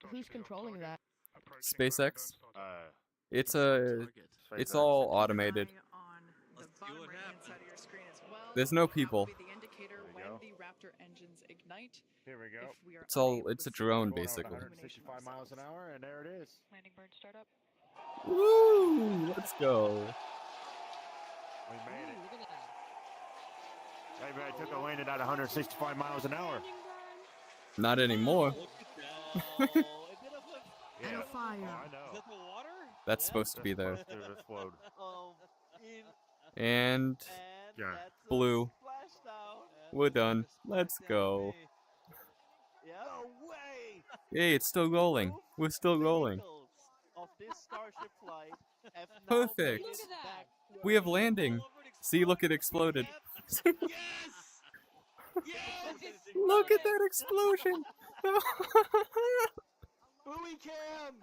who's controlling that? SpaceX? It's Target. it's all automated. On the Let's see bottom what right hand happens. side of your screen as well. There's no That people. will be the indicator There we when go. the Raptor engines ignite. Here we go. If we are It's all unable it's to a see drone the Going on basically. 165 miles an hour, and there it is. landing bird startup. Woo! Let's go. We made it. Ooh, look at that. Maybe I took a landing at 165 miles an hour. Not anymore. Look at that. Oh, a bit of a Yeah. fire. Oh, I Is know. that the water? That's Yeah. supposed to be there. Supposed to explode. in And and Yeah. that's a blue. splashdown. We're done. Let's go. Yeah. No way. Hey, it's still rolling. Both We're still rolling. vehicles of this Starship flight have now Perfect. made Look it at that. back to We have Earth. landing. See, look, it exploded. Yep. Yes. Yes. Look at that explosion. Buoy cam.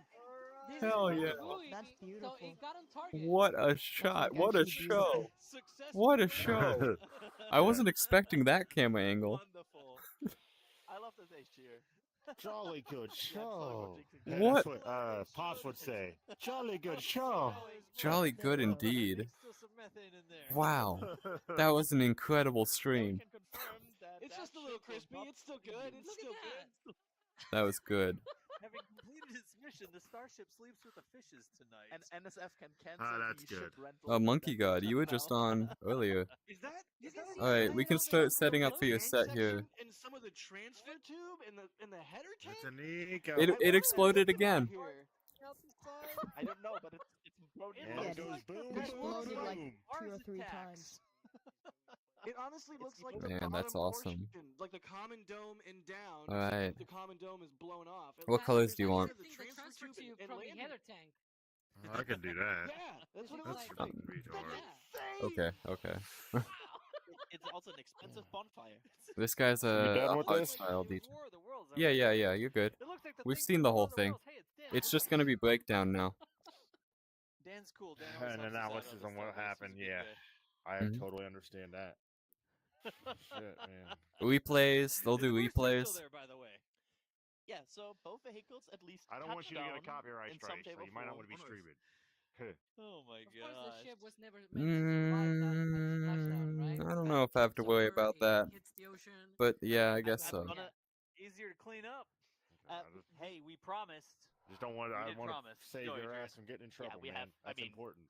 This Hell is yeah. buoy. That's So beautiful. it got on target. What a shot. What a actually beautiful. show. Successful. What a show. I wasn't expecting that camera angle. Wonderful. I love this H here. Jolly good show. Yeah, What? That's what Pops would say. Jolly good show. Jolly good indeed. There's still some methane in there. Wow. That was an incredible stream. Can confirm that It's that just a little ship will crispy. not It's still be good. used. It's still good. That was good. Having completed its mission, the Starship sleeps with the fishes tonight. And NSF can cancel that's the ship good. rental. Oh, Monkey that God, they you were took just now. on earlier. Is that like Alright, a we can layout start of setting the up for your tank set here. section And some of the transfer tube in the header tank. That's a Nico. It I wonder exploded if it's again. Here. I don't know, but it's broken. It And looks it goes like the boom, thing boom, exploded like boom. 2 or Mars 3 attacks. times. It honestly looks like the Man, bottom that's awesome. portion, like the common dome and down. All right. The common dome is blown off. It What looks colors like do you there's want? part of The transfer tube and from the landing. header tank. I can do that. Yeah, that's what it That's looks like- like. Retard. Yeah. Okay, okay. It's also an expensive bonfire. This guy's You a done with art this? style detail. War of the Worlds, Yeah, aren't yeah, they? yeah, you're good. It looks like the We've thing seen from the War whole of the thing. Worlds. Hey, it's Dan. It's just gonna be breakdown now. Dan's cool. Dan always An helps us out analysis this on what stuff. He's a happened, good yeah. guy. I Mhm. totally understand that. Shit, man. Replays, they'll do Is the booster replays. still there, by the way? Yeah, so both vehicles at least. I don't want you to get a touched down copyright in some strike, shape so or you might not form. want to be streaming. Oh my Of course, god. the ship was never meant to survive that splashdown, right? I don't know if I have to It's worry over, about it that. hits the ocean. But yeah, I guess I'm so. gonna- Easier to clean up. I just, Hey, we promised. just don't want. We I did want promise. to save Go, your Adrian. ass from getting in Yeah, trouble, we man. have- I That's mean- important.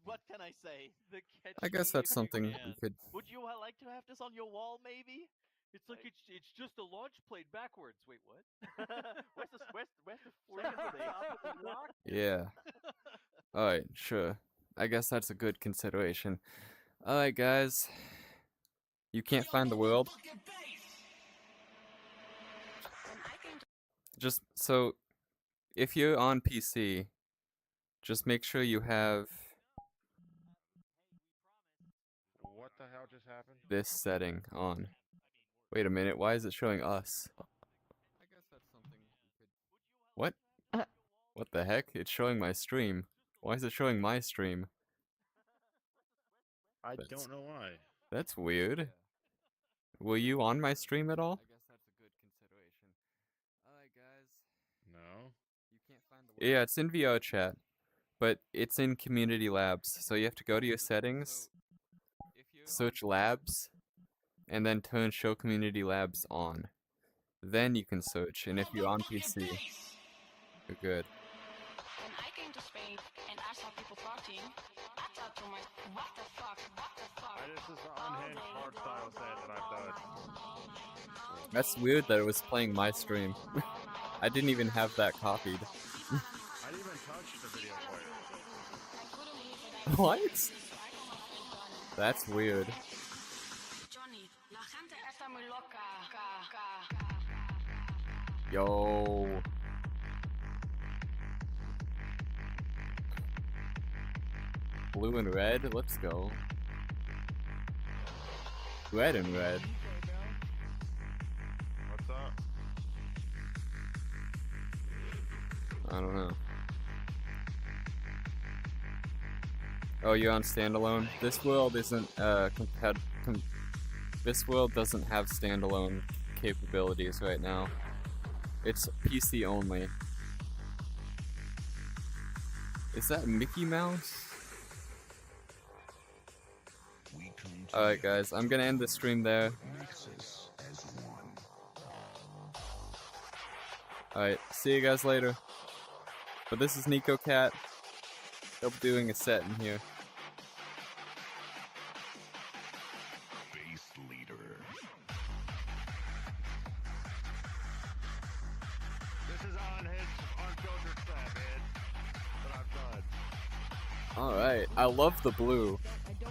What can I say? The catch I guess me that's if you something we can. could. Would you like to have this on your wall, maybe? It's like it's just a launch plate backwards. Wait, what? where's the Where's the frame? rock? Yeah. Alright, sure. I guess that's a good consideration. Alright, guys. You can't find the world? Just, so, if you're on PC, just make sure you have What the hell just happened? this setting on. Wait a minute, why is it showing us? I guess that's something you could... What? What the heck? It's showing my stream. Why is it showing my stream? I don't know why. That's weird. Were you on my stream at all? I guess that's a good consideration. Alright, guys. No. You can't find the Yeah, it's in VR chat. But it's in Community Labs. So you have to go to your settings, search Labs, and then turn Show Community Labs on. Then you can search, and if you're on PC, you're good. When I came to Spain and I saw people partying, I thought to myself, what the fuck? This is the unhinged hardstyle set that I've done. That's weird that it was playing my stream. I didn't even have that copied. I didn't even touch the video player. What? That's weird. Johnny, la gente está muy loca. Yo. Blue and red, let's go. Red and red. What's up? I don't know. Oh, you're on standalone? This world isn't, this world doesn't have standalone capabilities right now. It's PC only. Is that Mickey Mouse? Alright guys, I'm gonna end the stream there. Alright, see you guys later. But this is Nico Cat. He'll be doing a set in here. This is unhinged, unfiltered set, man. That I've done. Alright, I love the blue.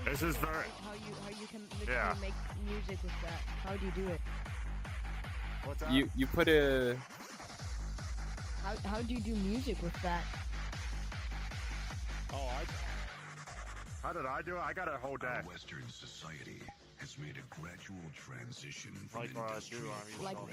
This is very... How you can literally make music with that. How do you do it? What's that? You put a... How do you do music with that? Oh, how did I do it? I got a whole deck. Western society has made a gradual transition from Like what I do, I mean, Like